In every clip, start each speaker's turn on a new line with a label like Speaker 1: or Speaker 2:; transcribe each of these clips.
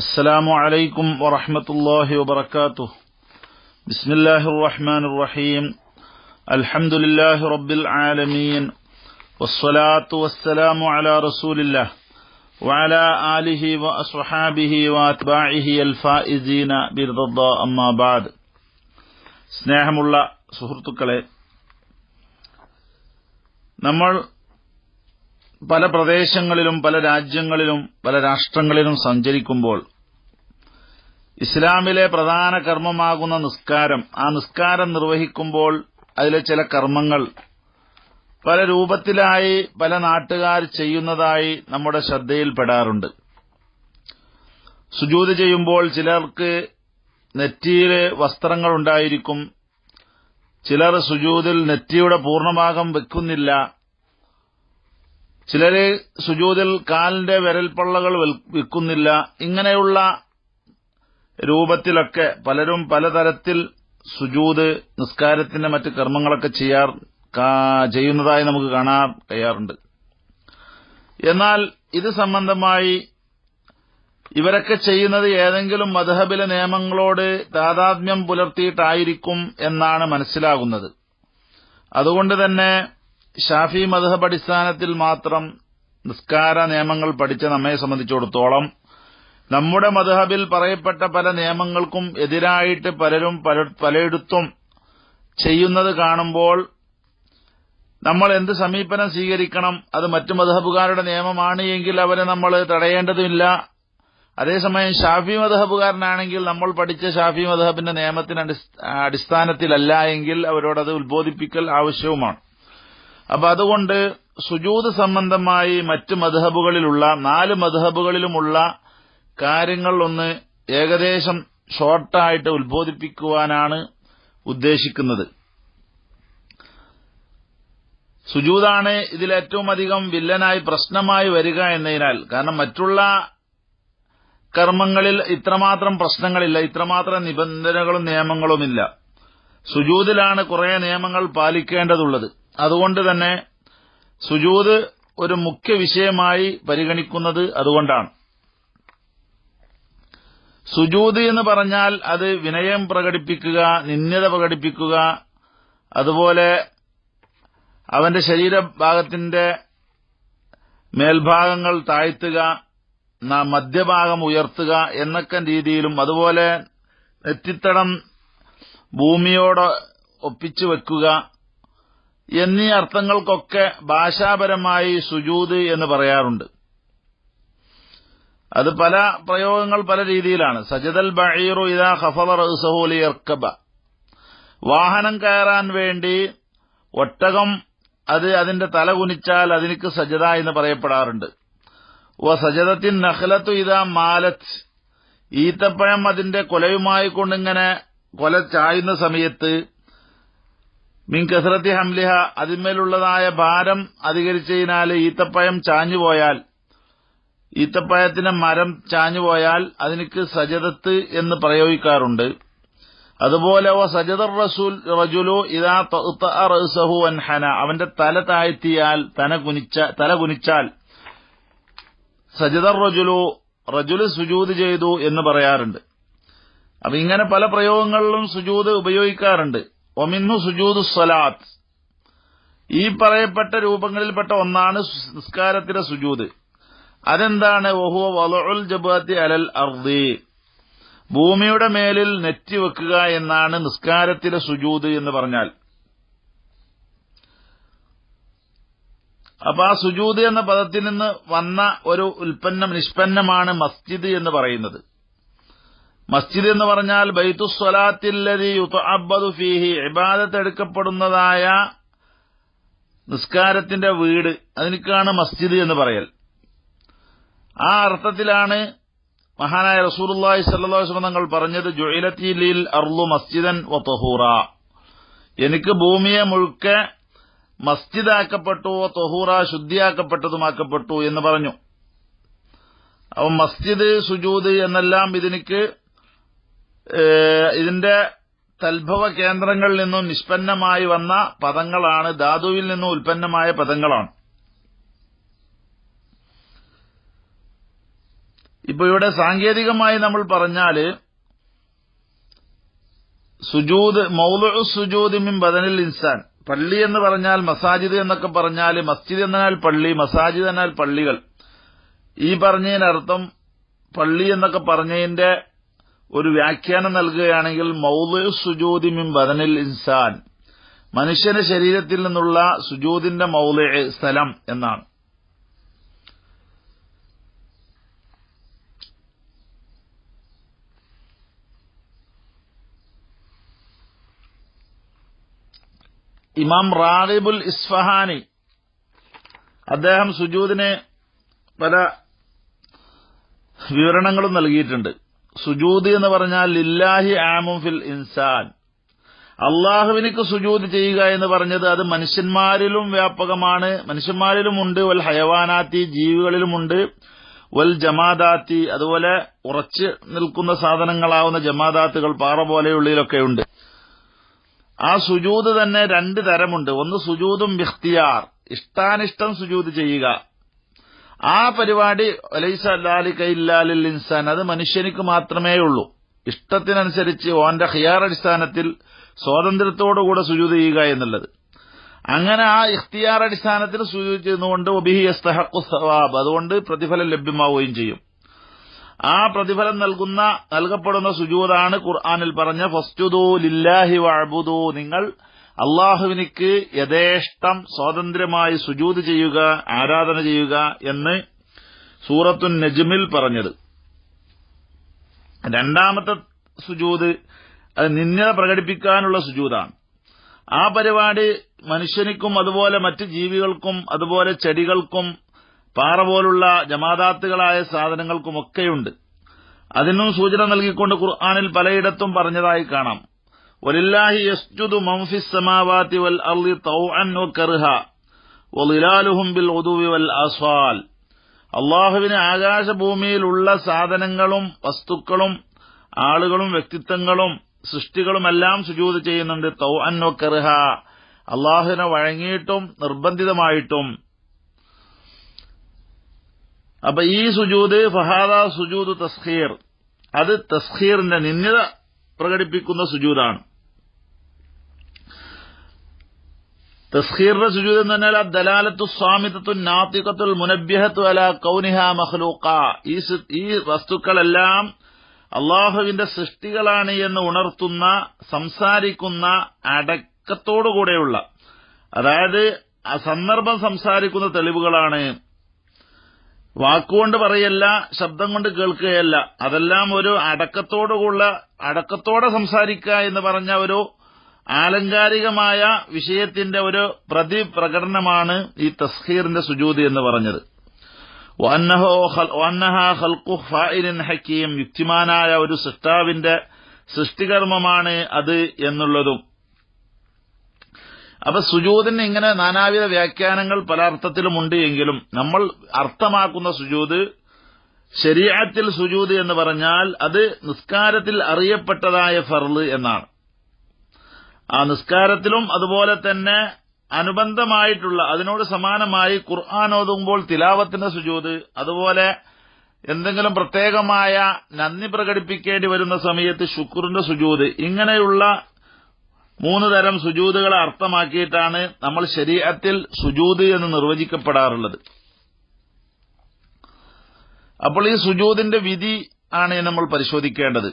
Speaker 1: السلام عليكم ورحمة الله وبركاته. بسم الله الرحمن الرحيم. الحمد لله رب العالمين، والصلاة والسلام على رسول الله وعلى آله وأصحابه وأتباعه الفائزين برضا الله. أما بعد. സ്നേഹമുള്ള സുഹൃത്തുക്കളെ, നമ്മൾ പല പ്രദേശങ്ങളിലും പല രാജ്യങ്ങളിലും പല രാഷ്ട്രങ്ങളിലും സഞ്ചരിക്കുമ്പോൾ ഇസ്ലാമിലെ പ്രധാന കർമ്മമാകുന്ന നിസ്കാരം, ആ നിസ്കാരം നിർവഹിക്കുമ്പോൾ അതിലെ ചില കർമ്മങ്ങൾ പല രൂപത്തിലായി പല നാട്ടുകാർ ചെയ്യുന്നതായി നമ്മുടെ ശ്രദ്ധയിൽപ്പെടാറുണ്ട്. സുജൂദ് ചെയ്യുമ്പോൾ ചിലർക്ക് നെറ്റിയിൽ വസ്ത്രങ്ങൾ ഉണ്ടായിരിക്കും, ചിലർ സുജൂദിൽ നെറ്റിയുടെ പൂർണ്ണഭാഗം വെക്കുന്നില്ല, ചിലര് സുജൂദിൽ കാലിന്റെ വിരൽപ്പള്ളകൾ വെക്കുന്നില്ല. ഇങ്ങനെയുള്ള രൂപത്തിലൊക്കെ പലരും പലതരത്തിൽ സുജൂദ്, നിസ്കാരത്തിന്റെ മറ്റ് കർമ്മങ്ങളൊക്കെ ചെയ്യുന്നതായി നമുക്ക് കാണാൻ കഴിയാറുണ്ട്. എന്നാൽ ഇത് സംബന്ധമായി ഇവരൊക്കെ ചെയ്യുന്നത് ഏതെങ്കിലും മദ്ഹബിലെ നിയമങ്ങളോട് താദാത്മ്യം പുലർത്തിയിട്ടായിരിക്കും എന്നാണ് മനസ്സിലാകുന്നത്. അതുകൊണ്ട് തന്നെ ഷാഫി മദ്ഹബ് അടിസ്ഥാനത്തിൽ മാത്രം നിസ്കാര നിയമങ്ങൾ പഠിച്ച നമ്മെ സംബന്ധിച്ചിടത്തോളം നമ്മുടെ മദ്ഹബിൽ പറയപ്പെട്ട പല നിയമങ്ങൾക്കും എതിരായിട്ട് പലരും പലയിടത്തും ചെയ്യുന്നത് കാണുമ്പോൾ നമ്മൾ എന്ത് സമീപനം സ്വീകരിക്കണം? അത് മറ്റു മദ്ഹബുകാരുടെ നിയമമാണ് എങ്കിൽ അവരെ നമ്മൾ തടയേണ്ടതുമില്ല. അതേസമയം ഷാഫി മദ്ഹബുകാരനാണെങ്കിൽ നമ്മൾ പഠിച്ച ഷാഫി മദ്ഹബിന്റെ നിയമത്തിന് അടിസ്ഥാനത്തിലല്ല എങ്കിൽ അവരോടത് ഉത്ബോധിപ്പിക്കൽ ആവശ്യവുമാണ്. അപ്പൊ അതുകൊണ്ട് സുജൂദ് സംബന്ധമായി മറ്റ് മദ്ഹബുകളിലുള്ള 4 മദ്ഹബുകളിലുമുള്ള കാര്യങ്ങൾ ഒന്ന് ഏകദേശം ഷോർട്ടായിട്ട് ഉത്ബോധിപ്പിക്കുവാനാണ് ഉദ്ദേശിക്കുന്നത്. സുജൂദാണ് ഇതിലേറ്റവും അധികം വില്ലനായി പ്രശ്നമായി വരിക എന്നതിനാൽ, കാരണം മറ്റുള്ള കർമ്മങ്ങളിൽ ഇത്രമാത്രം പ്രശ്നങ്ങളില്ല, ഇത്രമാത്രം നിബന്ധനകളും നിയമങ്ങളുമില്ല. സുജൂദിലാണ് കുറെ നിയമങ്ങൾ പാലിക്കേണ്ടതുള്ളത്. അതുകൊണ്ട് തന്നെ സുജൂദ് ഒരു മുഖ്യ വിഷയമായി പരിഗണിക്കുന്നത് അതുകൊണ്ടാണ്. സുജൂദ് എന്ന് പറഞ്ഞാൽ അത് വിനയം പ്രകടിപ്പിക്കുക, നിന്ദ്യത പ്രകടിപ്പിക്കുക, അതുപോലെ അവന്റെ ശരീരഭാഗത്തിന്റെ മേൽഭാഗങ്ങൾ താഴ്ത്തുക, മധ്യഭാഗം ഉയർത്തുക എന്നൊക്കെ രീതിയിലും, അതുപോലെ നെറ്റിത്തടം ഭൂമിയോട് ഒപ്പിച്ചു വെക്കുക എന്നീ അർത്ഥങ്ങൾക്കൊക്കെ ഭാഷാപരമായി സുജൂദ് എന്ന് പറയാറുണ്ട്. അത് പല പ്രയോഗങ്ങൾ പല രീതിയിലാണ്. സജദൽ ബഈറു ഇദാ ഖഫള റഅ്സഹു ലിയർകബ, വാഹനം കയറാൻ വേണ്ടി ഒട്ടകം അത് അതിന്റെ തല കുനിച്ചാൽ അതിനിക്ക് സജദ എന്ന് പറയപ്പെടാറുണ്ട്. വ സജദത്തിൻ നഖ്ലത്തു ഇദാ മാലത്, ഈത്തപ്പഴം അതിന്റെ കൊലയുമായി കൊണ്ടിങ്ങനെ കൊല ചായുന്ന സമയത്ത് മിൻ കസ്റത്തി ഹംലിഹ, അതിന്മേലുള്ളതായ ഭാരം അധികരിച്ചതിനാൽ ഈത്തപ്പഴം ചാഞ്ഞുപോയാൽ, ഈത്തപ്പഴത്തിന്റെ മരം ചാഞ്ഞുപോയാൽ അതിനിക്ക് സജദത്ത് എന്ന് പ്രയോഗിക്കാറുണ്ട്. അതുപോലെ സജദർ റജുലു ഇദാ തഅ്തഅ റഅ്സഹു വൻഹന, അവന്റെ തല താഴ്ത്തിയാൽ തല കുനിച്ചാൽ സജദർ റജുല് സുജൂദ് ചെയ്തു എന്ന് പറയാറുണ്ട്. അപ്പൊ ഇങ്ങനെ പല പ്രയോഗങ്ങളിലും സുജൂദ് ഉപയോഗിക്കാറുണ്ട്. ഒമിന്നു സുജൂദു സ്വലാത്ത്, ഈ പറയപ്പെട്ട രൂപങ്ങളിൽപ്പെട്ട ഒന്നാണ് നിസ്കാരത്തിലെ സുജൂദ്. അതെന്താണ്? വഹുവ വളഉൽ ജബഹത്തി അലൽ അർദി, ഭൂമിയുടെ മേലിൽ നെറ്റി വെക്കുക എന്നാണ് നിസ്കാരത്തിലെ സുജൂദ് എന്ന് പറഞ്ഞാൽ. അപ്പൊ ആ സുജൂദ് എന്ന പദത്തിൽ നിന്ന് വന്ന ഒരു നിഷ്പന്നമാണ് മസ്ജിദ് എന്ന് പറയുന്നത്. മസ്ജിദ് എന്ന് പറഞ്ഞാൽ ബൈത്തുസ്വലാത്തില്ലദീ യുതഅബ്ബദു ഫീഹി, ഇബാദത്ത് എടുക്കപ്പെടുന്നതായ നിസ്കാരത്തിന്റെ വീട്, അതിനേക്കാണ് മസ്ജിദ് എന്ന് പറയൽ. ആ അർത്ഥത്തിലാണ് മഹാനായ റസൂലുള്ളാഹി സ്വല്ലല്ലാഹു അലൈഹി വസല്ലം തങ്ങൾ പറഞ്ഞത്, ജുഇലതി ലിൽ അർളു മസ്ജിദൻ വ തഹൂറ, എനിക്ക് ഭൂമിയെ മുഴുക്കെ മസ്ജിദാക്കപ്പെട്ടു, തഹൂറ ശുദ്ധിയാക്കപ്പെട്ടതുമാക്കപ്പെട്ടു എന്ന് പറഞ്ഞു. അപ്പൊ മസ്ജിദ്, സുജൂദ് എന്നെല്ലാം ഇതിന്റെ തൽഭവ കേന്ദ്രങ്ങളിൽ നിന്നും നിഷ്പന്നമായി വന്ന പദങ്ങളാണ്, ധാതുവിൽ നിന്നും ഉൽപ്പന്നമായ പദങ്ങളാണ്. ഇപ്പൊ ഇവിടെ സാങ്കേതികമായി നമ്മൾ പറഞ്ഞാല് സുജൂദ് മൗളുഉ സുജൂദ് മിൻ ബദനിൽ ഇൻസാൻ, പള്ളി എന്ന് പറഞ്ഞാൽ മസാജിദ് എന്നൊക്കെ പറഞ്ഞാൽ മസ്ജിദ് എന്നാൽ പള്ളി, മസാജിദ് എന്നാൽ പള്ളികൾ. ഈ പറഞ്ഞതിനർത്ഥം പള്ളി എന്നൊക്കെ പറഞ്ഞതിന്റെ ഒരു വ്യാഖ്യാനം നൽകുകയാണെങ്കിൽ മൗളുഉ സുജൂദ് മിൻ ബദനിൽ ഇൻസാൻ, മനുഷ്യന്റെ ശരീരത്തിൽ നിന്നുള്ള സുജൂദിന്റെ മൗളുഉ സ്ഥലം എന്നാണ്. ഇമാം റാഗിബുൽ ഇസ്ഫഹാനി അദ്ദേഹം സുജൂദിന് പല വിവരണങ്ങളും നൽകിയിട്ടുണ്ട്. സുജൂദ് എന്ന് പറഞ്ഞാൽ ലില്ലാഹി ആമുൻ ഫിൽ ഇൻസാൻ, അള്ളാഹുവിനിക്ക് സുജൂദ് ചെയ്യുക എന്ന് പറഞ്ഞത് അത് മനുഷ്യന്മാരിലും വ്യാപകമാണ്, മനുഷ്യന്മാരിലുമുണ്ട്, വൽ ഹയവാനാത്തി ജീവികളിലുമുണ്ട്, വൽ ജമാദാത്തി അതുപോലെ ഉറച്ചു നിൽക്കുന്ന സാധനങ്ങളാവുന്ന ജമാദാത്തുകൾ പാറ പോലെയുള്ളതിലൊക്കെയുണ്ട്. ആ സുജൂദ് തന്നെ രണ്ട് തരമുണ്ട്. ഒന്ന് സുജൂദും ബിഖ്തിയാർ, ഇഷ്ടാനിഷ്ടം സുജൂദ് ചെയ്യുക. ആ പരിപാടി ലൈസ ദാലിക ഇല്ലാ ലിൽ ഇൻസാൻ, അത് മനുഷ്യനിക്ക് മാത്രമേ ഉള്ളൂ. ഇഷ്ടത്തിനനുസരിച്ച് ഓന്റെ ഖിയാർ അടിസ്ഥാനത്തിൽ സ്വാതന്ത്ര്യത്തോടുകൂടെ സുജൂദ് ചെയ്യുക എന്നുള്ളത്. അങ്ങനെ ആ ഇഖ്തിയാർ അടിസ്ഥാനത്തിൽ സുജൂദ് ചെയ്യുന്നതുകൊണ്ട് വബിഹി യസ്തഹഖു സവാബ്, അതുകൊണ്ട് പ്രതിഫലം ലഭ്യമാവുകയും ചെയ്യും. ആ പ്രതിഫലം നൽകപ്പെടുന്ന സുജൂദാണ് ഖുർആനിൽ പറഞ്ഞ ഫസ്ജുദൂ ലില്ലാഹി വഅബ്ദൂ, നിങ്ങൾ അള്ളാഹുവിനിക്ക് യഥേഷ്ടം സ്വാതന്ത്ര്യമായി സുജൂദ് ചെയ്യുക, ആരാധന ചെയ്യുക എന്ന് സൂറത്തുൻ നജ്മിൽ പറഞ്ഞത്. രണ്ടാമത്തെ സുജൂദ് അത് നിന്ദ പ്രകടിപ്പിക്കാനുള്ള സുജൂദാണ്. ആ പരിപാടി മനുഷ്യനിക്കും അതുപോലെ മറ്റ് ജീവികൾക്കും അതുപോലെ ചെടികൾക്കും പാറ പോലുള്ള ജമാദാത്തുകളായ സാധനങ്ങൾക്കുമൊക്കെയുണ്ട്. അതിനും സൂചന നൽകിക്കൊണ്ട് ഖുർആനിൽ പലയിടത്തും പറഞ്ഞതായി കാണാം. വലില്ലാഹി യസ്ജുദു മൻ ഫിസ് സമാവാതി വൽ അർളി തൗഅൻ വകർഹ വളിലാലുഹും ബിൽ ഉദുവി വൽ ആസ്വാൽ, അള്ളാഹുവിന് ആകാശഭൂമിയിലുള്ള സാധനങ്ങളും വസ്തുക്കളും ആളുകളും വ്യക്തിത്വങ്ങളും സൃഷ്ടികളുമെല്ലാം സുജൂദ് ചെയ്യുന്നുണ്ട്. തൗഅൻ വകർഹ, അള്ളാഹുവിനെ വഴങ്ങിയിട്ടും നിർബന്ധിതമായിട്ടും. അപ്പൊ ഈ സുജൂദ് ഫഹാദ സുജൂദ് തസ്ഖീർ, അത് തസ്ഖീറിന്റെ നിന്ദ പ്രകടിപ്പിക്കുന്ന സുജൂദാണ്. തസ്ഖീറിന്റെ സുജൂദ് എന്ന് പറഞ്ഞാൽ ദലാലത്തു സ്വാമിതത്തു നാതിഖത്തുൽ മുനബ്ബിഹത്തു അലാ കൗനിഹാ മഖ്ലൂഖ, ഈ വസ്തുക്കളെല്ലാം അള്ളാഹുവിന്റെ സൃഷ്ടികളാണ് എന്ന് ഉണർത്തുന്ന സംസാരിക്കുന്ന അടക്കത്തോടുകൂടെയുള്ള, അതായത് സന്ദർഭം സംസാരിക്കുന്ന തെളിവുകളാണ്. വാക്കുകൊണ്ട് പറയല്ല, ശബ്ദം കൊണ്ട് കേൾക്കുകയല്ല, അതെല്ലാം ഒരു അടക്കത്തോടെ സംസാരിക്കുക എന്ന് പറഞ്ഞ ഒരു ആലങ്കാരികമായ വിഷയത്തിന്റെ ഒരു പ്രതിപ്രകടനമാണ് ഈ തസ്ഖീറിന്റെ സുജൂദ് എന്ന് പറഞ്ഞത്. വഅന്നഹാ ഖൽഖു ഫാഇലിൻ ഹകീം, യുക്തിമാനായ ഒരു സൃഷ്ടാവിന്റെ സൃഷ്ടികർമ്മമാണ് അത് എന്നുള്ളതും. അപ്പൊ സുജൂദിന് ഇങ്ങനെ നാനാവിധ വ്യാഖ്യാനങ്ങൾ പല അർത്ഥത്തിലുമുണ്ട് എങ്കിലും നമ്മൾ അർത്ഥമാക്കുന്ന സുജൂദ് ശരീഅത്തിൽ സുജൂദ് എന്ന് പറഞ്ഞാൽ അത് നിസ്കാരത്തിൽ അറിയപ്പെട്ടതായ ഫർള് എന്നാണ്. ആ നിസ്കാരത്തിലും അതുപോലെ തന്നെ അനുബന്ധമായിട്ടുള്ള അതിനോട് സമാനമായി ഖുർആൻ ഓതുമ്പോൾ തിലാവത്തിന്റെ സുജൂദ്, അതുപോലെ എന്തെങ്കിലും പ്രത്യേകമായ നന്ദി പ്രകടിപ്പിക്കേണ്ടി വരുന്ന സമയത്ത് ശുക്റിന്റെ സുജൂദ്, ഇങ്ങനെയുള്ള 3 തരം സുജൂദുകളെ അർത്ഥമാക്കിയിട്ടാണ് നമ്മൾ ശരീഅത്തിൽ സുജൂദ് എന്ന് നിർവചിക്കപ്പെടാറുള്ളത്. അപ്പോൾ ഈ സുജൂദിന്റെ വിധി ആണ് നമ്മൾ പരിശോധിക്കേണ്ടത്.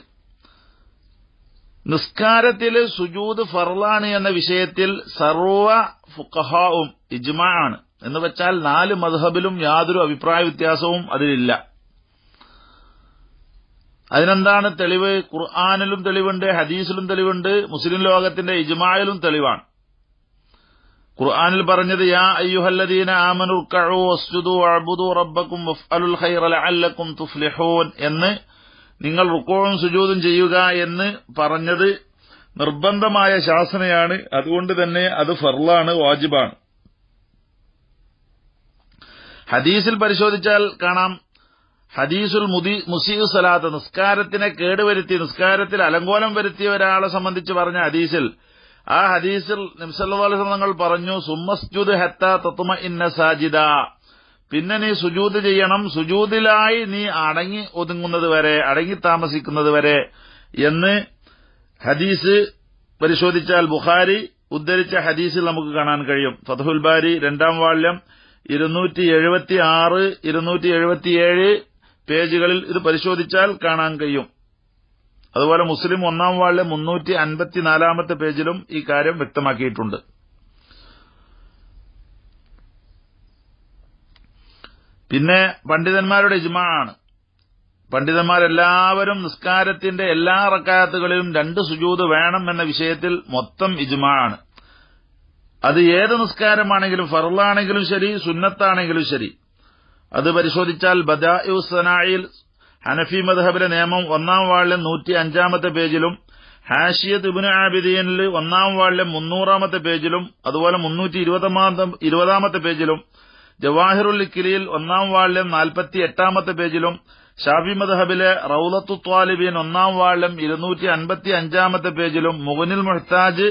Speaker 1: നിസ്കാരത്തിൽ സുജൂദ് ഫർളാണ് എന്ന വിഷയത്തിൽ സർവ ഫുഖഹാവും ഇജ്മാ ആണ്. എന്ന് വെച്ചാൽ 4 മദ്ഹബിലും യാതൊരു അഭിപ്രായ വ്യത്യാസവും അതിലില്ല. അതിനെന്താണ് തെളിവ്? ഖുർആനിലും തെളിവുണ്ട്, ഹദീസിലും തെളിവുണ്ട്, മുസ്ലിം ലോകത്തിന്റെ ഇജ്മായിലും തെളിവാണ്. ഖുർആനിൽ പറഞ്ഞത് യാ അയ്യുഹല്ലദീന ആമനു ർകഉ വസ്ജുദു വഅബ്ദു റബ്ബക്കും വഫ്അലുൽ ഖൈറ ലഅല്ലക്കും തുഫ്ലിഹൂൻ എന്ന്, നിങ്ങൾ റുക്കൂഉം സുജൂദും ചെയ്യുക എന്ന് പറഞ്ഞത് നിർബന്ധമായ ശാസനയാണ്. അതുകൊണ്ട് തന്നെ അത് ഫർളാണ്, വാജിബാണ്. ഹദീസിൽ പരിശോധിച്ചാൽ കാണാം, ഹദീസുൽ മുസീഉ സലാത്ത്, നിസ്കാരത്തിനെ കേടുവരുത്തി നിസ്കാരത്തിൽ അലങ്കോലം വരുത്തിയ ഒരാളെ സംബന്ധിച്ച് പറഞ്ഞ ഹദീസിൽ, ആ ഹദീസിൽ നബി സല്ലല്ലാഹു അലൈഹി വസല്ലം തങ്ങൾ പറഞ്ഞു സുമ്മസ്ജുദ് ഹത്താ തത്മഇന്ന സാജിദ, പിന്നെ നീ സുജൂദ് ചെയ്യണം, സുജൂദിലായി നീ അടങ്ങി ഒതുങ്ങുന്നത് വരെ, അടങ്ങി താമസിക്കുന്നത് വരെ എന്ന് ഹദീസ് പരിശോധിച്ചാൽ ബുഖാരി ഉദ്ധരിച്ച ഹദീസിൽ നമുക്ക് കാണാൻ കഴിയും. ഫത്ഹുൽ ബാരി 2-ാം വാള്യം 276, 277 പേജുകളിൽ ഇത് പരിശോധിച്ചാൽ കാണാൻ കഴിയും. അതുപോലെ മുസ്ലിം 1-ാം വാള്യം 354 പേജിലും ഈ കാര്യം വ്യക്തമാക്കിയിട്ടുണ്ട്. പിന്നെ പണ്ഡിതന്മാരുടെ ഇജ്മാ ആണ്. പണ്ഡിതന്മാരെല്ലാവരും നിസ്കാരത്തിന്റെ എല്ലാ റക്അത്തുകളിലും 2 സുജൂദ് വേണം എന്ന വിഷയത്തിൽ മൊത്തം ഇജ്മാ ആണ്. അത് ഏത് നിസ്കാരമാണെങ്കിലും, ഫർളാണെങ്കിലും ശരി, സുന്നത്താണെങ്കിലും ശരി. അത് പരിശോധിച്ചാൽ ബദാഇഉസ് സനാഇൽ ഹനഫി മദ്ഹബിലെ നിയമം 1-ാം വാള്യം 105 പേജിലും, ഹാഷിയത്ത് ഇബ്നു ആബിദീനിൽ 1-ാം വാള്യം 300 പേജിലും, അതുപോലെ 320 പേജിലും, ജവാഹിറുൽ ഇക്ലിയിൽ 1-ാം വാള്യം 48 പേജിലും, ഷാഫി മദ്ഹബിലെ റൗളത്തു ത്വാലിബീൻ 1-ാം വാള്യം 255 പേജിലും, മുഗ്നിൽ മുഹ്താജ്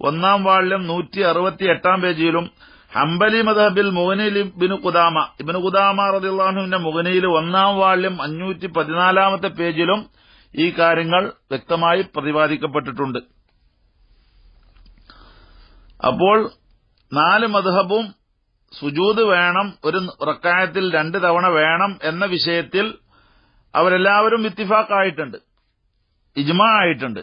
Speaker 1: 1-ാം വാള്യം 168 പേജിലും, ഹംബലി മദ്ഹബിൽ മുഗ്നിൽ ഇബ്നു ഖുദാമ റളിയല്ലാഹു അൻഹുവിന്റെ മുഗ്നിയിൽ 1-ാം വാള്യം 514 പേജിലും ഈ കാര്യങ്ങൾ വ്യക്തമായി പ്രതിപാദിക്കപ്പെട്ടിട്ടുണ്ട്. അപ്പോൾ 4 മദ്ഹബും സുജൂദ് വേണം, ഒരു റക്അത്തിൽ 2 തവണ വേണം എന്ന വിഷയത്തിൽ അവരെല്ലാവരും ഇത്തിഫാഖായിട്ടുണ്ട്, ഇജ്മാ ആയിട്ടുണ്ട്.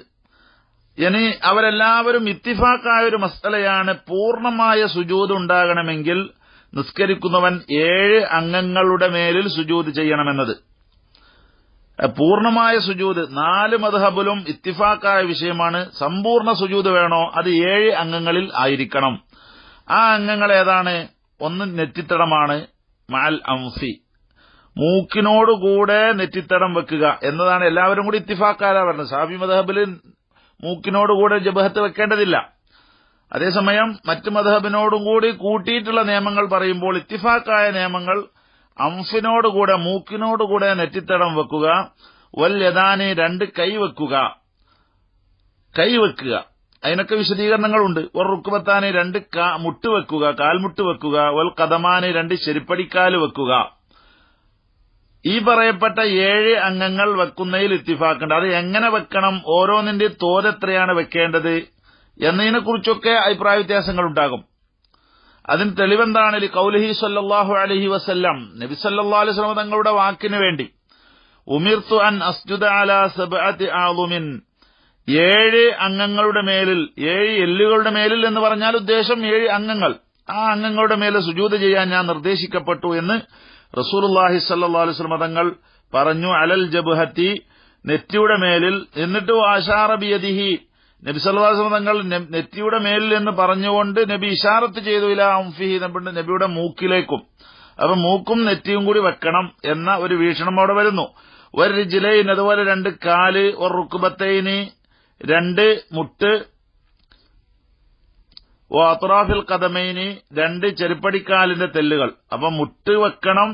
Speaker 1: ഇനി അവരെല്ലാവരും ഇത്തിഫാഖായ ഒരു മസ്അലയാണ് പൂർണ്ണമായ സുജൂദ് ഉണ്ടാകണമെങ്കിൽ നിസ്കരിക്കുന്നവൻ 7 അംഗങ്ങളുടെ മേലിൽ സുജൂദ് ചെയ്യണമെന്നത്. പൂർണ്ണമായ സുജൂദ് 4 മദ്ഹബിലും ഇത്തിഫാഖായ വിഷയമാണ്. സമ്പൂർണ്ണ സുജൂദ് വേണോ, അത് 7 അംഗങ്ങളിൽ ആയിരിക്കണം. ആ അംഗങ്ങൾ ഏതാണ്? ഒന്ന് നെറ്റിത്തടമാണ്, മഅൽ അംഫി, മൂക്കിനോടുകൂടെ നെറ്റിത്തടം വെക്കുക എന്നതാണ്. എല്ലാവരും കൂടി ഇത്തിഫാഖായ പറഞ്ഞത്. ഷാഫി മദ്ഹബിൽ മൂക്കിനോടുകൂടെ ജബഹത്ത് വെക്കേണ്ടതില്ല. അതേസമയം മറ്റു മദ്ഹബിനോടും കൂടി കൂട്ടിയിട്ടുള്ള നിയമങ്ങൾ പറയുമ്പോൾ ഇത്തിഫാഖായ നിയമങ്ങൾ അംഫിനോടുകൂടെ, മൂക്കിനോടുകൂടെ നെറ്റിത്തടം വെക്കുക, വൽ യദാനി 2 കൈ വെക്കുക. അതിനൊക്കെ വിശദീകരണങ്ങളുണ്ട്. ഒരു റുക്ബത്താനി 2 മുട്ട് വെക്കുക, കാൽമുട്ട് വെക്കുക, വൽ ഖദമാനി 2 ചെരിപ്പടിക്കാല് വെക്കുക. ഈ പറയപ്പെട്ട 7 അംഗങ്ങൾ വെക്കുന്നതിൽ ഇത്തിഫാക്കുണ്ട്. അത് എങ്ങനെ വെക്കണം, ഓരോന്നിന്റെ തോത് എത്രയാണ് വെക്കേണ്ടത് എന്നതിനെക്കുറിച്ചൊക്കെ അഭിപ്രായ വ്യത്യാസങ്ങൾ ഉണ്ടാകും. അതിന് തെളിവെന്താണ്? ഖൗലിഹി സ്വല്ലല്ലാഹു അലൈഹി വസല്ലം, നബി സല്ലല്ലാഹു അലൈഹി വസല്ലം തങ്ങളുടെ വാക്കിന് വേണ്ടി, ഉമിർതു അൻ അസ്ജുദ അലാ സബ്അതി അഅളുമിൻ, 7 അംഗങ്ങളുടെ മേലിൽ, 7 എല്ലുകളുടെ മേലിൽ എന്ന് പറഞ്ഞാൽ ഉദ്ദേശം 7 അംഗങ്ങൾ, ആ അംഗങ്ങളുടെ മേലിൽ സുജൂദ് ചെയ്യാൻ ഞാൻ നിർദ്ദേശിക്കപ്പെട്ടു എന്ന് റസൂലുള്ളാഹി സ്വല്ലല്ലാഹു അലൈഹി വസല്ലം തങ്ങൾ പറഞ്ഞു. അലൽ ജബ്ഹത്തി, നെറ്റിയുടെ മേലിൽ. എന്നിട്ട് അശാറ ബിയദിഹി, നബി സല്ലല്ലാഹു അലൈഹി വസല്ലം തങ്ങൾ നെറ്റിയുടെ മേലിൽ എന്ന് പറഞ്ഞുകൊണ്ട് നബി ഇശാറത്ത് ചെയ്തു ഇലാ അൻഫിഹി, നബിയുടെ മൂക്കിലേക്കും. അപ്പൊ മൂക്കും നെറ്റിയും കൂടി വെക്കണം എന്ന ഒരു വീക്ഷണം അവിടെ വരുന്നു. ഒരു റിജ്ലൈൻ, അതുപോലെ 2 കാല്, ഒരു റുക്ബത്തൈനി 2 മുട്ട്, ഓ അത്റാഫിൽ ഖദമൈനി 2 ചെരുപ്പടിക്കാലിന്റെ തെല്ലുകൾ. അപ്പൊ മുട്ട് വെക്കണം,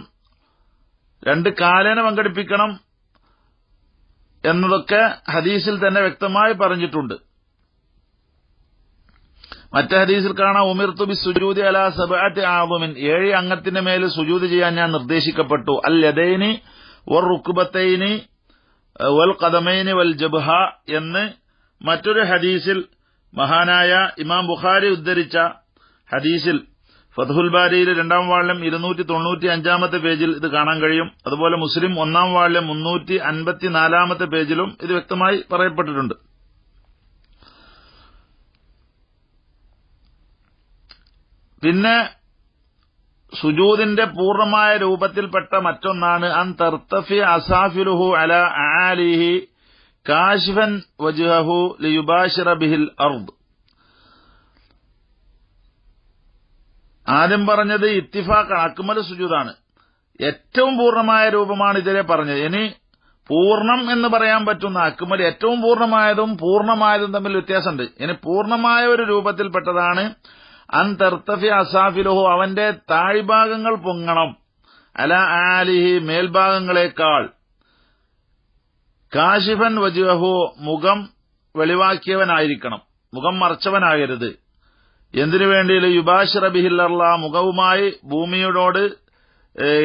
Speaker 1: 2 കാലിനെ പങ്കെടുപ്പിക്കണം എന്നതൊക്കെ ഹദീസിൽ തന്നെ വ്യക്തമായി പറഞ്ഞിട്ടുണ്ട്. മറ്റേ ഹദീസിൽ കാണാം, ഉമിർതു ബിസ്സുജൂദി അലാ സബ്അതി അഅളുമിൻ, 7 അംഗത്തിന്റെ മേൽ സുജൂദ് ചെയ്യാൻ ഞാൻ നിർദ്ദേശിക്കപ്പെട്ടു. അൽ യദൈനി വർ റുക്ബത്തൈനി വൽ ഖദമൈനി വൽ ജബ്ഹ എന്ന് മറ്റൊരു ഹദീസിൽ മഹാനായ ഇമാം ബുഖാരി ഉദ്ധരിച്ച ഹദീസിൽ ഫത്ഹുൽ ബാരിയിൽ 2-ാം വാള്യം 295 പേജിൽ ഇത് കാണാൻ കഴിയും. അതുപോലെ മുസ്ലിം 1-ാം വാള്യം 354 പേജിലും ഇത് വ്യക്തമായി പറയപ്പെട്ടിട്ടുണ്ട്. പിന്നെ സുജൂദിന്റെ പൂർണ്ണമായ രൂപത്തിൽപ്പെട്ട മറ്റൊന്നാണ് അൻ തർത്തഫി അസാഫിലുഹു അലാ ആലിഹി കാശിഫൻ വജ്ഹഹു ലിയുബാശിറ ബിഹിൽ അർദ്. ആദ്യം പറഞ്ഞത് ഇത്തിഫാഖാണ്, അക്മൽ സുജൂദാണ്. ഏറ്റവും പൂർണ്ണമായ രൂപമാണ് ഇതിലെ പറഞ്ഞത്. ഇനി പൂർണ്ണം എന്ന് പറയാൻ പറ്റുന്ന അക്മൽ, ഏറ്റവും പൂർണ്ണമായതും പൂർണ്ണമായതും തമ്മിൽ വ്യത്യാസമുണ്ട്. ഇനി പൂർണ്ണമായ ഒരു രൂപത്തിൽപ്പെട്ടതാണ് അൻ തർത്തഫി അസാഫിലുഹു, അവന്റെ താഴ്ഭാഗങ്ങൾ പൊങ്ങണം, അല ആലിഹി, മേൽഭാഗങ്ങളെക്കാൾ, കാശിഫൻ വജ്ഹഹു, മുഖം വെളിവാക്കിയവനായിരിക്കണം, മുഖം മറച്ചവനാകരുത്. എന്തിനു വേണ്ടി? യുബാശിറ ബിഹിൽ അർള, മുഖവുമായി ഭൂമിയോട്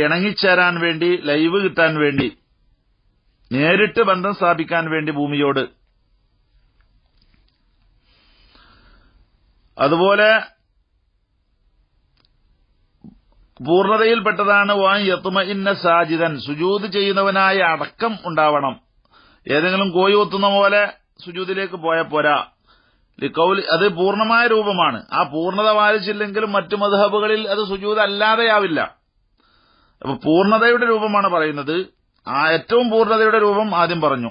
Speaker 1: ഇണങ്ങിച്ചേരാൻ വേണ്ടി, ലൈവ് കിട്ടാൻ വേണ്ടി, നേരിട്ട് ബന്ധം സ്ഥാപിക്കാൻ വേണ്ടി ഭൂമിയോട്. അതുപോലെ പൂർണ്ണതയിൽപ്പെട്ടതാണ് വാൻ യത്മഇന്ന സാജിദൻ, സുജൂദ് ചെയ്യുന്നവനായ അടക്കം ഉണ്ടാവണം. ഏതെങ്കിലും കോഴി കൊത്തുന്ന പോലെ സുജൂദിലേക്ക് പോയ പോരാ. അത് പൂർണ്ണമായ രൂപമാണ്. ആ പൂർണ്ണത പാലിച്ചില്ലെങ്കിലും മറ്റു മദ്ഹബുകളിൽ അത് സുജൂദ് അല്ലാതെയാവില്ല. അപ്പൊ പൂർണ്ണതയുടെ രൂപമാണ് പറയുന്നത്. ആ ഏറ്റവും പൂർണ്ണതയുടെ രൂപം ആദ്യം പറഞ്ഞു.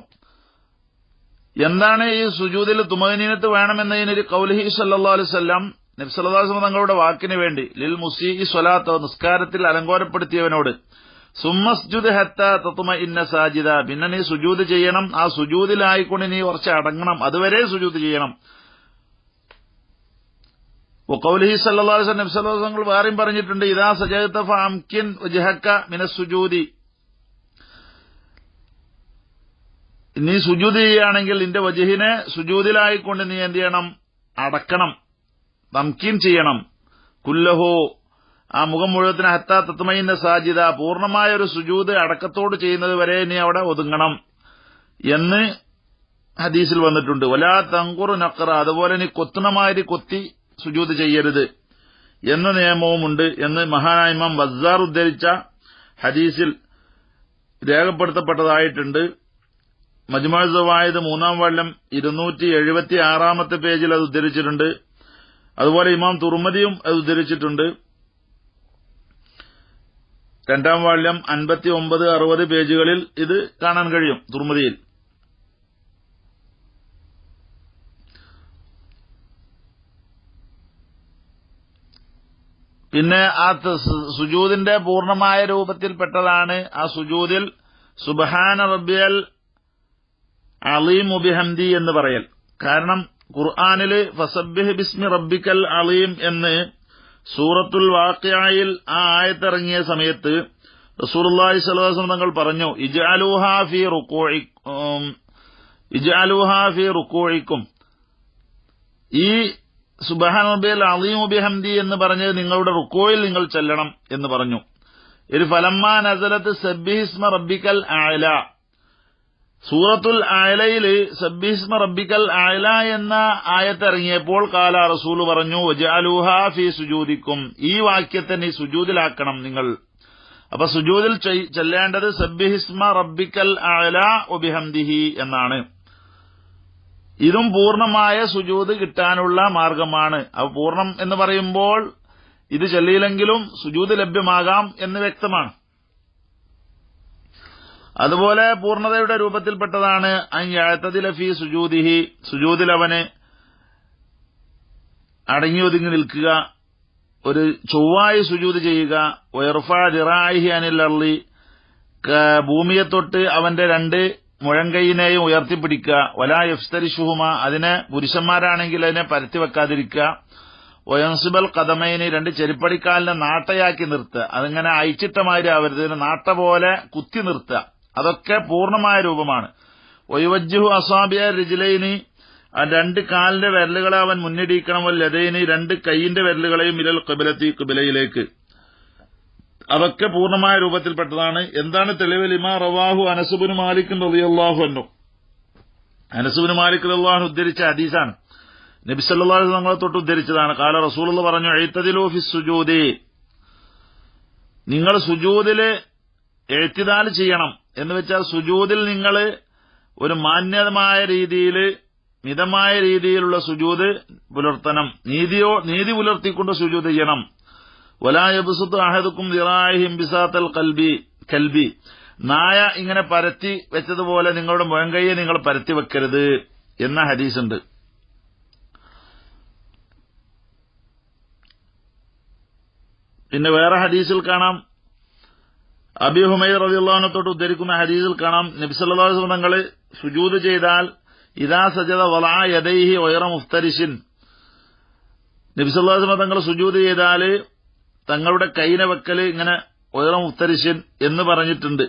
Speaker 1: എന്താണ് ഈ സുജൂദിൽ തുമഅനീനത്ത് വേണമെന്നതിനൊരു ഖൗലിഹി സല്ലല്ലാഹു അലൈഹി വസല്ലം, നബി സല്ലല്ലാഹു അലൈഹി വസല്ലം തങ്ങളുടെ വാക്കിന് വേണ്ടി, ലിൽ മുസീഇ സ്വലാത്ത്, നിസ്കാരത്തിൽ അലങ്കോലപ്പെടുത്തിയവനോട്, സുമ്മസ്ജുദ് ഹത്താ തത്മഇന്ന സാജിദ, പിന്നെ നീ സുജൂദ് ചെയ്യണം, ആ സുജൂദിലായിക്കൊണ്ട് നീ കുറച്ച് അടങ്ങണം, അതുവരെ സുജൂദ് ചെയ്യണം. ഖൗലിഹി സല്ലല്ലാഹു അലൈഹി വസല്ലം, നബി സല്ലല്ലാഹു അലൈഹി വസല്ലം വേറെയും പറഞ്ഞിട്ടുണ്ട്, ഇദാ സജദത ഫഅംകിൻ വജ്ഹക മിനസ് സുജൂദി, നീ സുജൂദ് ചെയ്യുകയാണെങ്കിൽ നിന്റെ വജ്ഹിനെ സുജൂദിലായിക്കൊണ്ട് നീ എന്ത് ചെയ്യണം? അടക്കണം, തംകീൻ ചെയ്യണം. കുല്ലഹു, ആ മുഖം മുഴുവത്തിന്, ഹത്താ തത്മഇന്ന സാജിദ, പൂർണ്ണമായ ഒരു സുജൂദ് അടക്കത്തോട് ചെയ്യുന്നത് വരെ നീ അവിടെ ഒതുങ്ങണം എന്ന് ഹദീസിൽ വന്നിട്ടുണ്ട്. വലാ തൻഖുറു നഖറ, അതുപോലെ നീ കൊത്തുണമാതിരി കൊത്തി സുജൂദ് ചെയ്യരുത് എന്ന നിയമവുമുണ്ട് എന്ന് മഹാനായ ഇമാം ബസ്സാർ ഉദ്ധരിച്ച ഹദീസിൽ രേഖപ്പെടുത്തപ്പെട്ടതായിട്ടുണ്ട്. മജ്മുഅ് സവായിദ് 3-ാം വാള്യം 276-ാമത്തെ പേജിൽ അത് ഉദ്ധരിച്ചിട്ടുണ്ട്. അതുപോലെ ഇമാം തുർമദിയും അത് ഉദ്ധരിച്ചിട്ടുണ്ട്. 2-ാം വാള്യം 59-60 പേജുകളിൽ ഇത് കാണാൻ കഴിയും തുർമദിയിൽ. പിന്നെ ആ സുജൂദിന്റെ പൂർണ്ണമായ രൂപത്തിൽപ്പെട്ടതാണ് ആ സുജൂദിൽ സുബ്ഹാന റബ്ബിയൽ അലീം ബിഹംദി എന്ന് പറയൽ. കാരണം ഖുർആനില് ഫസബ്ബിഹ് ബിസ്മി റബ്ബിക്കൽ അലീം എന്ന് സൂറത്തുൽ വാഖിഅയിൽ ആ ആയത്തിറങ്ങിയ സമയത്ത് റസൂലുള്ളാഹി സ്വല്ലല്ലാഹു അലൈഹി വസല്ലം തങ്ങൾ പറഞ്ഞു, ഇജ്അലൂഹാ ഫീ റുകൂഇക്കും, ഈ സുബ്ഹാന റബ്ബിയൽ അലീം ബിഹംദി എന്ന് പറഞ്ഞത് നിങ്ങളുടെ റുകൂയിൽ നിങ്ങൾ ചെല്ലണം എന്ന് പറഞ്ഞു. ഒരു ഫലമ്മാ നസലത്ത് സബ്ബിഹിസ്മ റബ്ബിക്കൽ അഅല, സൂറത്തുൽ അഅലയില് സബ്ബിഹിസ്മ റബ്ബിക്കൽ അഅല എന്ന ആയത്ത് ഇറങ്ങിയപ്പോൾ കാല റസൂൽ പറഞ്ഞു, വജഅലൂഹാ ഫീ സുജൂദിക്കും, ഈ വാക്യത്തെ നീ സുജൂദിലാക്കണം നിങ്ങൾ. അപ്പൊ സുജൂദിൽ ചെല്ലേണ്ടത് സബ്ബിഹിസ്മ റബ്ബിക്കൽ അഅല വബിഹംദിഹി എന്നാണ്. ഇതും പൂർണ്ണമായ സുജൂദ് കിട്ടാനുള്ള മാർഗമാണ്. അപ്പൊ പൂർണ്ണം എന്ന് പറയുമ്പോൾ ഇത് ചൊല്ലിയില്ലെങ്കിലും സുജൂദ് ലഭ്യമാകാം എന്ന് വ്യക്തമാണ്. അതുപോലെ പൂർണ്ണതയുടെ രൂപത്തിൽപ്പെട്ടതാണ് അൻ യഅ്തദില ഫീ സുജൂദിഹി, സുജൂദിൽ അവന് അടങ്ങിയൊതുങ്ങി നിൽക്കുക, ഒരു ചൊവ്വായി സുജൂദ് ചെയ്യുക. വയർഫഅ ദിറാഇഹി അനിൽ അർളി, ഭൂമിയെ തൊട്ട് അവന്റെ 2 മുഴങ്കൈയിനെയും ഉയർത്തിപ്പിടിക്കുക. വലാ യഫ്തരിഷുഹുമ, അതിനെ പുരുഷന്മാരാണെങ്കിൽ അതിനെ പരത്തിവെക്കാതിരിക്കുക. വയൻസിബൽ ഖദമൈനി, 2 ചെരുപ്പടിക്കാലിനെ നാട്ടയാക്കി നിർത്തുക, അതിങ്ങനെ അയച്ചിട്ടമാതിരി ആവരുത്, ഇതിനെ നാട്ട പോലെ കുത്തി നിർത്തുക. അതൊക്കെ പൂർണ്ണമായ രൂപമാണ്. വയുവജ്ജിഹു അസാബിയ റിജ്ലൈനി, 2 കാലിന്റെ വിരലുകളെ അവൻ മുന്നിടിക്കണം. ലദൈനി, 2 കൈയിന്റെ വിരലുകളെയും ഇലൽ ഖിബ്ലത്തി, ഖിബ്ലയിലേക്ക്. അതൊക്കെ പൂർണ്ണമായ രൂപത്തിൽപ്പെട്ടതാണ്. എന്താണ് തെളിവ്? ലിമാ റവാഹു അനസ് ഇബ്നു മാലിക് റളിയല്ലാഹു അൻഹു, അനസ് ഇബ്നു മാലിക് റളിയല്ലാഹു അൻഹു ഉദ്ധരിച്ച ഹദീസാണ്. നബി സല്ലല്ലാഹു അലൈഹി വസല്ലം തൊട്ട് ഉദ്ധരിച്ചതാണ്. ഖാല റസൂലുള്ളാഹി പറഞ്ഞു, ഇഅ്തദിലു ഫിസ് സുജൂദി, നിങ്ങൾ സുജൂദില് ഇഅ്തിദാൽ ചെയ്യണം. എന്ന് വെച്ചാൽ സുജൂദിൽ നിങ്ങൾ ഒരു മാന്യമായ രീതിയിൽ, മിതമായ രീതിയിലുള്ള സുജൂദ് പുലർത്തണം. നീതി പുലർത്തിക്കൊണ്ട് സുജൂദ് ചെയ്യണം. വലാ യബ്സുതു അഹദുക്കും ദിറാഇഹിം ബിസാത്തൽ കൽബി, നായ ഇങ്ങനെ പരത്തി വെച്ചതുപോലെ നിങ്ങളുടെ മുഴങ്കൈയെ നിങ്ങൾ പരത്തി വെക്കരുത് എന്ന ഹദീസുണ്ട്. പിന്നെ വേറെ ഹദീസിൽ കാണാം, അബീ ഹുമൈർ റളിയല്ലാഹു അൻഹു തൊട്ട് ഉദ്ധരിക്കുന്ന ഹദീസിൽ കാണാം, നബി സല്ലല്ലാഹു അലൈഹി വസല്ലം തങ്ങൾ സുജൂദ് ചെയ്താൽ ഇദാ സജദ വലഅ യദൈഹി ഗൈറ മുഫ്തരിശിൻ, നബി സല്ലല്ലാഹു അലൈഹി വസല്ലം തങ്ങൾ സുജൂദ് ചെയ്താൽ തങ്ങളുടെ കൈനെ വെക്കൽ ഇങ്ങനെ ഗൈറ മുഫ്തരിശിൻ എന്ന് പറഞ്ഞിട്ടുണ്ട്.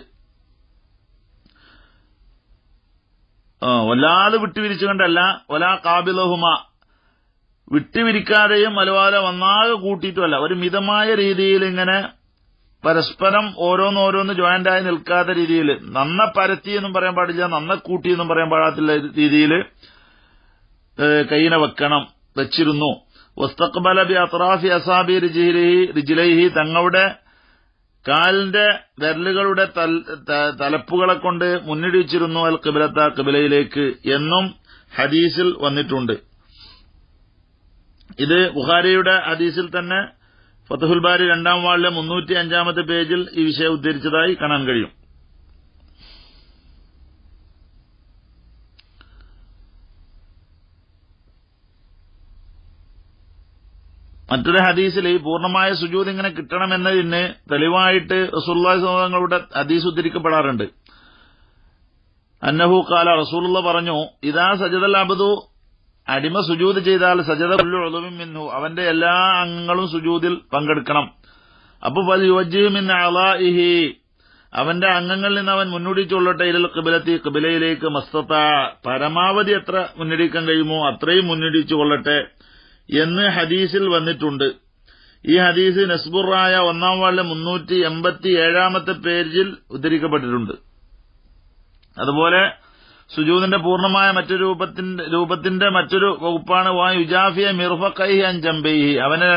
Speaker 1: വല്ലാതെ വിട്ടുവിരിച്ചുകൊണ്ടല്ല, വലാ ഖാബിലഹുമ, വിട്ടുവിരിക്കാതെയും അതുപോലെ വന്നാകെ കൂട്ടിയിട്ടുമല്ല, ഒരു മിതമായ രീതിയിൽ ഇങ്ങനെ പരസ്പരം ഓരോന്നോരോന്ന് ജോയിന്റായി നിൽക്കാത്ത രീതിയിൽ നന്ന പരത്തി എന്നും പറയാൻ പാടില്ല, നന്ന കൂട്ടി എന്നും പറയാൻ പാടാത്ത രീതിയിൽ കൈയിനെ വെച്ചിരുന്നു. വസ്തഖ്ബല ബി അത്റാഫി അസാബി റിജ്ലൈഹി തങ്ങളുടെ കാലിന്റെ വിരലുകളുടെ തലപ്പുകളെ കൊണ്ട് മുന്നിടിച്ചിരുന്നു അൽ ഖിബ്ലത ഖിബ്ലയിലേക്ക് എന്നും ഹദീസിൽ വന്നിട്ടുണ്ട്. ഇത് ബുഖാരിയുടെ ഹദീസിൽ തന്നെ ഫത്ഹുൽ ബാരി 2-ാം വാളിലെ 305-ാമത്തെ പേജിൽ ഈ വിഷയം ഉദ്ധരിച്ചതായി കാണാൻ കഴിയും. മറ്റൊരു ഹദീസിൽ ഈ പൂർണ്ണമായ സുജൂദ് ഇങ്ങനെ കിട്ടണമെന്നതിന് തെളിവായിട്ട് റസൂലുള്ളാഹി സ്വല്ലല്ലാഹു അലൈഹി വസല്ലം ഹദീസ് ഉദ്ധരിക്കപ്പെടാറുണ്ട്. അന്നഹു ഖാല റസൂലുള്ളാഹി പറഞ്ഞു, ഇദാ സജദൽ അബ്ദു അടിമ സുജൂദ് ചെയ്താൽ സജദ കുല്ലു ഉളുവിൻ മിൻഹു അവന്റെ എല്ലാ അംഗങ്ങളും സുജൂദിൽ പങ്കെടുക്കണം. അപ്പൊ ഫൽ യുവജ്ജിഹു മിൻ അളാഇഹി അവന്റെ അംഗങ്ങളിൽ നിന്ന് അവൻ മുന്നോടിച്ചുകൊള്ളട്ടെ ഇലൽ ഖിബ്ലത്തി ഖിബ്ലയിലേക്ക് മസ്തതാ പരമാവധി എത്ര മുന്നടിക്കാൻ കഴിയുമോ അത്രയും മുന്നടിച്ചു കൊള്ളട്ടെ എന്ന് ഹദീസിൽ വന്നിട്ടുണ്ട്. ഈ ഹദീസ് നസ്ബുറായ 1-ാം വാളിലെ 387-ാമത്തെ പേജിൽ ഉദ്ധരിക്കപ്പെട്ടിട്ടുണ്ട്. അതുപോലെ സുജൂദിന്റെ പൂർണ്ണമായ മറ്റൊരു രൂപത്തിന്റെ മറ്റൊരു വകുപ്പാണ് വാ യുജാഫിയ മിർഫഖൈഹി അൻ ജംബൈഹി അവനെ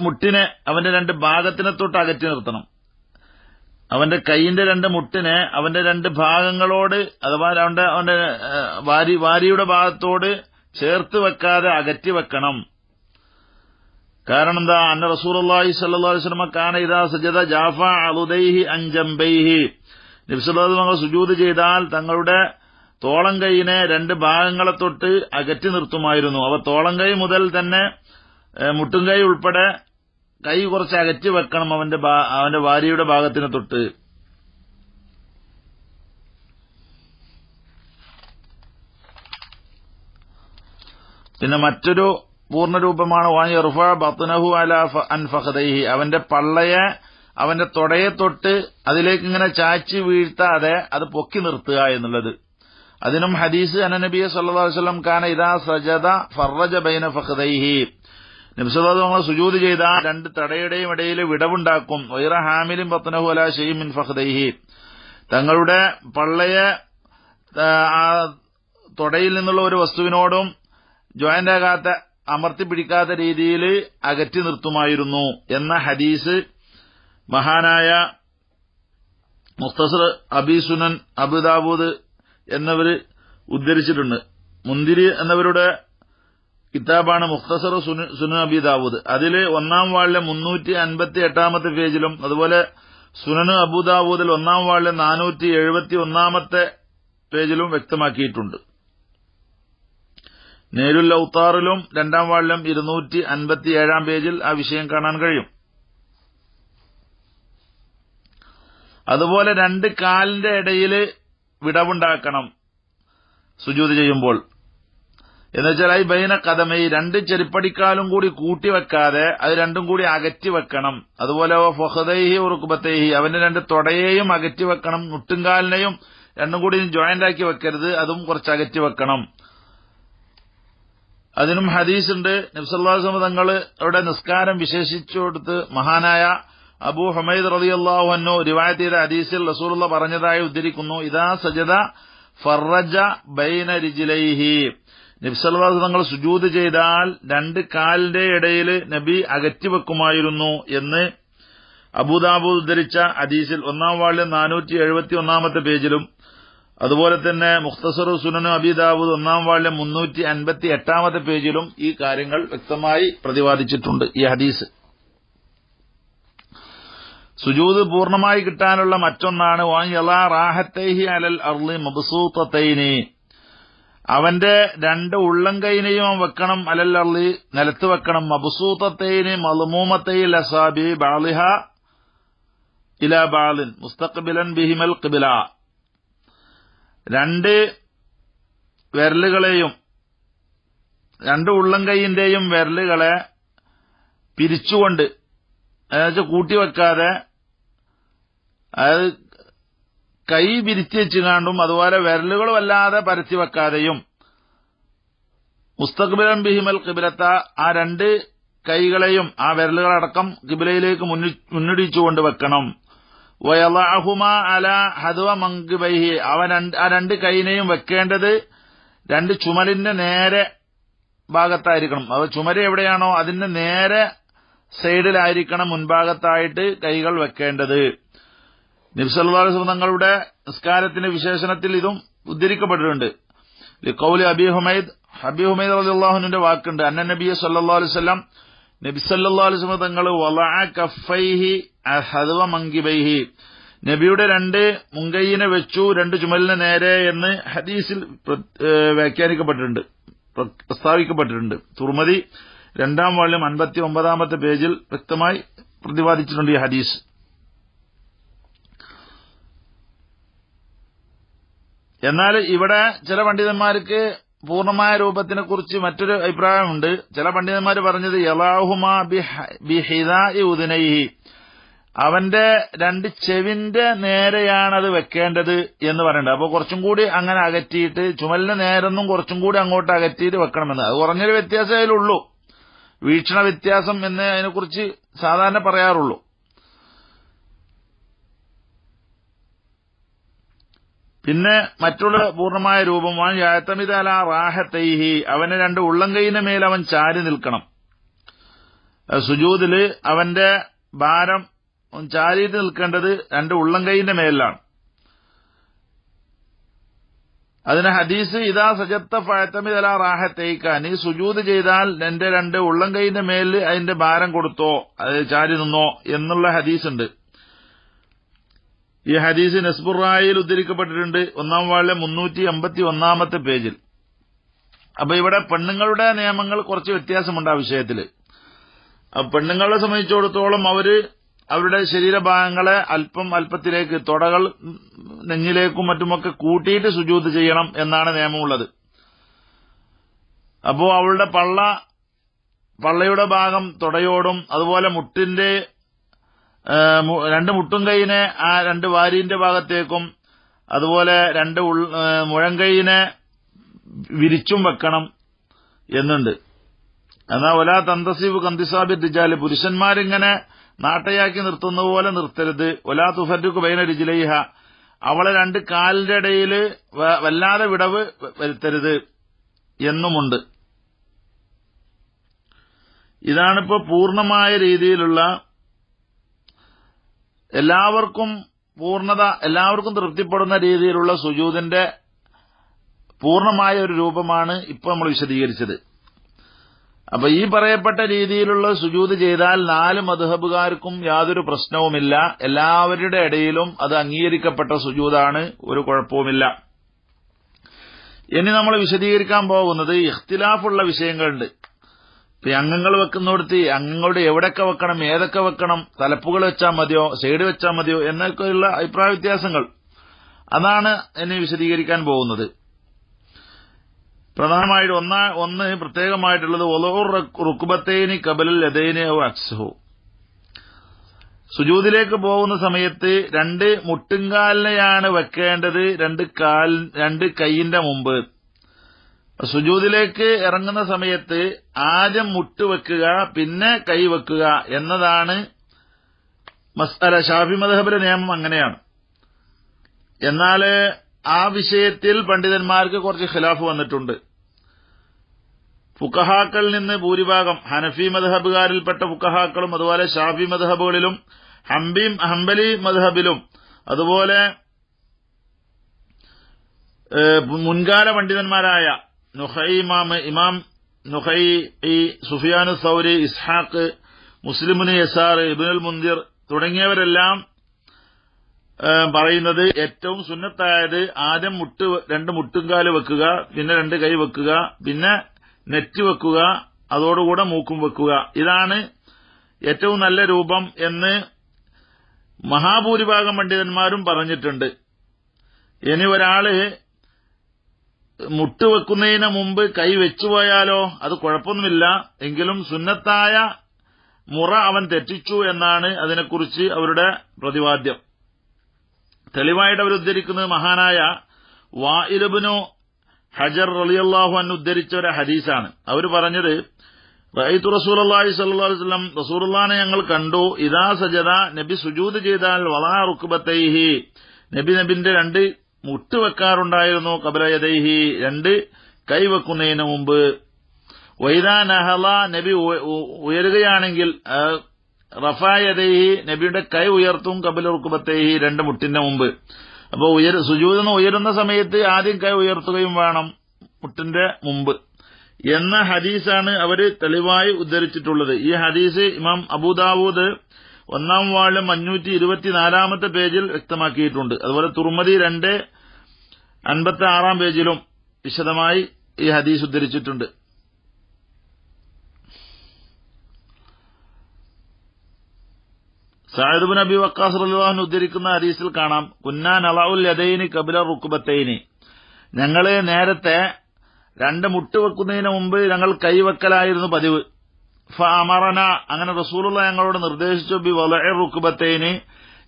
Speaker 1: മുട്ടിനെ അവന്റെ 2 ഭാഗത്തിനെ തൊട്ട് അകറ്റി നിർത്തണം. അവന്റെ കൈയിന്റെ 2 മുട്ടിനെ അവന്റെ 2 ഭാഗങ്ങളോട് അഥവാ അവന്റെ വാരിയുടെ ഭാഗത്തോട് ചേർത്ത് വെക്കാതെ അകറ്റി വെക്കണം. കാരണം എന്താ? അന്ന റസൂലുള്ളാഹി സ്വല്ലല്ലാഹു അലൈഹി വസല്ലം കാന ഇദാ സജദ ജാഫ അളുദൈഹി അൻ ജംബൈഹി നബി സല്ലല്ലാഹു അലൈഹി വസല്ലം സുജൂദ് ചെയ്താൽ തങ്ങളുടെ തോളം കൈയിനെ 2 ഭാഗങ്ങളെ തൊട്ട് അകറ്റി നിർത്തുമായിരുന്നു. അവ തോളം കൈ മുതൽ തന്നെ മുട്ടും കൈ ഉൾപ്പെടെ കൈ കുറച്ച് അകറ്റി വെക്കണം അവന്റെ വാരിയുടെ ഭാഗത്തിന് തൊട്ട്. പിന്നെ മറ്റൊരു പൂർണ്ണരൂപമാണ് വാൻ യർഫ ബത്നഹു അലാ അൻഫഖദൈഹി അവന്റെ പള്ളയെ അവന്റെ തൊടയെ തൊട്ട് അതിലേക്ക് ഇങ്ങനെ ചാച്ചി വീഴ്ത്താതെ അത് പൊക്കി നിർത്തുക എന്നുള്ളത്. അതിനും ഹദീസ് അന്നനബി സല്ലല്ലാഹു അലൈഹി വസല്ലം കാന ഇദാ സജദ ഫറജ ബൈന ഫഖദൈഹി നബി സല്ലല്ലാഹു അലൈഹി വസല്ലം സുജൂദ് ചെയ്താൽ 2 തടയുടെയും ഇടയിൽ വിടവുണ്ടാക്കും. വൈറ ഹാമിലിൻ ബത്നഹു അലാ ഷൈഇൻ മിൻ ഫഖദൈഹി തങ്ങളുടെ പള്ളയെ തൊടയിൽ നിന്നുള്ള ഒരു വസ്തുവിനോടും ജോയിന്റ് ആകാത്ത അമർത്തി പിടിക്കാത്ത രീതിയിൽ അകറ്റി നിർത്തുമായിരുന്നു എന്ന ഹദീസ് മഹാനായ മുഖ്തസർ അബി സുനൻ അബൂ ദാവൂദ് എന്നിവർ ഉദ്ധരിച്ചിട്ടുണ്ട്. മുന്തിരി എന്നവരുടെ കിതാബാണ് മുഖ്തസർ സുനൻ അബി ദാവൂദ്. അതിൽ 1-ാം വാളിലെ 358-ാമത്തെ പേജിലും അതുപോലെ സുനൻ അബൂ ദാവൂദിൽ 1-ാം വാളിലെ 471-ാമത്തെ പേജിലും വ്യക്തമാക്കിയിട്ടുണ്ട്. നേരുൽ ഔത്താറിലും 2-ാം വാളിലും 257-ാം പേജിൽ ആ വിഷയം കാണാൻ കഴിയും. അതുപോലെ 2 കാലിന്റെ ഇടയിൽ വിടവുണ്ടാക്കണം സുജൂദ് ചെയ്യുമ്പോൾ. എന്നുവെച്ചാൽ ഈ ബൈന കദമൈ 2 ചെരുപ്പടിക്കാലും കൂടി കൂട്ടിവെക്കാതെ അത് 2ഉം കൂടി അകറ്റി വെക്കണം. അതുപോലെ ഫഖദൈഹി റുക്ബതൈഹി അവന്റെ 2 തൊടയെയും അകറ്റി വെക്കണം. മുട്ടുംകാലിനെയും 2ഉം കൂടി ജോയിന്റ് ആക്കി വെക്കരുത്, അതും കുറച്ച് അകറ്റി വെക്കണം. അതിനും ഹദീസുണ്ട്. നബി സല്ലല്ലാഹു അലൈഹി വസല്ലം തങ്ങളുടെ നിസ്കാരം വിശേഷിച്ചു കൊടുത്ത് മഹാനായ അബൂ ഹുമൈദ് റളിയല്ലാഹു അൻഹു റിവായത്ത് ചെയ്ത ഹദീസിൽ റസൂലുള്ളാഹി പറഞ്ഞതായി ഉദ്ധരിക്കുന്നു, ഇദാ സജദ ഫറജ ബൈന റിജ്ലൈഹി നബി സല്ലല്ലാഹു അലൈഹി വസല്ലം സുജൂദ് ചെയ്താൽ 2 കാലിന്റെ ഇടയിൽ നബി അകറ്റി വെക്കുമായിരുന്നു എന്ന് അബൂദാവൂദ് ഉദ്ധരിച്ച ഹദീസിൽ 1-ാം വാളിൽ 471-ാമത്തെ പേജിലും അതുപോലെ തന്നെ മുഖ്തസർ സുനൻ അബീ ദാവൂദ് 1-ാം വാളിലെ 358-ാമത്തെ പേജിലും ഈ കാര്യങ്ങൾ വ്യക്തമായി പ്രതിപാദിച്ചിട്ടുണ്ട്. ഈ ഹദീസ് സുജൂദ് പൂർണ്ണമായി കിട്ടാനുള്ള മറ്റൊന്നാണ് വാൻ യലാ റാഹത്തൈഹി അലൽ അർളി മബ്സൂതതൈനി അവന്റെ 2 ഉള്ളംകൈനെയും അവൻ വെക്കണം. അലൽ അർളി നിലത്ത് വെക്കണം. മബ്സൂതതൈനി മൽമൂമതൈൽ അസാബി ബാളിഹ ഇലാ ബാളിൻ മുസ്തഖ്ബിലൻ ബിഹിമൽ ഖിബ്ല 2 വിരലുകളെയും 2 ഉള്ളംകൈയിന്റെയും വിരലുകളെ പിരിച്ചുകൊണ്ട് അതായത് കൂട്ടിവെക്കാതെ അതായത് കൈ പിരിച്ചു വെച്ചുകാണ്ടും അതുപോലെ വിരലുകൾ വല്ലാതെ പരത്തി വെക്കാതെയും മുസ്തഖ്ബിലൻ ബിഹിമൽ ഖിബ്ലത ആ 2 കൈകളെയും ആ വിരലുകളടക്കം ഖിബ്ലയിലേക്ക് മുന്നിടിച്ചുകൊണ്ട് വെക്കണം. വയളഅഹുമാ അലാ ഹദ്വ മൻകിബൈഹി, ആ രണ്ട് കൈനെയും വെക്കേണ്ടത് രണ്ട് ചുമലിന്റെ നേരെ ഭാഗത്തായിരിക്കണം. അത് ചുമര് എവിടെയാണോ അതിന്റെ നേരെ സൈഡിലായിരിക്കണം മുൻഭാഗത്തായിട്ട് കൈകൾ വെക്കേണ്ടത്. നബി സല്ലല്ലാഹു അലൈഹി വസല്ലം തങ്ങളുടെ നിസ്കാരത്തിന്റെ വിശേഷണത്തിൽ ഇതും ഉദ്ധരിക്കപ്പെട്ടിട്ടുണ്ട്. ലിഖൗലി അബീ ഹുമൈദ് റളിയല്ലാഹു അൻഹുവിന്റെ വാക്കുണ്ട്, അന്ന നബി സല്ലല്ലാഹു അലൈഹി വസല്ലം, നബി സല്ലല്ലാഹു അലൈഹി വസല്ലം തങ്ങൾ വളഅ കഫൈഹി ഹദ്വ മൻകിബൈഹി, നബിയുടെ രണ്ട് മുൻകൈയിനെ വെച്ചു രണ്ട് ചുമലിന് നേരെ എന്ന് ഹദീസിൽ വ്യാഖ്യാനിക്കപ്പെട്ടിട്ടുണ്ട്, പ്രസ്താവിക്കപ്പെട്ടിട്ടുണ്ട്. തുർമദി 2-ാം വാള്യം 59-ാമത്തെ പേജിൽ വ്യക്തമായി പ്രതിപാദിച്ചിട്ടുണ്ട് ഈ ഹദീസ്. എന്നാൽ ഇവിടെ ചില പണ്ഡിതന്മാർക്ക് പൂർണ്ണമായ രൂപത്തിനെ കുറിച്ച് മറ്റൊരു അഭിപ്രായമുണ്ട്. ചില പണ്ഡിതന്മാർ പറഞ്ഞത് യളാഹുമാ ബിഹിദാഇ ഉദ്നൈഹി, അവന്റെ രണ്ട് ചെവിന്റെ നേരെയാണത് വെക്കേണ്ടത് എന്ന് പറയുന്നുണ്ട്. അപ്പൊ കുറച്ചും കൂടി അങ്ങനെ അകറ്റിയിട്ട് ചുമലിന് നേരെന്നും കുറച്ചും കൂടി അങ്ങോട്ട് അകറ്റിയിട്ട് വെക്കണമെന്ന്. അത് കുറഞ്ഞൊരു വ്യത്യാസം അതിലുള്ളൂ, വീക്ഷണ വ്യത്യാസം എന്ന് അതിനെക്കുറിച്ച് സാധാരണ പറയാറുള്ളൂ. പിന്നെ മറ്റുള്ള പൂർണ്ണമായ രൂപമാണ് യഅ്തമിദ അലാ റാഹതൈഹി, അവന് രണ്ട് ഉള്ളംകൈയിന് മേൽ അവൻ ചാരി നിൽക്കണം. സുജൂദില് അവന്റെ ഭാരം ചാരിയിട്ട് നിൽക്കേണ്ടത് രണ്ട് ഉള്ളംകൈയിന്റെ മേലിലാണ്. അതിന് ഹദീസ് ഇദാ സജദ്ത ഫഅ്തമിദ അലാ റാഹതൈക, നീ സുജൂദ് ചെയ്താൽ എന്റെ രണ്ട് ഉള്ളംകൈയിന്റെ മേലിൽ അതിന്റെ ഭാരം കൊടുത്തോ, അത് ചാരി നിന്നോ എന്നുള്ള ഹദീസുണ്ട്. ഈ ഹദീസ് നസ്ബുറായിൽ ഉദ്ധരിക്കപ്പെട്ടിട്ടുണ്ട്, 1-ാം വാള്യം 381-ാമത്തെ പേജിൽ. അപ്പൊ ഇവിടെ പെണ്ണുങ്ങളുടെ നിയമങ്ങൾ കുറച്ച് വ്യത്യാസമുണ്ട് ആ വിഷയത്തില്. പെണ്ണുങ്ങളെ സംബന്ധിച്ചിടത്തോളം അവരുടെ ശരീരഭാഗങ്ങളെ അല്പത്തിലേക്ക് തൊടകൾ നെഞ്ഞിലേക്കും മറ്റുമൊക്കെ കൂട്ടിയിട്ട് സുജൂദ് ചെയ്യണം എന്നാണ് നിയമമുള്ളത്. അപ്പോ അവളുടെ പള്ളയുടെ ഭാഗം തൊടയോടും അതുപോലെ മുട്ടിന്റെ രണ്ട് മുട്ടും കൈയിനെ ആ രണ്ട് വാരീന്റെ ഭാഗത്തേക്കും അതുപോലെ രണ്ട് മുഴങ്കൈയിനെ വിരിച്ചും വെക്കണം എന്നുണ്ട്. എന്നാ ഒലാ തന്തസീബ് കന്തിസാബി റിജാല്, പുരുഷന്മാരിങ്ങനെ നാട്ടയാക്കി നിർത്തുന്ന പോലെ നിർത്തരുത്. ഒലാ തുഫർരിഖു ബൈന റിജ്ലൈഹ, അവളെ രണ്ട് കാലിന്റെ ഇടയിൽ വല്ലാതെ വിടവ് വരുത്തരുത് എന്നുമുണ്ട്. ഇതാണിപ്പോ പൂർണ്ണമായ രീതിയിലുള്ള എല്ലാവർക്കും തൃപ്തിപ്പെടുന്ന രീതിയിലുള്ള സുജൂദിന്റെ പൂർണ്ണമായ ഒരു രൂപമാണ് ഇപ്പോൾ നമ്മൾ വിശദീകരിച്ചത്. അപ്പൊ ഈ പറയപ്പെട്ട രീതിയിലുള്ള സുജൂദ് ചെയ്താൽ 4 മദ്ഹബുകാർക്കും യാതൊരു പ്രശ്നവുമില്ല. എല്ലാവരുടെ ഇടയിലും അത് അംഗീകരിക്കപ്പെട്ട സുജൂദാണ്, ഒരു കുഴപ്പവുമില്ല. ഇനി നമ്മൾ വിശദീകരിക്കാൻ പോകുന്നത് ഇഖ്തിലാഫുള്ള വിഷയങ്ങളുണ്ട്. ഇപ്പൊ അംഗങ്ങൾ വെക്കുന്നിടത്ത് അംഗങ്ങളുടെ എവിടെയൊക്കെ വെക്കണം, ഏതൊക്കെ വെക്കണം, തലപ്പുകൾ വെച്ചാൽ മതിയോ സൈഡ് വെച്ചാൽ മതിയോ എന്നൊക്കെയുള്ള അഭിപ്രായ വ്യത്യാസങ്ങൾ, അതാണ് ഇനി വിശദീകരിക്കാൻ പോകുന്നത്. പ്രധാനമായിട്ട് ഒന്ന് പ്രത്യേകമായിട്ടുള്ളത് വളുഉർ റുക്ബത്തൈനി ഖബലൽ യദൈനി ഔ അക്സുഹു, സുജൂദിലേക്ക് പോകുന്ന സമയത്ത് രണ്ട് മുട്ടുംകാലിനെയാണ് വെക്കേണ്ടത് രണ്ട് കൈയിന്റെ മുമ്പ്. സുജൂദിലേക്ക് ഇറങ്ങുന്ന സമയത്ത് ആദ്യം മുട്ട് വെക്കുക പിന്നെ കൈ വെക്കുക എന്നതാണ് മസ്അല. ശാഫി മദ്ഹബിലെ നിയമം അങ്ങനെയാണ്. എന്നാൽ ആ വിഷയത്തിൽ പണ്ഡിതന്മാർക്ക് കുറച്ച് ഖിലാഫ് വന്നിട്ടുണ്ട്. ഫുഖഹാക്കളിൽ നിന്ന് ഭൂരിഭാഗം ഹനഫി മദ്ഹബുകാരിൽപ്പെട്ട ഫുഖഹാക്കളും അതുപോലെ ഷാഫി മദ്ഹബുകളിലും ഹംബലി മദ്ഹബിലും അതുപോലെ മുൻകാല പണ്ഡിതന്മാരായ ഇമാം നുഖൈ, സുഫിയാനു സൗരി, ഇസ്ഹാഖ്, മുസ്ലിമുന് യസാർ, ഇബ്നുൽ മുൻദിർ തുടങ്ങിയവരെല്ലാം പറയുന്നത് ഏറ്റവും സുന്നത്തായത് ആദ്യം രണ്ട് മുട്ടുംകാല് വെക്കുക, പിന്നെ രണ്ട് കൈ വെക്കുക, പിന്നെ നെറ്റ് വെക്കുക, അതോടുകൂടെ മൂക്കും വെക്കുക. ഇതാണ് ഏറ്റവും നല്ല രൂപം എന്ന് മഹാഭൂരിഭാഗം പണ്ഡിതന്മാരും പറഞ്ഞിട്ടുണ്ട്. ഇനി ഒരാള് മുട്ടുവെക്കുന്നതിന് മുമ്പ് കൈ വെച്ചുപോയാലോ അത് കുഴപ്പമൊന്നുമില്ല, എങ്കിലും സുന്നത്തായ മുറ അവൻ തെറ്റിച്ചു എന്നാണ് അതിനെക്കുറിച്ച് അവരുടെ പ്രതിപാദ്യം. തെളിവായിട്ട് അവർ ഉദ്ധരിക്കുന്നത് മഹാനായ വാഇൽ ഇബ്നു ഹജർ റളിയല്ലാഹു അൻഹു ഉദ്ധരിച്ച ഒരു ഹദീസാണ്. അവർ പറഞ്ഞത് റഅയ്തു റസൂലുള്ളാഹി സ്വല്ലല്ലാഹു അലൈഹി വസല്ലം റസൂലുള്ളാഹിനെ ഞങ്ങൾ കണ്ടു ഇദാ സജദ നബി സുജൂദ് ചെയ്താൽ വളാ റുക്ബതൈഹി നബിന്റെ രണ്ട് മുട്ട് വെക്കാറുണ്ടായിരുന്നു ഖബല യദൈഹി രണ്ട് കൈ വെക്കുന്നതിന് മുമ്പ്. വൈദാ നഹള നബി ഉയരുകയാണെങ്കിൽ റഫഅ യദൈഹി നബിയുടെ കൈ ഉയർത്തും ഖബല റുക്ബതൈഹി രണ്ട് മുട്ടിന്റെ മുമ്പ്. അപ്പൊ സുജൂദിന് ഉയരുന്ന സമയത്ത് ആദ്യം കൈ ഉയർത്തുകയും വേണം മുട്ടിന്റെ മുമ്പ് എന്ന ഹദീസാണ് അവര് തെളിവായി ഉദ്ധരിച്ചിട്ടുള്ളത്. ഈ ഹദീസ് ഇമാം അബൂദാവൂദ് 1-ാം വാള്യം 524-ാമത്തെ പേജിൽ വ്യക്തമാക്കിയിട്ടുണ്ട്. അതുപോലെ തുർമദി 256-ാം പേജിലും വിശദമായി ഈ ഹദീസ് ഉദ്ധരിച്ചിട്ടുണ്ട്. സഅദ് ഇബ്നു അബി വഖാസ് റളിയല്ലാഹു അൻഹു ഉദ്ധരിക്കുന്ന ഹദീസിൽ കാണാം കുന്നാ നളഉൽ യദൈനി ഖബല റുക്ബതൈനി ഞങ്ങളെ നേരത്തെ രണ്ട് മുട്ട് വെക്കുന്നതിന് മുമ്പ് ഞങ്ങൾ കൈവെക്കലായിരുന്നു പതിവ്. ഫഅമറന അങ്ങനെ റസൂലുള്ള ഞങ്ങളോട് നിർദ്ദേശിച്ചു ബി വളഇ റുക്ബതൈനി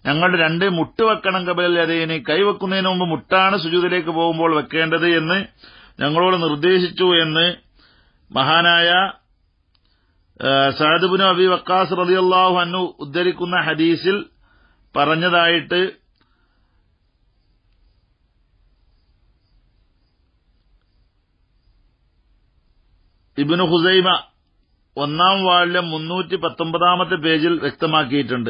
Speaker 1: ഞങ്ങൾ രണ്ട് മുട്ട് വെക്കണം ഖബല യദൈനി കൈവെക്കുന്നതിന് മുമ്പ് മുട്ടാണ് സുജൂദിലേക്ക് പോകുമ്പോൾ വെക്കേണ്ടത് എന്ന് ഞങ്ങളോട് നിർദ്ദേശിച്ചു എന്ന് മഹാനായ സഅദ് ഇബ്നു അബി വഖാസ് റളിയല്ലാഹു അൻഹു ഉദ്ധരിക്കുന്ന ഹദീസിൽ പറഞ്ഞതായിട്ട് ഇബ്നു ഖുസൈമ 1-ാം വാള്യം 319-ാമത്തെ പേജിൽ വ്യക്തമാക്കിയിട്ടുണ്ട്.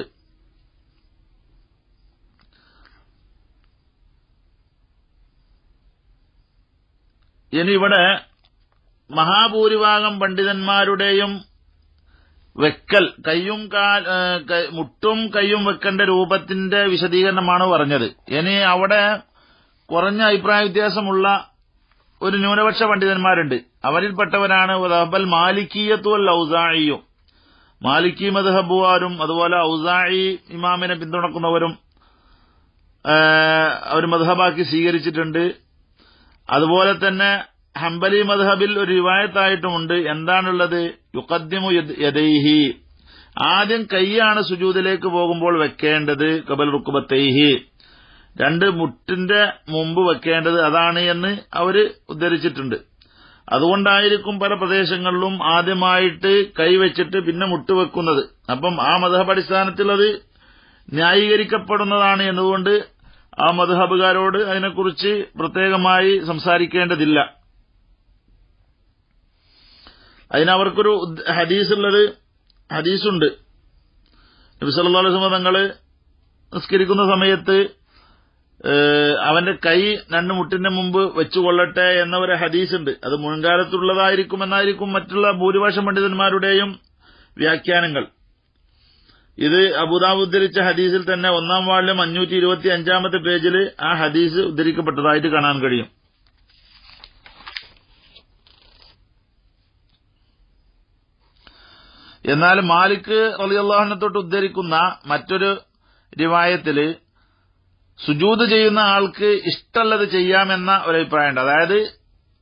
Speaker 1: ഇനി ഇവിടെ മഹാഭൂരിഭാഗം പണ്ഡിതന്മാരുടെയും വെക്കൽ മുട്ടും കൈയും വെക്കേണ്ട രൂപത്തിന്റെ വിശദീകരണമാണ് പറഞ്ഞത്. ഇനി അവിടെ കുറഞ്ഞ അഭിപ്രായ വ്യത്യാസമുള്ള ഒരു ന്യൂനപക്ഷ പണ്ഡിതന്മാരുണ്ട്. അവരിൽപ്പെട്ടവരാണ് വദഹബൽ മാലിക്കിയ്യത്തു വൽ ഔസാഇയ്യും മാലിക്കി മദ്ഹബുകാരും അതുപോലെ ഔസാഇ ഇമാമിനെ പിന്തുണക്കുന്നവരും അവർ മദ്ഹബാക്കി സ്വീകരിച്ചിട്ടുണ്ട്. അതുപോലെ തന്നെ ഹംബലി മദ്ഹബിൽ ഒരു റിവായത്തായിട്ടുമുണ്ട്. എന്താണുള്ളത്? യുഖദ്ദിമു യദൈഹി ആദ്യം കൈയാണ് സുജൂദിലേക്ക് പോകുമ്പോൾ വെക്കേണ്ടത് ഖബല റുക്ബതൈഹി രണ്ട് മുട്ടിന്റെ മുമ്പ് വെക്കേണ്ടത് അതാണ് എന്ന് അവര് ഉദ്ധരിച്ചിട്ടുണ്ട്. അതുകൊണ്ടായിരിക്കും പല പ്രദേശങ്ങളിലും ആദ്യമായിട്ട് കൈവച്ചിട്ട് പിന്നെ മുട്ടുവെക്കുന്നത്. അപ്പം ആ മദ്ഹബ് അടിസ്ഥാനത്തിൽ അത് ന്യായീകരിക്കപ്പെടുന്നതാണ് എന്നതുകൊണ്ട് ആ മദ്ഹബുകാരോട് അതിനെക്കുറിച്ച് പ്രത്യേകമായി സംസാരിക്കേണ്ടതില്ല. അതിനവർക്കൊരു ഹദീസുണ്ട്. നബി സല്ലല്ലാഹു അലൈഹി വസല്ലം തങ്ങള് നിസ്കരിക്കുന്ന സമയത്ത് അവന്റെ കൈ രണ്ട് മുട്ടിന്റെ മുമ്പ് വെച്ചുകൊള്ളട്ടെ എന്ന ഒരു ഹദീസുണ്ട്. അത് മുൻകാലത്തുള്ളതായിരിക്കുമെന്നായിരിക്കും മറ്റുള്ള ഭൂരിപക്ഷം പണ്ഡിതന്മാരുടെയും വ്യാഖ്യാനങ്ങൾ. ഇത് അബൂദാവൂദ് ഉദ്ധരിച്ച ഹദീസിൽ തന്നെ 1-ാം വാള്യം 525-ാമത്തെ പേജിൽ ആ ഹദീസ് ഉദ്ധരിക്കപ്പെട്ടതായിട്ട് കാണാൻ കഴിയും. എന്നാൽ മാലിക് റളിയല്ലാഹു അൻഹു തൊട്ട് ഉദ്ധരിക്കുന്ന മറ്റൊരു റിവായത്തില് സുജൂദ് ചെയ്യുന്ന ആൾക്ക് ഇഷ്ടമുള്ളത് ചെയ്യാമെന്ന ഒരു അഭിപ്രായമുണ്ട്. അതായത്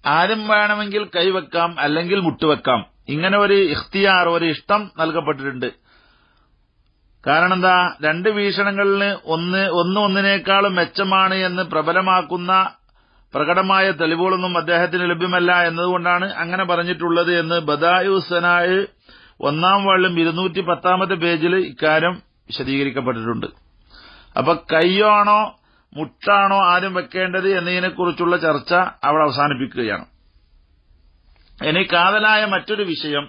Speaker 1: ആരും വേണമെങ്കിൽ കൈവെക്കാം അല്ലെങ്കിൽ മുട്ടുവെക്കാം. ഇങ്ങനെ ഒരു ഇഖ്തിയാർ ഒരു ഇഷ്ടം നൽകപ്പെട്ടിട്ടുണ്ട്. കാരണം എന്താ? രണ്ട് വീക്ഷണങ്ങളില് ഒന്നിനേക്കാളും മെച്ചമാണ് എന്ന് പ്രബലമാക്കുന്ന പ്രകടമായ തെളിവുകളൊന്നും അദ്ദേഹത്തിന് ലഭ്യമല്ല എന്നതുകൊണ്ടാണ് അങ്ങനെ പറഞ്ഞിട്ടുള്ളത് എന്ന് ബദായുസ്സനായ് 1-ാം വാള്യം 210-ാമത്തെ പേജിൽ ഇക്കാര്യം വിശദീകരിക്കപ്പെട്ടിട്ടുണ്ട്. അപ്പൊ കൈയാണോ മുട്ടാണോ ആദ്യം വെക്കേണ്ടത് എന്നതിനെക്കുറിച്ചുള്ള ചർച്ച അവിടെ അവസാനിപ്പിക്കുകയാണ്. ഇനി കാതലായ മറ്റൊരു വിഷയം,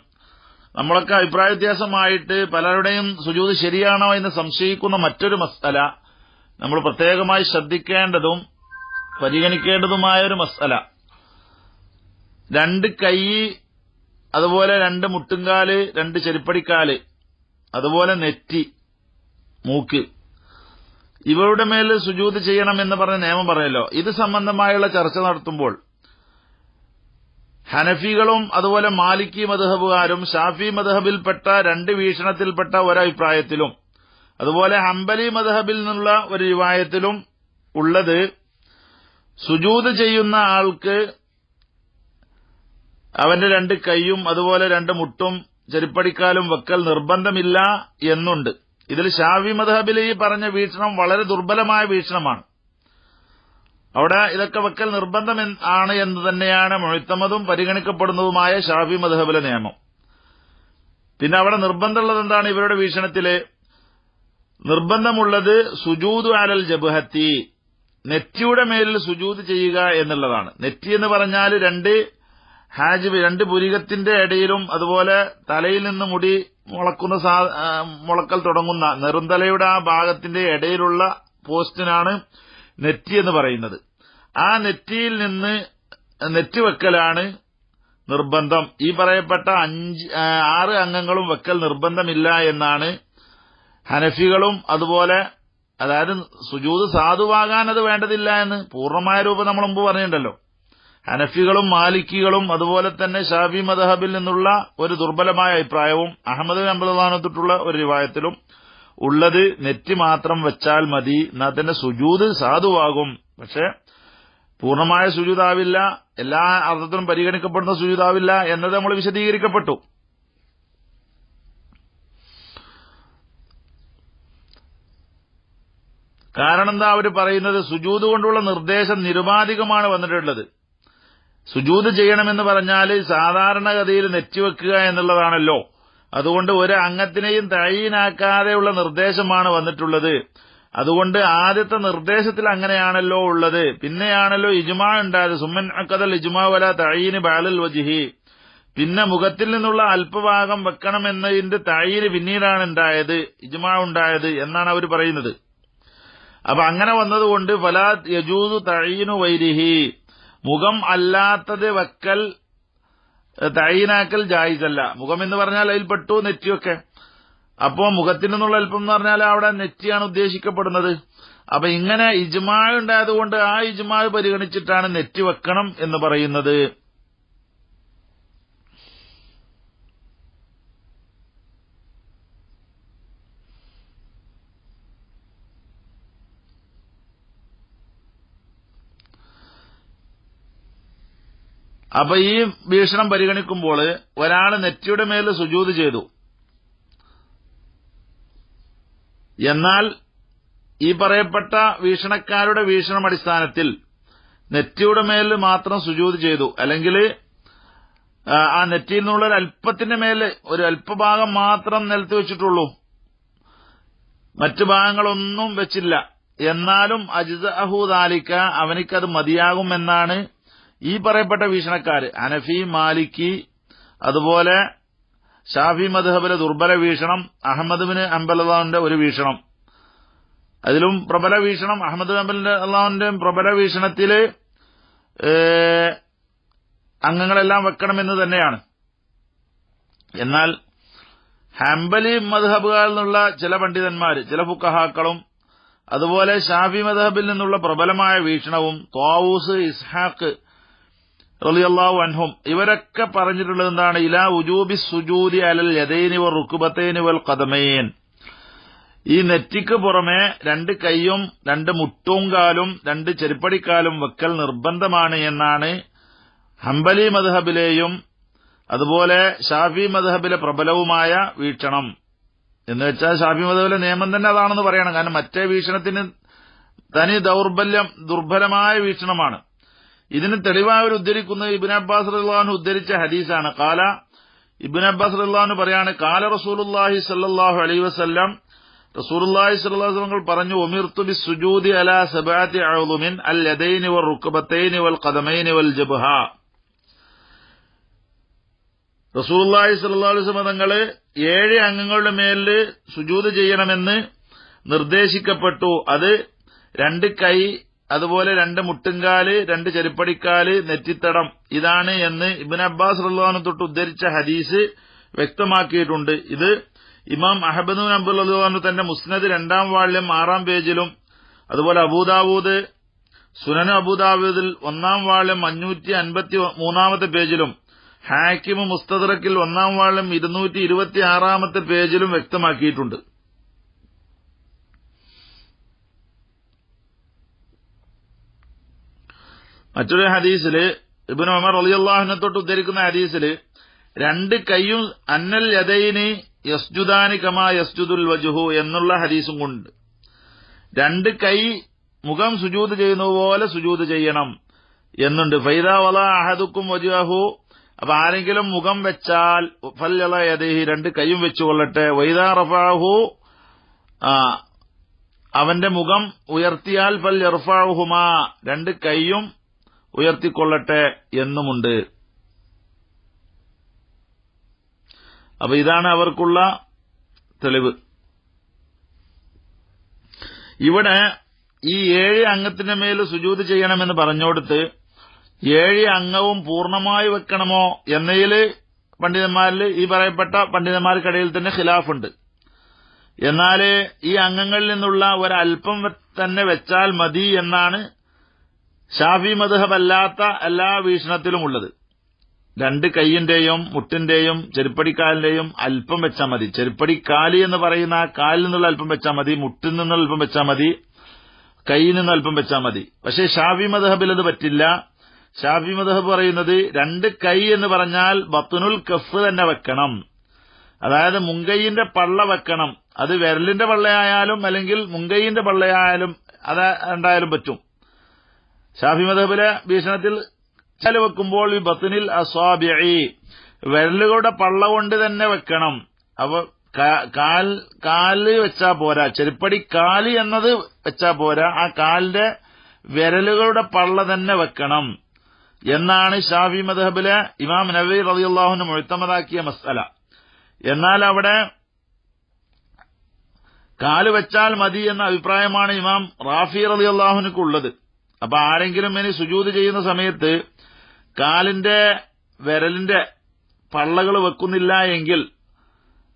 Speaker 1: നമ്മളൊക്കെ അഭിപ്രായ വ്യത്യാസമായിട്ട് പലരുടെയും സുജൂദ് ശരിയാണോ എന്ന് സംശയിക്കുന്ന മറ്റൊരു മസ്അല, നമ്മൾ പ്രത്യേകമായി ശ്രദ്ധിക്കേണ്ടതും പരിഗണിക്കേണ്ടതുമായ ഒരു മസ്അല, രണ്ട് കൈ, അതുപോലെ രണ്ട് മുട്ടുംകാല്, രണ്ട് ചെരുപ്പടിക്കാല്, അതുപോലെ നെറ്റി, മൂക്ക്, ഇവരുടെ മേൽ സുജൂദ് ചെയ്യണം എന്ന് പറഞ്ഞ നിയമം പറയല്ലോ. ഇത് സംബന്ധമായുള്ള ചർച്ച നടത്തുമ്പോൾ ഹനഫികളും അതുപോലെ മാലിക്കി മദ്ഹബുകാരും ഷാഫി മദ്ഹബിൽപ്പെട്ട രണ്ട് വീക്ഷണത്തിൽപ്പെട്ട ഒരഭിപ്രായത്തിലും അതുപോലെ ഹംബലി മദ്ഹബിൽ നിന്നുള്ള ഒരു റിവായത്തിലും ഉള്ളത് സുജൂദ് ചെയ്യുന്ന ആൾക്ക് അവന്റെ രണ്ട് കൈയും അതുപോലെ രണ്ട് മുട്ടും ചെരുപ്പടിക്കാലും വെക്കൽ നിർബന്ധമില്ല എന്നുണ്ട്. ഇതിൽ ഷാഫി മദ്ഹബിൽ ഈ പറഞ്ഞ വീക്ഷണം വളരെ ദുർബലമായ വീക്ഷണമാണ്. അവിടെ ഇതൊക്കെ വെക്കൽ നിർബന്ധം ആണ് എന്ന് തന്നെയാണ് മുഅ്തമദും പരിഗണിക്കപ്പെടുന്നതുമായ ഷാഫി മദ്ഹബിലെ നിയമം. പിന്നെ അവിടെ നിർബന്ധമുള്ളത് എന്താണ്? ഇവരുടെ വീക്ഷണത്തില് നിർബന്ധമുള്ളത് സുജൂദു അലൽ ജബ്ഹത്തി, നെറ്റിയുടെ മേലിൽ സുജൂദ് ചെയ്യുക എന്നുള്ളതാണ്. നെറ്റി എന്ന് പറഞ്ഞാൽ രണ്ട് പുരികത്തിന്റെ ഇടയിലും അതുപോലെ തലയിൽ നിന്ന് മുടി മുളക്കൽ തുടങ്ങുന്ന നെറുന്തലയുടെ ആ ഭാഗത്തിന്റെ ഇടയിലുള്ള പോസ്റ്റിനാണ് നെറ്റി എന്ന് പറയുന്നത്. ആ നെറ്റിയിൽ നിന്ന് നെറ്റി വെക്കലാണ് നിർബന്ധം. ഈ പറയപ്പെട്ട 6 അംഗങ്ങളും വെക്കൽ നിർബന്ധമില്ല എന്നാണ് ഹനഫികളും അതുപോലെ, അതായത് സുജൂദ് സാധുവാകാൻ അത് വേണ്ടതില്ല എന്ന് പൂർണ്ണമായ രൂപം നമ്മൾ മുമ്പ് പറഞ്ഞിട്ടുണ്ടല്ലോ. ഹനഫികളും മാലിക്കികളും അതുപോലെ തന്നെ ഷാഫി മദ്ഹബിൽ നിന്നുള്ള ഒരു ദുർബലമായ അഭിപ്രായവും അഹമ്മദ് ബിൻ ഹംബൽ തൊട്ടുള്ള ഒരു റിവായത്തിലും ഉള്ളത് നെറ്റി മാത്രം വെച്ചാൽ മതി, എന്നാൽ തന്നെ സുജൂദ് സാധുവാകും. പക്ഷെ പൂർണ്ണമായ സുജൂദാവില്ല, എല്ലാ അർത്ഥത്തിലും പരിഗണിക്കപ്പെടുന്ന സുജൂദാവില്ല എന്നത് നമ്മൾ വിശദീകരിക്കപ്പെട്ടു. കാരണം എന്താ അവർ പറയുന്നത്? സുജൂദ് കൊണ്ടുള്ള നിർദ്ദേശം നിരുപാധികമാണ് വന്നിട്ടുള്ളത്. സുജൂദ് ചെയ്യണമെന്ന് പറഞ്ഞാൽ സാധാരണഗതിയിൽ നെറ്റിവെക്കുക എന്നുള്ളതാണല്ലോ. അതുകൊണ്ട് ഒരു അംഗത്തിനെയും തഴീനാക്കാതെയുള്ള നിർദ്ദേശമാണ് വന്നിട്ടുള്ളത്. അതുകൊണ്ട് ആദ്യത്തെ നിർദ്ദേശത്തിൽ അങ്ങനെയാണല്ലോ ഉള്ളത്. പിന്നെയാണല്ലോ ഇജ്മാ ഉണ്ടായത്. സുമ്മൻ അഖദൽ ഇജ്മാ വല തഴീന് ബഅലൽ വജ്ഹി, പിന്നെ മുഖത്തിൽ നിന്നുള്ള അല്പഭാഗം വെക്കണമെന്നതിന്റെ തഴീന് പിന്നീടാണ് ഉണ്ടായത്, ഇജ്മാ ഉണ്ടായത് എന്നാണ് അവർ പറയുന്നത്. അപ്പൊ അങ്ങനെ വന്നതുകൊണ്ട് ഫലാ യജൂസു തഴീനു വൈരിഹി, മുഖം അല്ലാത്തത് വെക്കൽ തഴീനാക്കൽ ജായിസല്ല. മുഖം എന്ന് പറഞ്ഞാൽ അതിൽ പെട്ടു നെറ്റിയൊക്കെ. അപ്പോ മുഖത്തിൽ നിന്നുള്ള അല്പം എന്ന് പറഞ്ഞാൽ അവിടെ നെറ്റിയാണ് ഉദ്ദേശിക്കപ്പെടുന്നത്. അപ്പൊ ഇങ്ങനെ ഇജ്മാ ഉണ്ടായതുകൊണ്ട് ആ ഇജ്മാ പരിഗണിച്ചിട്ടാണ് നെറ്റി വെക്കണം എന്ന് പറയുന്നത്. അപ്പൊ ഈ വീക്ഷണം പരിഗണിക്കുമ്പോൾ ഒരാൾ നെറ്റിയുടെ മേൽ സുജൂദ് ചെയ്തു, എന്നാൽ ഈ പറയപ്പെട്ട വീക്ഷണക്കാരുടെ വീക്ഷണം അടിസ്ഥാനത്തിൽ നെറ്റിയുടെ മേൽ മാത്രം സുജൂദ് ചെയ്തു, അല്ലെങ്കിൽ ആ നെറ്റിയിൽ നിന്നുള്ള ഒരു അല്പത്തിന്റെ മേൽ ഒരു അല്പഭാഗം മാത്രം നിലത്ത് വെച്ചിട്ടുള്ളൂ, മറ്റു ഭാഗങ്ങളൊന്നും വെച്ചില്ല, എന്നാലും അജ്സഅഹു ദാലിക, അവനിക്കത് മതിയാകുമെന്നാണ് ഈ പറയപ്പെട്ട വീക്ഷണക്കാര്. ഹനഫി, മാലിക്കി അതുപോലെ ഷാഫി മദ്ഹബിലെ ദുർബല വീക്ഷണം, അഹമ്മദ് ബിൻ ഹംബലിന്റെ ഒരു വീക്ഷണം, അതിലും പ്രബല വീക്ഷണം അഹമ്മദ് ബിൻ ഹംബലിന്റെ പ്രബല വീക്ഷണത്തില് അംഗങ്ങളെല്ലാം വെക്കണമെന്ന് തന്നെയാണ്. എന്നാൽ ഹംബലി മദ്ഹബുകളിൽ നിന്നുള്ള ചില പണ്ഡിതന്മാര്, ചില ഫുഖഹാക്കളും അതുപോലെ ഷാഫി മദ്ഹബിൽ നിന്നുള്ള പ്രബലമായ വീക്ഷണവും ത്വാവൂസ്, ഇസ്ഹാഖ് റളിയല്ലാഹു അൻഹും ഇവരൊക്കെ പറഞ്ഞിട്ടുള്ളത് എന്താണ്? ഇലാ വുജൂബി സുജൂദി അലൽ യദൈനി വൽ റുക്ബതൈനി വൽ ഖദമൈൻ, ഈ നെറ്റിക്ക് പുറമെ 2 കൈയും 2 മുട്ടുംകാലും 2 ചെരുപ്പടിക്കാലും വെക്കൽ നിർബന്ധമാണ് എന്നാണ് ഹംബലി മദ്ഹബിലെയും അതുപോലെ ഷാഫി മദ്ഹബിലെ പ്രബലവുമായ വീക്ഷണം. എന്ന് വെച്ചാൽ ഷാഫി മദ്ഹബിലെ നിയമം തന്നെ അതാണെന്ന് പറയണം. കാരണം മറ്റേ വീക്ഷണത്തിന് തനി ദുർബലമായ വീക്ഷണമാണ്. ഇതിന് തെളിവായി അവർ ഉദ്ധരിക്കുന്നത് ഇബ്നു അബ്ബാസ് റളിയല്ലാഹു അൻഹു ഉദ്ധരിച്ച ഹദീസാണ്. ഖാല, ഇബ്നു അബ്ബാസ് റളിയല്ലാഹു അൻഹു പറയാണ്, ഖാല റസൂലുള്ളാഹി സ്വല്ലല്ലാഹു അലൈഹി വസല്ലം, റസൂലുള്ളാഹി സ്വല്ലല്ലാഹു അലൈഹി വസല്ലം പറഞ്ഞു, ഉമിർതു ബിസ്സുജൂദി അലാ സബഅതി അഉളുമിൻ അൽ യദൈനി വൽ റുക്ബതൈനി വൽ ഖദമൈനി വൽ ജബ്ഹ. റസൂലുള്ളാഹി സ്വല്ലല്ലാഹു അലൈഹി വസല്ലം തങ്ങള് 7 അംഗങ്ങളുടെ മേലിൽ സുജൂദ് ചെയ്യണമെന്ന് നിർദ്ദേശിക്കപ്പെട്ടു. അത് 2 കൈ, അതുപോലെ 2 മുട്ടുംകാല്, 2 ചെരുപ്പടിക്കാല്, നെറ്റിത്തടം, ഇതാണ് എന്ന് ഇബ്നു അബ്ബാസ് റളിയല്ലാഹു അൻഹു തൊട്ട് ഉദ്ധരിച്ച ഹദീസ് വ്യക്തമാക്കിയിട്ടുണ്ട്. ഇത് ഇമാം അഹ്മദ് ബിൻ ഹംബൽ റളിയല്ലാഹു അൻഹു തന്റെ മുസ്നദ് 2-ാം വാള്യം 6-ാം പേജിലും, അതുപോലെ അബൂദാവൂദ് സുനൻ അബൂദാവൂദിൽ 1-ാം വാള്യം 553-ാമത്തെ പേജിലും, ഹാക്കിം മുസ്തദ്റക്കിൽ 1-ാം വാള്യം 226-ാമത്തെ പേജിലും വ്യക്തമാക്കിയിട്ടുണ്ട്. മറ്റൊരു ഹദീസില് ഇബ്നു ഉമർ റളിയല്ലാഹു അൻഹു തൊട്ട് ഉദ്ധരിക്കുന്ന ഹദീസില് 2 കൈയും അന്നൽ യദൈനി യസ്ജുദാനി കമാ യസ്ജുദുൽ വജ്ഹു എന്നുള്ള ഹദീസും കൊണ്ട് 2 കൈ മുഖം സുജൂദ് ചെയ്യുന്ന പോലെ സുജൂദ് ചെയ്യണം എന്നുണ്ട്. ഫൈദാ വല അഹദുക്കും വജ്ഹഹു അപ്പൊ ആരെങ്കിലും മുഖം വെച്ചാൽ ഫല്യളയദൈഹി, രണ്ട് കൈയും വെച്ചുകൊള്ളട്ടെ. വൈദാ റഫഅഹു, അവന്റെ മുഖം ഉയർത്തിയാൽ ഫല്യർഫഅഹുമാ, രണ്ട് കൈയും ഉയർത്തിക്കൊള്ളട്ടെ എന്നുമുണ്ട്. അപ്പൊ ഇതാണ് അവർക്കുള്ള തെളിവ്. ഇവിടെ ഈ 7 അംഗത്തിന്റെ മേൽ സുജൂദ് ചെയ്യണമെന്ന് പറഞ്ഞോടുത്ത് 7 അംഗവും പൂർണ്ണമായി വെക്കണമോ എന്നതില് പണ്ഡിതന്മാരിൽ, ഈ പറയപ്പെട്ട പണ്ഡിതന്മാർക്കിടയിൽ തന്നെ ഖിലാഫുണ്ട്. എന്നാൽ ഈ അംഗങ്ങളിൽ നിന്നുള്ള ഒരൽപ്പം തന്നെ വെച്ചാൽ മതി എന്നാണ് ശാഫി മദ്ഹബ് അല്ലാത്ത എല്ലാ വീക്ഷണത്തിലുമുള്ളത്. 2 കൈയിന്റെയും മുട്ടിന്റെയും ചെരുപ്പടിക്കാലിന്റെയും അല്പം വെച്ചാൽ മതി. ചെരുപ്പടിക്കാലി എന്ന് പറയുന്ന ആ കാലിൽ നിന്നുള്ള അല്പം വെച്ചാൽ മതി, മുട്ടിൽ നിന്നുള്ള അല്പം വെച്ചാൽ മതി, കൈയിൽ നിന്ന് അല്പം വെച്ചാൽ മതി. പക്ഷേ ഷാഫി മദ്ഹബിൽ അത് പറ്റില്ല. ഷാഫി മദ്ഹബ് പറയുന്നത് 2 കൈ എന്ന് പറഞ്ഞാൽ ബത്നുൽ കഫ് തന്നെ വെക്കണം. അതായത് മുൻകൈയിന്റെ പള്ള വെക്കണം. അത് വിരലിന്റെ പള്ളയായാലും അല്ലെങ്കിൽ മുൻകൈയിന്റെ പള്ളയായാലും അത് എന്തായാലും പറ്റും. ഷാഫി മദ്ഹബിലെ വീക്ഷണത്തിൽ ചല് വെക്കുമ്പോൾ ഈ ബത്നിൽ അസ്വാബിഇ, വിരലുകളുടെ പള്ള കൊണ്ട് തന്നെ വെക്കണം. അപ്പൊ കാല് വെച്ചാ പോരാ, ചെരുപ്പടി കാല് എന്നത് വെച്ചാ പോരാ, ആ കാലിന്റെ വിരലുകളുടെ പള്ള തന്നെ വെക്കണം എന്നാണ് ഷാഫി മദ്ഹബിലെ ഇമാം നവവി റളിയല്ലാഹു അൻഹു മുഅ്തമദാക്കിയ മസ്അല. എന്നാൽ അവിടെ കാല് വെച്ചാൽ മതി എന്ന അഭിപ്രായമാണ് ഇമാം റാഫി റളിയല്ലാഹു അൻഹുക്കുള്ളത്. അപ്പൊ ആരെങ്കിലും ഇനി സുജൂദ് ചെയ്യുന്ന സമയത്ത് കാലിന്റെ വിരലിന്റെ പള്ളകൾ വെക്കുന്നില്ല എങ്കിൽ,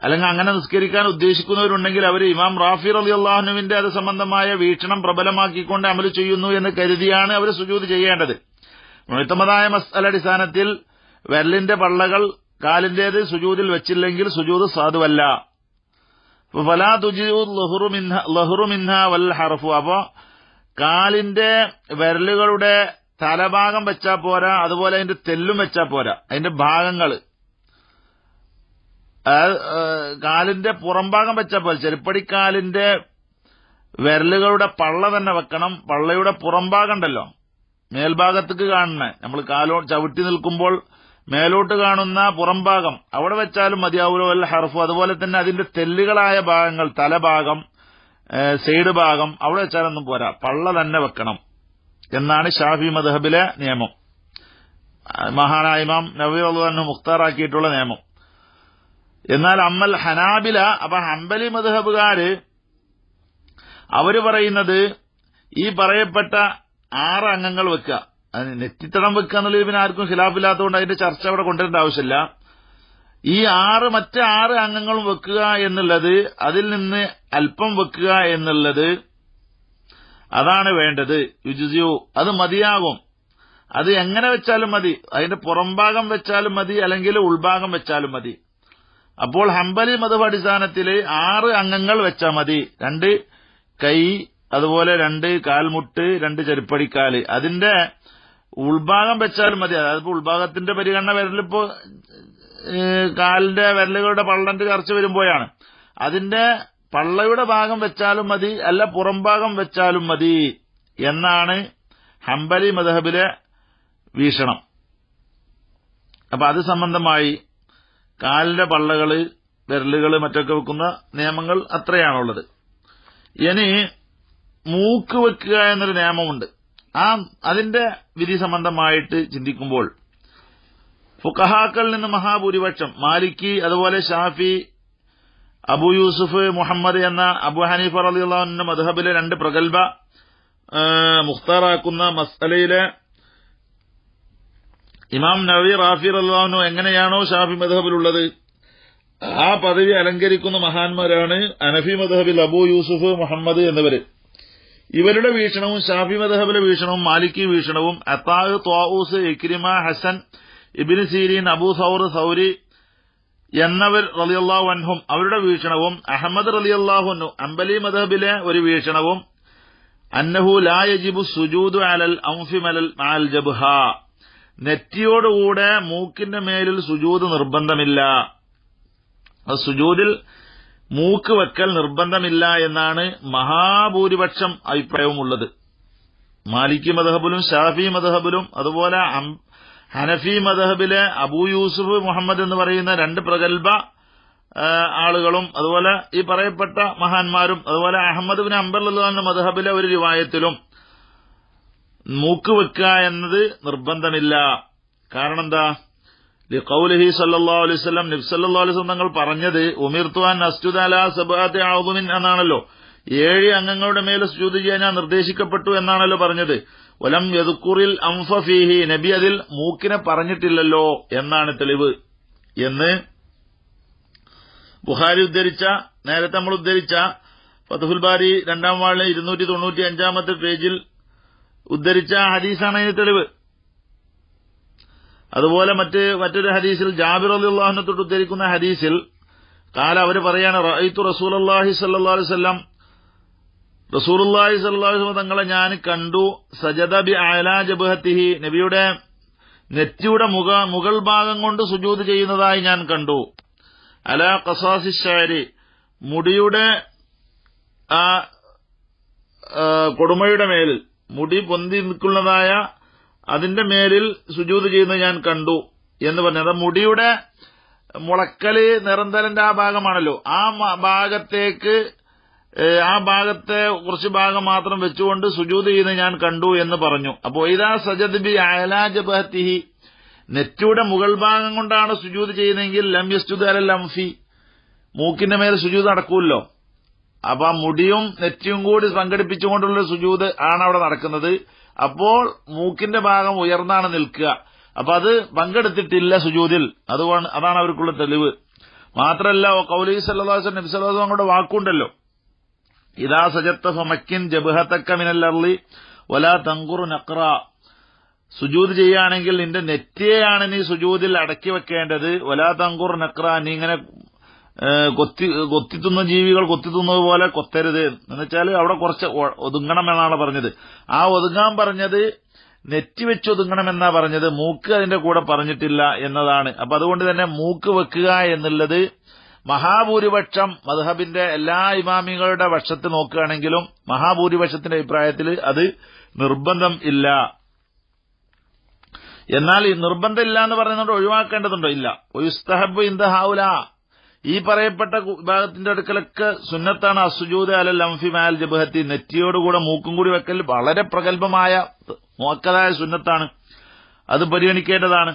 Speaker 1: അല്ലെങ്കിൽ അങ്ങനെ നിസ്കരിക്കാൻ ഉദ്ദേശിക്കുന്നവരുണ്ടെങ്കിൽ അവർ ഇമാം റാഫി റളിയല്ലാഹു അൻഹുവിന്റെ അത് സംബന്ധമായ വീക്ഷണം പ്രബലമാക്കിക്കൊണ്ട് അമൽ ചെയ്യുന്നു എന്ന് കരുതിയാണ് അവർ സുജൂദ് ചെയ്യേണ്ടത്. മുഅ്തമദായ മസ്അല അടിസ്ഥാനത്തിൽ വിരലിന്റെ പള്ളകൾ കാലിന്റേത് സുജൂദിൽ വെച്ചില്ലെങ്കിൽ സുജൂദ് സാധുവല്ല. ഫലാ തുജിഉ ലഹ്റു മിൻഹാ വൽ ഹർഫു, അപ്പോ കാലിന്റെ വിരലുകളുടെ തലഭാഗം വെച്ചാ പോരാ, അതുപോലെ അതിന്റെ തെല്ലും വെച്ചാ പോരാ, അതിന്റെ ഭാഗങ്ങൾ കാലിന്റെ പുറംഭാഗം വെച്ചാൽ പോലെ ചെരുപ്പടിക്കാലിന്റെ വിരലുകളുടെ പള്ള തന്നെ വെക്കണം. പള്ളയുടെ പുറംഭാഗം ഉണ്ടല്ലോ, മേൽഭാഗത്തേക്ക് കാണുന്ന, നമ്മൾ ചവിട്ടി നിൽക്കുമ്പോൾ മേലോട്ട് കാണുന്ന പുറംഭാഗം, അവിടെ വെച്ചാലും മതിയാവൂലോ അല്ല ഹർഫു. അതുപോലെ തന്നെ അതിന്റെ തെല്ലുകളായ ഭാഗങ്ങൾ, തലഭാഗം, സൈഡ് ഭാഗം, അവിടെ വെച്ചാലൊന്നും പോരാ, പള്ള തന്നെ വെക്കണം എന്നാണ് ഷാഫി മദ്ഹബിലെ നിയമം. മഹാനായ ഇമാം നവവി റളിയല്ലാഹു അൻഹു മുഖ്താറാക്കിയിട്ടുള്ള നിയമം. എന്നാൽ അമ്മൽ ഹനാബില, അപ്പൊ ഹംബലി മദ്ഹബുകാര് അവര് പറയുന്നത് ഈ പറയപ്പെട്ട 6 അംഗങ്ങൾ വെക്കുക, നെറ്റിത്തടം വെക്കുക എന്നുള്ളത് പിന്നെ ആർക്കും ഖിലാഫില്ലാത്തതുകൊണ്ട് അതിന്റെ ചർച്ച അവിടെ കൊണ്ടുവരേണ്ട ആവശ്യമില്ല. ഈ മറ്റ് 6 അംഗങ്ങളും വെക്കുക എന്നുള്ളത്, അതിൽ നിന്ന് അല്പം വെക്കുക എന്നുള്ളത്, അതാണ് വേണ്ടത്. യുജ്സിഉ, അത് മതിയാകും. അത് എങ്ങനെ വെച്ചാലും മതി, അതിന്റെ പുറംഭാഗം വെച്ചാലും മതി, അല്ലെങ്കിൽ ഉൾഭാഗം വെച്ചാലും മതി. അപ്പോൾ ഹംബലി മദ്ഹബ് അടിസ്ഥാനത്തില് 6 അംഗങ്ങൾ വെച്ചാൽ മതി. 2 കൈ, അതുപോലെ 2 കാൽമുട്ട്, 2 ചെരുപ്പടിക്കാല്, അതിന്റെ ഉൾഭാഗം വെച്ചാലും മതി. അതായത് ഉൾഭാഗത്തിന്റെ പരിഗണന വരലിപ്പോ കാലിന്റെ വിരലുകളുടെ പള്ളന്റെ ചർച്ച വരുമ്പോഴാണ്. അതിന്റെ പള്ളയുടെ ഭാഗം വെച്ചാലും മതി, അല്ല പുറംഭാഗം വെച്ചാലും മതി എന്നാണ് ഹംബലി മദ്ഹബിലെ വീക്ഷണം. അപ്പൊ അത് സംബന്ധമായി കാലിന്റെ പള്ളകള്, വിരലുകള് മറ്റൊക്കെ വെക്കുന്ന നിയമങ്ങൾ അത്രയാണുള്ളത്. ഇനി മൂക്ക് വെക്കുക എന്നൊരു നിയമമുണ്ട്. അതിന്റെ വിധി സംബന്ധമായിട്ട് ചിന്തിക്കുമ്പോൾ ഫുഖഹാക്കളിൽ നിന്ന് മഹാഭൂരിപക്ഷം, മാലിക്കി, അതുപോലെ ഷാഫി, അബു യൂസുഫ് മുഹമ്മദ് എന്ന അബു ഹനീഫ റളിയല്ലാഹു അൻഹു മദ്ഹബിലെ 2 പ്രഗൽഭ മുഖ്താറാക്കുന്ന മസ്അലയിലെ ഇമാം നവവി റാഫി റളിയല്ലാഹു അൻഹു എങ്ങനെയാണോ ഷാഫി മദ്ഹബിലുള്ളത് ആ പദവി അലങ്കരിക്കുന്ന മഹാന്മാരാണ് ഹനഫി മദ്ഹബിൽ അബു യൂസുഫ് മുഹമ്മദ് എന്നിവര്. ഇവരുടെ വീക്ഷണവും ഷാഫി മദ്ഹബിലെ വീക്ഷണവും മാലിക്കി വീക്ഷണവും അത്താഹ്, ത്വാഊസ്, ഇക്രിമ, ഹസൻ, ഇബ്നു സീരീൻ, അബൂ സൗർ സൗരി എന്നവർ റളിയല്ലാഹു അൻഹും അവരുടെ വീക്ഷണവും അഹമ്മദ് റളിയല്ലാഹു അൻഹു ഹംബലി മദ്ഹബിലെ ഒരു വീക്ഷണവും അന്നഹു ലാ യജിബു സുജൂദു അലൽ അൻഫി മഅൽ ജബ്ഹ, നെറ്റിയോടുകൂടെ മൂക്കിന്റെ മേലിൽ സുജൂദ് നിർബന്ധമില്ല. സുജൂദിൽ മൂക്ക് വെക്കൽ നിർബന്ധമില്ല എന്നാണ് മഹാഭൂരിപക്ഷം അഭിപ്രായവുമുള്ളത്. മാലിക്കി മദ്ഹബിലും ഷാഫി മദ്ഹബിലും അതുപോലെ ഹനഫി മദ്ഹബിലെ അബൂ യൂസുഫ് മുഹമ്മദ് എന്ന് പറയുന്ന രണ്ട് പ്രഗൽഭ ആളുകളും അതുപോലെ ഈ പറയപ്പെട്ട മഹാന്മാരും അതുപോലെ അഹമ്മദ് ബിൻ ഹംബൽ റളിയല്ലാഹു മദ്ഹബിലെ ഒരു റിവായത്തിലും മൂക്ക് വെക്കുക എന്നത് നിർബന്ധമില്ല. കാരണം എന്താ? ലിഖൗലിഹി സല്ലല്ലാഹു അലൈഹി വസല്ലം, നബി സല്ലല്ലാഹു അലൈഹി വസല്ലം തങ്ങൾ പറഞ്ഞത് ഉമിർതു അൻ അസ്ജുദ അലാ സബഅത്തി അഅ്ദുമിൻ എന്നാണല്ലോ. 7 അംഗങ്ങളുടെ മേൽ സുജൂദ് ചെയ്യാൻ ഞാൻ നിർദ്ദേശിക്കപ്പെട്ടു എന്നാണല്ലോ പറഞ്ഞത്. വലം യദ്കുറിൽ അൻഫ ഫീഹി, നബി അതിൽ മൂക്കിനെ പറഞ്ഞിട്ടില്ലല്ലോ എന്നാണ് തെളിവ് എന്ന് ബുഖാരി ഉദ്ധരിച്ച, നേരത്തെ നമ്മൾ ഉദ്ധരിച്ച ഫത്ഹുൽ ബാരി 2-ാം വാളിലെ 295-ാമത്തെ പേജിൽ ഉദ്ധരിച്ച ഹദീസാണ് അതിന് തെളിവ്. അതുപോലെ മറ്റൊരു ഹദീസിൽ ജാബിർ റളിയല്ലാഹു അൻഹു തൊട്ട് ഉദ്ധരിക്കുന്ന ഹദീസിൽ അവര് പറയാണ്, റഅയ്തു റസൂലുള്ളാഹി സ്വല്ലല്ലാഹു അലൈഹി വസല്ലം, റസൂലുള്ളാഹി സ്വല്ലല്ലാഹു അലൈഹി വസല്ലം തങ്ങളെ ഞാൻ കണ്ടു, സജദ ബി അഅലാ ജബഹത്തിഹി, നബിയുടെ നെറ്റിയുടെ മുകൾ ഭാഗം കൊണ്ട് സുജൂദ് ചെയ്യുന്നതായി ഞാൻ കണ്ടു. അലാ ഖസാസി ശഅരി, മുടിയുടെ ആ കൊടുമയുടെ മേലിൽ, മുടി പൊന്തി നിൽക്കുന്നതായ അതിന്റെ മേലിൽ സുജൂദ് ചെയ്യുന്നത് ഞാൻ കണ്ടു എന്ന് പറഞ്ഞത് മുടിയുടെ മുളക്കല് നിരന്തരന്റെ ആ ഭാഗമാണല്ലോ, ആ ഭാഗത്തെ കുറച്ച് ഭാഗം മാത്രം വെച്ചുകൊണ്ട് സുജൂദ് ചെയ്യുന്നത് ഞാൻ കണ്ടു എന്ന് പറഞ്ഞു. അപ്പോ ഇതാ സജദ് ബി അഅലാ ജബഹത്തിഹി, നെറ്റിയുടെ മുകൾ ഭാഗം കൊണ്ടാണ് സുജൂദ് ചെയ്യുന്നതെങ്കിൽ ലം യസ്ജുദ് അലൽ അൻഫി, മൂക്കിന്റെ മേൽ സുജൂദ് നടക്കൂല്ലോ. അപ്പൊ ആ മുടിയും നെറ്റിയും കൂടി സംഘടിപ്പിച്ചുകൊണ്ടുള്ള സുജൂദ് ആണ് അവിടെ നടക്കുന്നത്. അപ്പോൾ മൂക്കിന്റെ ഭാഗം ഉയർന്നാണ് നിൽക്കുക. അപ്പൊ അത് പങ്കെടുത്തിട്ടില്ല സുജൂദിൽ. അതാണ് അവർക്കുള്ള തെളിവ്. മാത്രല്ല ഖൗലി സല്ലല്ലാഹു അലൈഹി വസല്ലം, നബി സല്ലല്ലാഹു അലൈഹി വസല്ലം വാക്കുണ്ടല്ലോ, ഇദാ സജദ്ത ഫമക്കിൻ ജബ്ഹതക മിനൽ അർളി വലാ തൻഖുർ നഖറ, സുജൂദ് ചെയ്യുകയാണെങ്കിൽ നിന്റെ നെറ്റിയെയാണ് നീ സുജൂദിൽ അടക്കി വെക്കേണ്ടത്. വലാ തൻഖുർ നഖറ, നീ ഇങ്ങനെ കൊത്തിത്തുന്ന ജീവികൾ കൊത്തിത്തുന്നത് പോലെ കൊത്തരുത്. എന്നുവെച്ചാൽ അവിടെ കുറച്ച് ഒതുങ്ങണം എന്നാണ് പറഞ്ഞത്. ആ ഒതുങ്ങാൻ പറഞ്ഞത് നെറ്റി വെച്ച് ഒതുങ്ങണമെന്നാ പറഞ്ഞത്, മൂക്ക് അതിന്റെ കൂടെ പറഞ്ഞിട്ടില്ല എന്നതാണ്. അപ്പൊ അതുകൊണ്ട് തന്നെ മൂക്ക് വെക്കുക എന്നുള്ളത് മഹാഭൂരിപക്ഷം മദ്ഹബിന്റെ എല്ലാ ഇമാമികളുടെ പക്ഷത്ത് നോക്കുകയാണെങ്കിലും മഹാഭൂരിപക്ഷത്തിന്റെ അഭിപ്രായത്തിൽ അത് നിർബന്ധം ഇല്ല. എന്നാൽ ഈ നിർബന്ധം ഇല്ല എന്ന് പറയുന്നത് ഒഴിവാക്കേണ്ടതുണ്ടോ? ഇല്ല. ഉസ്തഹബ് ഇന്ദ ഹൗല, ഈ പറയപ്പെട്ട വിഭാഗത്തിന്റെ അടുക്കലൊക്കെ സുന്നത്താണ് അസ്സുജൂദ് അലൽ അൻഫി മഅൽ ജബ്ഹത്തി, നെറ്റിയോടുകൂടെ മൂക്കും കൂടി വെക്കൽ വളരെ പ്രഗൽഭമായ മുഅക്കദായ സുന്നത്താണ്, അത് പരിഗണിക്കേണ്ടതാണ്.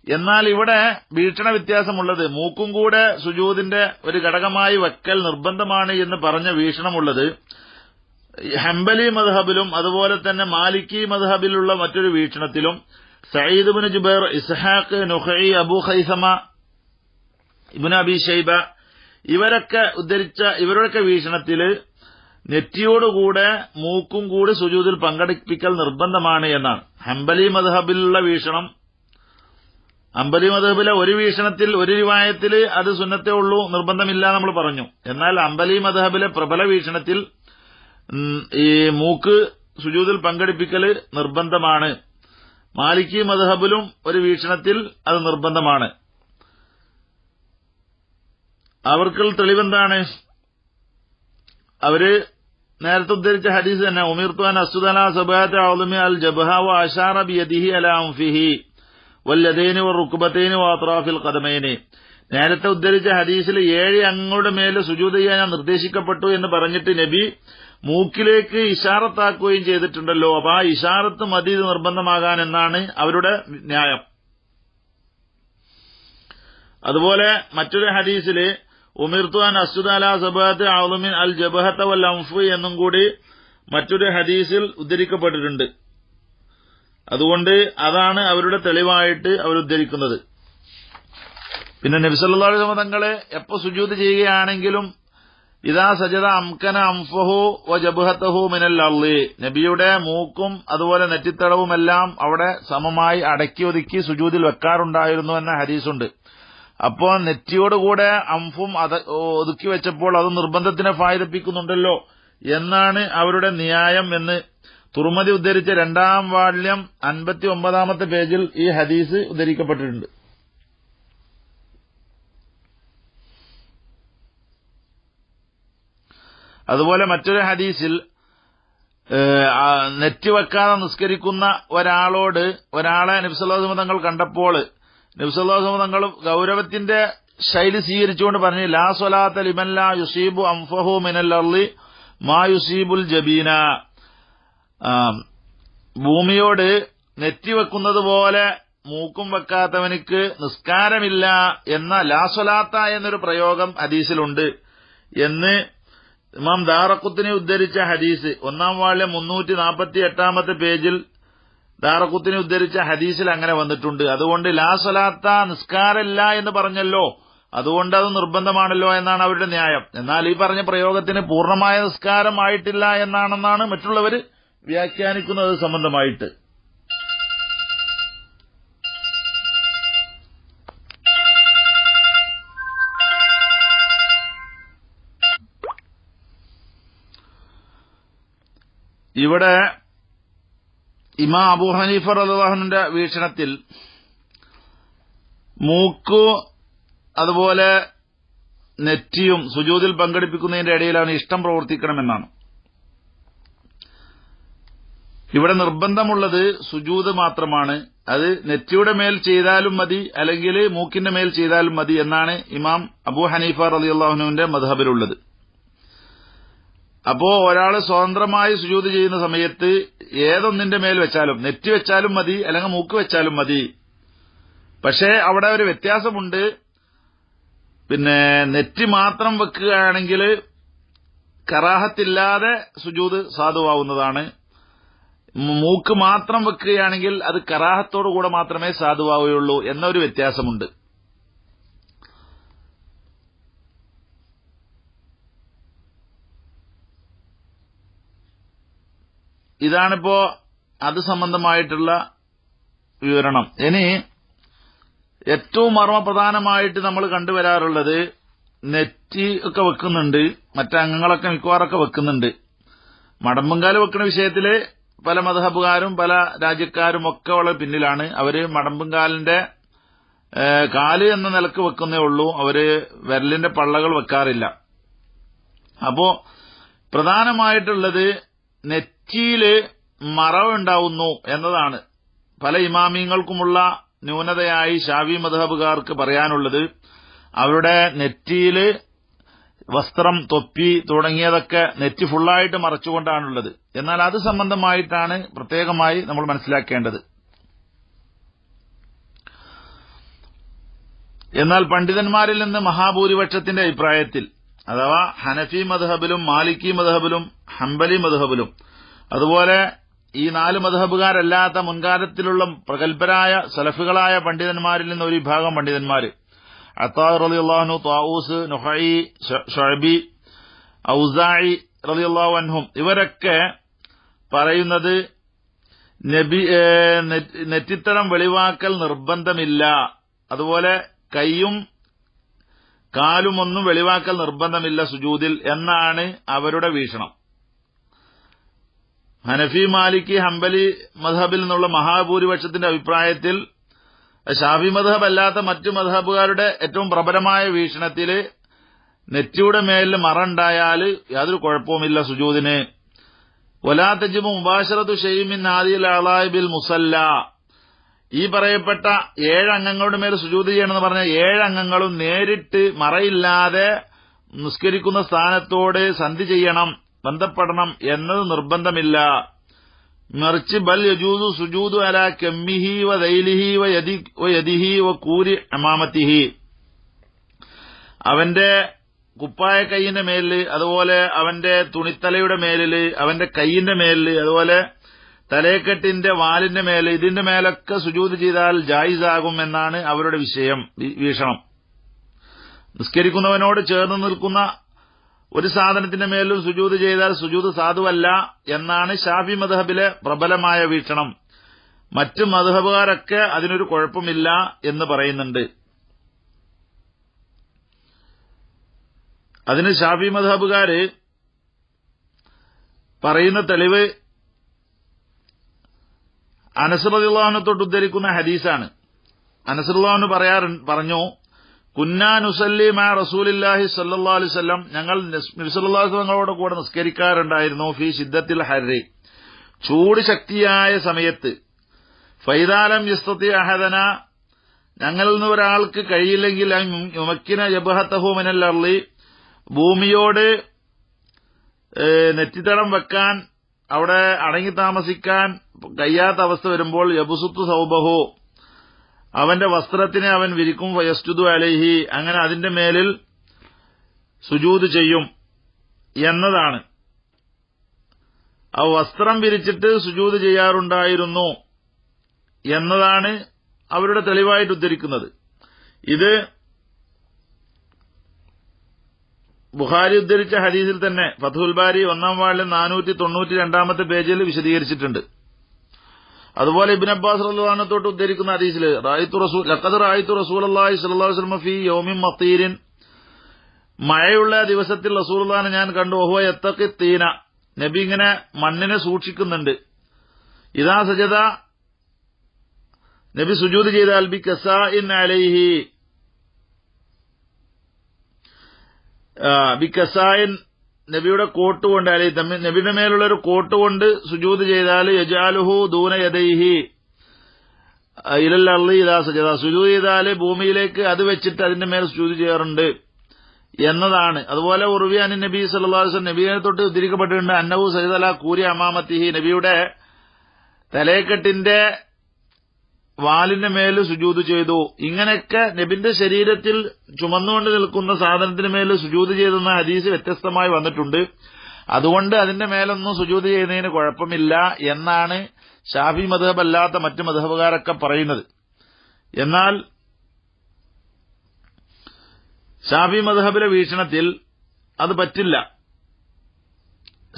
Speaker 1: എന്നാൽ ഇവിടെ വീക്ഷണ വ്യത്യാസമുള്ളത്, മൂക്കും കൂടെ സുജൂദിന്റെ ഒരു ഘടകമായി വെക്കൽ നിർബന്ധമാണ് എന്ന് പറഞ്ഞ വീക്ഷണമുള്ളത് ഹംബലി മദ്ഹബിലും അതുപോലെ തന്നെ മാലിക്കി മദ്ഹബിലുള്ള മറ്റൊരു വീക്ഷണത്തിലും സഈദ് ഇബ്നു ജുബൈർ, ഇസ്ഹാഖ്, നുഖൈ, അബൂ ഖൈസമ, ഇബ്നു അബി ശൈബ ഇവരൊക്കെ വീക്ഷണത്തില് നെറ്റിയോടുകൂടെ മൂക്കും കൂടി സുജൂദിൽ പങ്കെടുപ്പിക്കൽ നിർബന്ധമാണ് എന്നാണ്. ഹംബലി മദ്ഹബിലുള്ള വീക്ഷണം, ഹംബലി മദ്ഹബിലെ ഒരു വീക്ഷണത്തിൽ ഒരു റിവായത്തിൽ അത് സുന്നത്തേ ഉള്ളൂ, നിർബന്ധമില്ല നമ്മൾ പറഞ്ഞു. എന്നാൽ ഹംബലി മദ്ഹബിലെ പ്രബല വീക്ഷണത്തിൽ ഈ മൂക്ക് സുജൂദിൽ പങ്കെടുപ്പിക്കൽ നിർബന്ധമാണ്. മാലിക്കി മദ്ഹബിലും ഒരു വീക്ഷണത്തിൽ അത് നിർബന്ധമാണ്. അവർക്കുള്ള തെളിവെന്താണ്? അവര് നേരത്തെ ഉദ്ധരിച്ച ഹദീസ് തന്നെ, ഉമിർതു അൻ അസ്ജുദ അലാ സബഅത്തി അഅ്ദുമി അൽ ജബ്ഹ വ അശാറ ബിയദിഹി അലാ അൻഫിഹി വല്ലദൈനി വറുക്ബതൈനി വഅത്റാഫിൽ ഖദമൈനി. നേരത്തെ ഉദ്ധരിച്ച ഹദീസിൽ 7 അംഗങ്ങളുടെ മേൽ സുജൂദ് ചെയ്യാൻ ഞാൻ നിർദ്ദേശിക്കപ്പെട്ടു എന്ന് പറഞ്ഞിട്ട് നബി മൂക്കിലേക്ക് ഇശാറത്താക്കുകയും ചെയ്തിട്ടുണ്ടല്ലോ. അപ്പൊ ആ ഇശാറത്ത് മതി നിർബന്ധമാകാൻ എന്നാണ് അവരുടെ ന്യായം. അതുപോലെ മറ്റൊരു ഹദീസില് ഉമിർതു അൻ അസ്ജുദ അലാ സബഅത്തി അഅ്ദുമിൻ അൽ ജബ്ഹത വൽ അൻഫ് എന്നും കൂടി മറ്റൊരു ഹദീസിൽ ഉദ്ധരിക്കപ്പെട്ടിട്ടുണ്ട്. അതുകൊണ്ട് അതാണ് അവരുടെ തെളിവായിട്ട് അവരുദ്ധരിക്കുന്നത്. പിന്നെ നബി സല്ലല്ലാഹു അലൈഹി വസല്ലം തങ്ങളെ എപ്പോ സുജൂദ് ചെയ്യുകയാണെങ്കിലും ഇദാ സജദ അംകന അൻഫഹു വ ജബ്ഹതഹു മിനൽ അർളി, നബിയുടെ മൂക്കും അതുപോലെ നെറ്റിത്തടവുമെല്ലാം അവിടെ സമമായി അടക്കി ഒതുക്കി സുജൂദിൽ വെക്കാറുണ്ടായിരുന്നു എന്ന ഹദീസുണ്ട്. അപ്പോ നെറ്റിയോടുകൂടെ അംഫും ഒതുക്കി വെച്ചപ്പോൾ അത് നിർബന്ധത്തിനെ ഫായിദപ്പിക്കുന്നുണ്ടല്ലോ എന്നാണ് അവരുടെ ന്യായം എന്ന് തുർമദി ഉദ്ധരിച്ച 2-ാം വാള്യം 59-ാമത്തെ പേജിൽ ഈ ഹദീസ് ഉദ്ധരിക്കപ്പെട്ടിട്ടുണ്ട്. അതുപോലെ മറ്റൊരു ഹദീസിൽ നെറ്റിവെക്കാതെ നിസ്കരിക്കുന്ന ഒരാളെ നബി സല്ലല്ലാഹു അലൈഹി വസല്ലം തങ്ങൾ കണ്ടപ്പോൾ നബി സല്ലല്ലാഹു അലൈഹി വസല്ലം തങ്ങൾ ഗൌരവത്തിന്റെ ശൈലി സ്വീകരിച്ചുകൊണ്ട് പറഞ്ഞു, ലാ സ്വലാത്ത ലിമൻ ലാ യുസീബു അൻഫഹു മിനൽ അർളി മാ യുസീബുൽ ജബീന. ഭൂമിയോട് നെറ്റിവെക്കുന്നത് പോലെ മൂക്കും വെക്കാത്തവനിക്ക് നിസ്കാരമില്ല എന്ന ലാ സ്വലാത്ത എന്നൊരു പ്രയോഗം ഹദീസിലുണ്ട് എന്ന് ഇമാം ദാറഖുത്നി ഉദ്ധരിച്ച ഹദീസ് 1-ാം വാള്യം 348-ാമത്തെ പേജിൽ ദാറഖുത്നി ഉദ്ധരിച്ച ഹദീസിൽ അങ്ങനെ വന്നിട്ടുണ്ട്. അതുകൊണ്ട് ലാ സ്വലാത്ത നിസ്കാരമില്ല എന്ന് പറഞ്ഞല്ലോ, അതുകൊണ്ട് അത് നിർബന്ധമാണല്ലോ എന്നാണ് അവരുടെ ന്യായം. എന്നാൽ ഈ പറഞ്ഞ പ്രയോഗത്തിന് പൂർണ്ണമായ നിസ്കാരമായിട്ടില്ല എന്നാണെന്നാണ് മറ്റുള്ളവർ വ്യാഖ്യാനിക്കുന്നത് സംബന്ധമായിട്ട്. ഇവിടെ ഇമാം അബൂ ഹനീഫ റളിയല്ലാഹു അൻഹുവിന്റെ വീക്ഷണത്തിൽ മൂക്കു അതുപോലെ നെറ്റിയും സുജൂദിൽ പങ്കെടുപ്പിക്കുന്നതിന്റെ ഇടയിലാണ് ഇഷ്ടം പ്രവർത്തിക്കണമെന്നാണ്. ഇവിടെ നിർബന്ധമുള്ളത് സുജൂദ് മാത്രമാണ്. അത് നെറ്റിയുടെ മേൽ ചെയ്താലും മതി, അല്ലെങ്കിൽ മൂക്കിന്റെ മേൽ ചെയ്താലും മതി എന്നാണ് ഇമാം അബൂ ഹനീഫ റളിയല്ലാഹു അൻഹുവിന്റെ മദ്ഹബിലുള്ളത്. അപ്പോ ഒരാൾ സ്വതന്ത്രമായി സുജൂദ് ചെയ്യുന്ന സമയത്ത് ഏതൊന്നിന്റെ മേൽ വെച്ചാലും, നെറ്റി വെച്ചാലും മതി, അല്ലെങ്കിൽ മൂക്ക് വെച്ചാലും മതി. പക്ഷേ അവിടെ ഒരു വ്യത്യാസമുണ്ട്. നെറ്റി മാത്രം വെക്കുകയാണെങ്കിൽ കറാഹത്തില്ലാതെ സുജൂദ് സാധുവാവുന്നതാണ്. മൂക്ക് മാത്രം വെക്കുകയാണെങ്കിൽ അത് കറാഹത്തോടുകൂടെ മാത്രമേ സാധുവാവുകയുള്ളൂ എന്നൊരു വ്യത്യാസമുണ്ട്. ഇതാണിപ്പോ അത് സംബന്ധമായിട്ടുള്ള വിവരണം. ഇനി ഏറ്റവും മർമ്മപ്രധാനമായിട്ട് നമ്മൾ കണ്ടുവരാറുള്ളത്, നെറ്റി ഒക്കെ വെക്കുന്നുണ്ട്, മറ്റംഗങ്ങളൊക്കെ മിക്കവാറൊക്കെ വെക്കുന്നുണ്ട്. മടമ്പുംകാല് വെക്കുന്ന വിഷയത്തില് പല മദ്ഹബുകാരും പല രാജ്യക്കാരും ഒക്കെ വളരെ പിന്നിലാണ്. അവര് മടമ്പുംകാലിന്റെ കാല് എന്ന നിലക്ക് വെക്കുന്നേ ഉള്ളൂ, അവര് വിരലിന്റെ പള്ളകൾ വെക്കാറില്ല. അപ്പോ പ്രധാനമായിട്ടുള്ളത് നെറ്റിയില് മറവുണ്ടാവുന്നു എന്നതാണ് പല ഇമാമിയങ്ങൾക്കുമുള്ള ന്യൂനതയായി ശാഫി മദ്ഹബുകാർക്ക് പറയാനുള്ളത്. അവരുടെ നെറ്റിയില് വസ്ത്രം, തൊപ്പി തുടങ്ങിയതൊക്കെ നെറ്റി ഫുള്ളായിട്ട് മറച്ചുകൊണ്ടാണുള്ളത്. എന്നാൽ അത് സംബന്ധമായിട്ടാണ് പ്രത്യേകമായി നമ്മൾ മനസ്സിലാക്കേണ്ടത്. എന്നാൽ പണ്ഡിതന്മാരിൽ നിന്ന് മഹാഭൂരിപക്ഷത്തിന്റെ അഭിപ്രായത്തിൽ, അഥവാ ഹനഫി മദ്ഹബിലും മാലിക്കി മദ്ഹബിലും ഹംബലി മദ്ഹബിലും അതുപോലെ ഈ 4 മദ്ഹബുകാരല്ലാത്ത മുൻകാലത്തിലുള്ള പ്രഗത്ഭരായ സലഫുകളായ പണ്ഡിതന്മാരിൽ നിന്ന് ഒരു വിഭാഗം പണ്ഡിതന്മാര്, അത്താ റളിയല്ലാഹു അൻഹു, ത്വാഊസ്, നുഹൈ, ശുഅബി, ഔസാഇ റളിയല്ലാഹു അൻഹും, ഇവരൊക്കെ പറയുന്നത് നെറ്റിത്തടം വെളിവാക്കൽ നിർബന്ധമില്ല, അതുപോലെ കൈയും കാലും ഒന്നും വെളിവാക്കൽ നിർബന്ധമില്ല സുജൂദിൽ എന്നാണ് അവരുടെ വീക്ഷണം. ഹനഫി, മാലിക്കി, ഹംബലി മദ്ഹബിൽ നിന്നുള്ള മഹാഭൂരിപക്ഷത്തിന്റെ അഭിപ്രായത്തിൽ ഷാഫി മദ്ഹബ് അല്ലാത്ത മറ്റു മദ്ഹബുകാരുടെ ഏറ്റവും പ്രബലമായ വീക്ഷണത്തില് നെറ്റിയുടെ മേലിൽ മറണ്ടായാൽ യാതൊരു കുഴപ്പവുമില്ല സുജൂദിന്. വലാ തജിബു മുബാശറത്തു ശൈഇൻ മിൻ ഹാദിഹിൽ അഅളാഇ ബിൽ മുസല്ല. ഈ പറയപ്പെട്ട 7 അംഗങ്ങളുടെ മേൽ സുജൂദ് ചെയ്യണമെന്ന് പറഞ്ഞ 7 അംഗങ്ങളും നേരിട്ട് മറയില്ലാതെ നിസ്കരിക്കുന്ന സ്ഥാനത്തോട് സന്ധി ചെയ്യണം, ബന്ധപ്പെടണം എന്നത് നിർബന്ധമില്ല. മറിച്ച് ബൽ യജൂസു സുജൂദു അലാ കമ്മിഹി വ ദൈലിഹി വ യദിഹി വ കൂരി അമാമത്തിഹി. അവന്റെ കുപ്പായ കൈയിന്റെ മേലില്, അതുപോലെ അവന്റെ തുണിത്തലയുടെ മേലില്, അവന്റെ കൈയിന്റെ മേലില്, അതുപോലെ തലയെക്കെട്ടിന്റെ വാലിന്റെ മേല്, ഇതിന്റെ മേലൊക്കെ സുജൂദ് ചെയ്താൽ ജായിസാകും എന്നാണ് അവരുടെ വീക്ഷണം. നിസ്കരിക്കുന്നവനോട് ചേർന്ന് നിൽക്കുന്ന ഒരു സാധനത്തിന്റെ മേലും സുജൂദ് ചെയ്താൽ സുജൂദ് സാധുവല്ല എന്നാണ് ഷാഫി മദ്ഹബിലെ പ്രബലമായ വീക്ഷണം. മറ്റ് മദ്ഹബുകാരൊക്കെ അതിനൊരു കുഴപ്പമില്ല എന്ന് പറയുന്നുണ്ട്. അതിന് ഷാഫി മദ്ഹബുകാര് പറയുന്ന തെളിവ് അനസ് റളിയല്ലാഹു അൻഹു തൊട്ട് ഉദ്ധരിക്കുന്ന ഹദീസാണ്. അനസ് റളിയല്ലാഹു അൻഹു പറഞ്ഞു, കുന്നാ നുസല്ലി മാ റസൂലില്ലാഹി സ്വല്ലല്ലാഹു അലൈഹി വസല്ലം, ഞങ്ങൾ നബി സല്ലല്ലാഹു അലൈഹി വസല്ലമയോട് കൂടെ നിസ്കരിക്കാറുണ്ടായിരുന്നു, ഫീ ശിദ്ദത്തിൽ ഹർരി, ചൂട് ശക്തിയായ സമയത്ത് ഫൈദാലം യസ്തതി അഹദന, ഞങ്ങളിൽ നിന്ന് ഒരാൾക്ക് കഴിയില്ലെങ്കിൽ യുമക്കിന ജബഹതഹു മിനൽ അർളി, ഭൂമിയോട് നെറ്റിത്തടം വെക്കാൻ, അവിടെ അടങ്ങി താമസിക്കാൻ കഴിയാത്ത അവസ്ഥ വരുമ്പോൾ യബുസുത്തു സൗബഹു, അവന്റെ വസ്ത്രത്തിനെ അവൻ വിരിക്കും, വയസ്ജുദു അലൈഹി, അങ്ങനെ അതിന്റെ മേലിൽ സുജൂദ് ചെയ്യും എന്നതാണ്. ആ വസ്ത്രം വിരിച്ചിട്ട് സുജൂദ് ചെയ്യാറുണ്ടായിരുന്നു എന്നതാണ് അവരുടെ തെളിവായിട്ട് ഉദ്ധരിക്കുന്നത്. ഇത് ബുഖാരി ഉദ്ധരിച്ച ഹദീസിൽ തന്നെ ഫത്ഹുൽ ബാരി 1-ാം വാള്യം 492-ാമത്തെ പേജിൽ വിശദീകരിച്ചിട്ടുണ്ട്. അതുപോലെ ഇബ്നു അബ്ബാസ് റളിയല്ലാഹു അൻഹു തൊട്ട് ഉദ്ധരിക്കുന്ന ഹദീസിൽ ലഖദ് റഅയ്തു റസൂലുള്ളാഹി സ്വല്ലല്ലാഹു അലൈഹി വസല്ലം ഫീ യൗമിൻ മത്തീരിൻ, മഴയുള്ള ദിവസത്തിൽ റസൂലുള്ളാഹിനെ ഞാൻ കണ്ടു. വഹുവ യത്തഖി തീന, നബി ഇങ്ങനെ മണ്ണിനെ സൂക്ഷിക്കുന്നുണ്ട്. ഇദാ സജദ, നബി സുജൂദ് ചെയ്താൽ ബികസാഇൻ അലൈഹി, ബികസായിൻ നബിയുടെ കോട്ട് കൊണ്ട്, അല്ലെങ്കിൽ നബിയുടെ മേലുള്ള ഒരു കോട്ട് കൊണ്ട് സുജൂദ് ചെയ്താൽ യജാലുഹു ദൂന യദൈഹി ഇലൽ അർളി ഇദാ സജദ, സുജൂദ് ചെയ്താൽ ഭൂമിയിലേക്ക് അത് വെച്ചിട്ട് അതിന്റെ മേൽ സുജൂദ് ചെയ്യാറുണ്ട് എന്നതാണ്. അതുപോലെ ഉർവിയാനി നബി സല്ലല്ലാഹു അലൈഹി വസല്ലം, നബിയെ തൊട്ട് ഉദ്ധരിക്കപ്പെട്ടിട്ടുണ്ട്, അന്നഹു സജദല കൂരി അമാമത്തിഹി, നബിയുടെ തലയെക്കെട്ടിന്റെ വാലിന്റെ മേൽ സുജൂദ് ചെയ്തു. ഇങ്ങനെയൊക്കെ നബിന്റെ ശരീരത്തിൽ ചുമന്നുകൊണ്ട് നിൽക്കുന്ന സാധനത്തിന് മേൽ സുജൂദ് ചെയ്തെന്ന ഹദീസ് വ്യത്യസ്തമായി വന്നിട്ടുണ്ട്. അതുകൊണ്ട് അതിന്റെ മേലൊന്നും സുജൂദ് ചെയ്യുന്നതിന് കുഴപ്പമില്ല എന്നാണ് ഷാഫി മദ്ഹബ് അല്ലാത്ത മറ്റു മദ്ഹബുകാരൊക്കെ പറയുന്നത്. എന്നാൽ ഷാഫി മദ്ഹബിലെ വീക്ഷണത്തിൽ അത് പറ്റില്ല.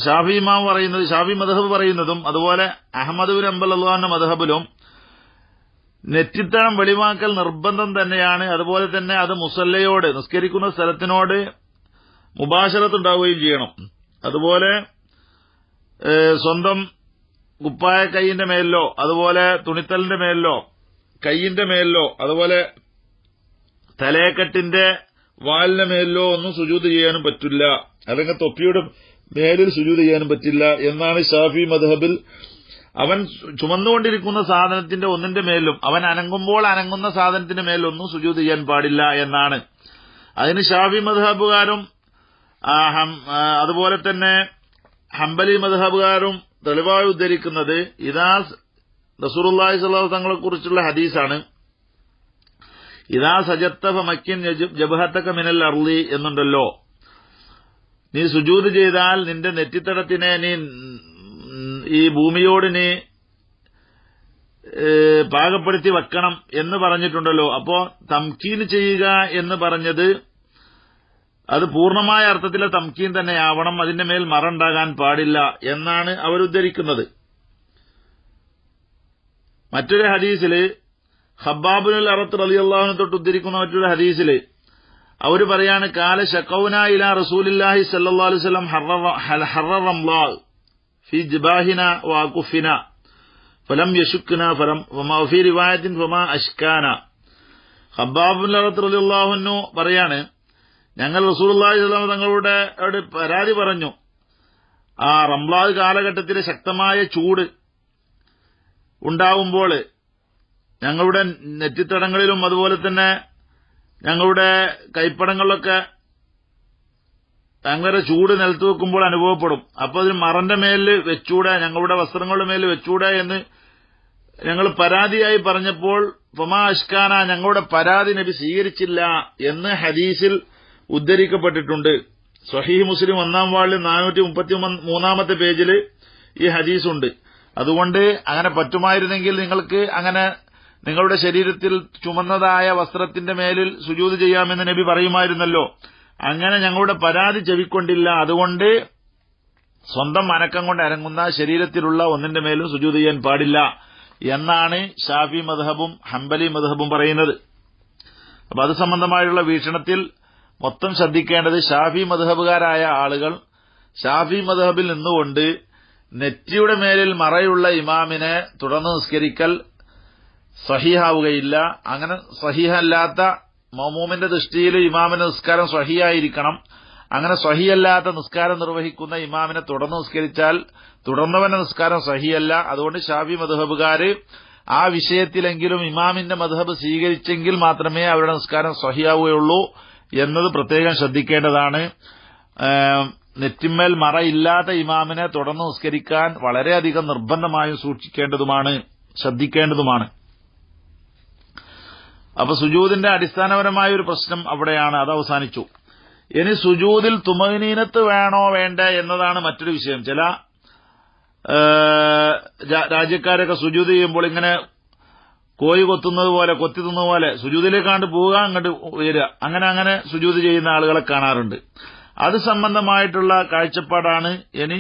Speaker 1: ഷാഫി ഇമാം പറയുന്നത്, ഷാഫി മദ്ഹബ് പറയുന്നതും അതുപോലെ അഹ്മദ് ബിൻ ഹംബൽ റളിയല്ലാഹു മദ്ഹബിലും നെറ്റിത്തടം വെളിവാക്കൽ നിർബന്ധം തന്നെയാണ്. അതുപോലെ തന്നെ അത് മുസല്ലയോട്, നിസ്കരിക്കുന്ന സ്ഥലത്തിനോട് മുബാശറത്തുണ്ടാവുകയും ചെയ്യണം. അതുപോലെ സ്വന്തം കുപ്പായ കൈയിന്റെ മേലിലോ അതുപോലെ തുണിത്തലിന്റെ മേലിലോ കൈയിന്റെ മേലിലോ അതുപോലെ തലയെക്കെട്ടിന്റെ വാലിന്റെ മേലിലോ ഒന്നും സുജൂദ് ചെയ്യാനും പറ്റില്ല, അല്ലെങ്കിൽ തൊപ്പിയുടെ മേലിൽ സുജൂദ് ചെയ്യാനും പറ്റില്ല എന്നാണ് ഷാഫി മദ്ഹബിൽ. അവൻ ചുമന്നുകൊണ്ടിരിക്കുന്ന സാധനത്തിന്റെ ഒന്നിന്റെ മേലും അവൻ അനങ്ങുമ്പോൾ അനങ്ങുന്ന സാധനത്തിന്റെ മേലൊന്നും സുജൂദ് ചെയ്യാൻ പാടില്ല എന്നാണ്. അതിന് ഷാഫി മദ്ഹബുകാരും അതുപോലെ തന്നെ ഹംബലി മദ്ഹബുകാരും തെളിവായി ഉദ്ധരിക്കുന്നത് ഇദാ റസൂലുള്ളാഹി സ്വല്ലല്ലാഹു അലൈഹി വസല്ലം തങ്ങളെ കുറിച്ചുള്ള ഹദീസാണ്. ഇദാ സജത്ത ഫമക്കിൻ ജബഹതക മിനൽ അർളി എന്നുണ്ടല്ലോ, നീ സുജൂദ് ചെയ്താൽ നിന്റെ നെറ്റിത്തടത്തിനെ നീ ഈ ഭൂമിയോട് നീ പാകപ്പെടുത്തി വെക്കണം എന്ന് പറഞ്ഞിട്ടുണ്ടല്ലോ. അപ്പോ തംകീൻ ചെയ്യുക എന്ന് പറഞ്ഞത് അത് പൂർണ്ണമായ അർത്ഥത്തിലെ തംകീൻ തന്നെയാവണം, അതിന്റെ മേൽ മറണ്ടാകാൻ പാടില്ല എന്നാണ് അവരുദ്ധരിക്കുന്നത്. മറ്റൊരു ഹദീസില് ഖബ്ബാബുൽ അറത്ത് റളിയല്ലാഹു അൻഹു തൊട്ട് ഉദ്ധരിക്കുന്ന മറ്റൊരു ഹദീസില് അവര് പറയാണ്, കാല ശഖൗന ഇലാ റസൂലില്ലാഹി സ്വല്ലല്ലാഹു അലൈഹി വസല്ലം ഹറ റംളാ ഫി ജിബാഹിന വഅകുഫിന ഫലം യശുക്ന ഫമാ ഫി റിവായത്തിൻ ഫമാ അശ്കാന. ഖബ്ബാബുൽ അറത്ത് റളിയല്ലാഹു അൻഹു പറയാണ്, ഞങ്ങൾ റസൂലുള്ളാഹി സ്വല്ലല്ലാഹു അലൈഹി വസല്ലം തങ്ങളോട് പരാതി പറഞ്ഞു. ആ റംളാ കാലഘട്ടത്തിലെ ശക്തമായ ചൂട് ഉണ്ടാവുമ്പോൾ ഞങ്ങളുടെ നെറ്റിത്തടങ്ങളിലും അതുപോലെ തന്നെ ഞങ്ങളുടെ കൈപ്പടങ്ങളിലൊക്കെ ഭയങ്കര ചൂട് നിലത്ത് വെക്കുമ്പോൾ അനുഭവപ്പെടും. അപ്പൊ അതിന് മറന്റെ മേലിൽ വെച്ചൂടെ, ഞങ്ങളുടെ വസ്ത്രങ്ങളുടെ മേലിൽ വെച്ചൂടെ എന്ന് ഞങ്ങൾ പരാതിയായി പറഞ്ഞപ്പോൾ ഫമാ അഷ്കാന, ഞങ്ങളുടെ പരാതി നബി സ്വീകരിച്ചില്ല എന്ന് ഹദീസിൽ ഉദ്ധരിക്കപ്പെട്ടിട്ടുണ്ട്. സ്വഹീഹ് മുസ്ലിം 1-ാം വാള്യം 433-ാമത്തെ പേജിൽ ഈ ഹദീസുണ്ട്. അതുകൊണ്ട് അങ്ങനെ പറ്റുമായിരുന്നെങ്കിൽ നിങ്ങൾക്ക് അങ്ങനെ നിങ്ങളുടെ ശരീരത്തിൽ ചുമന്നതായ വസ്ത്രത്തിന്റെ മേലിൽ സുജൂദ് ചെയ്യാമെന്ന് നബി പറയുമായിരുന്നല്ലോ. അങ്ങനെ ഞങ്ങളുടെ പരാതി ചെവിക്കൊണ്ടില്ല. അതുകൊണ്ട് സ്വന്തം അനക്കം കൊണ്ട് അനങ്ങുന്ന ശരീരത്തിലുള്ള ഒന്നിന്റെ മേലും സുജൂദ് ചെയ്യാൻ പാടില്ല എന്നാണ് ഷാഫി മദ്ഹബും ഹംബലി മദ്ഹബും പറയുന്നത്. അപ്പൊ അത് സംബന്ധമായുള്ള വീക്ഷണത്തിൽ മൊത്തം ശ്രദ്ധിക്കേണ്ടത്, ഷാഫി മദ്ഹബുകാരായ ആളുകൾ ഷാഫി മദ്ഹബിൽ നിന്നുകൊണ്ട് നെറ്റിയുടെ മേലിൽ മറയുള്ള ഇമാമിനെ തുടർന്ന് നിസ്കരിക്കൽ സ്വഹീഹാവുകയില്ല. അങ്ങനെ സ്വഹീഹല്ലാത്ത മഅ്മൂമിന്റെ ദൃഷ്ടിയിൽ ഇമാമിന്റെ നിസ്കാരം സ്വഹീഹായിരിക്കണം. അങ്ങനെ സ്വഹിയല്ലാത്ത നിസ്കാരം നിർവഹിക്കുന്ന ഇമാമിനെ തുടർന്ന് നിസ്കരിച്ചാൽ തുടർന്നവന്റെ നിസ്കാരം സ്വഹിയല്ല. അതുകൊണ്ട് ശാഫി മദ്ഹബുകാര് ആ വിഷയത്തിലെങ്കിലും ഇമാമിന്റെ മദ്ഹബ് സ്വീകരിച്ചെങ്കിൽ മാത്രമേ അവരുടെ നിസ്കാരം സ്വഹിയാവുകയുള്ളൂ എന്നത് പ്രത്യേകം ശ്രദ്ധിക്കേണ്ടതാണ്. നെറ്റിമ്മേൽ മറയില്ലാത്ത ഇമാമിനെ തുടർന്ന് നിസ്കരിക്കാൻ വളരെയധികം നിർബന്ധമായും സൂക്ഷിക്കേണ്ടതുമാണ്, ശ്രദ്ധിക്കേണ്ടതുമാണ്. അപ്പൊ സുജൂദിന്റെ അടിസ്ഥാനപരമായ ഒരു പ്രശ്നം അവിടെയാണ്, അത് അവസാനിച്ചു. ഇനി സുജൂദിൽ തുമഅ്നീനത്ത് വേണോ വേണ്ടേ എന്നതാണ് മറ്റൊരു വിഷയം. ചില രാജ്യക്കാരൊക്കെ സുജൂദ് ചെയ്യുമ്പോൾ ഇങ്ങനെ കോഴി കൊത്തുന്നത് പോലെ കൊത്തി തിന്നത് പോലെ സുജൂദിലേക്കാണ്ട് പോവുക, അങ്ങോട്ട് വരിക, അങ്ങനെ സുജൂദ് ചെയ്യുന്ന ആളുകളെ കാണാറുണ്ട്. അത് സംബന്ധമായിട്ടുള്ള കാഴ്ചപ്പാടാണ് ഇനി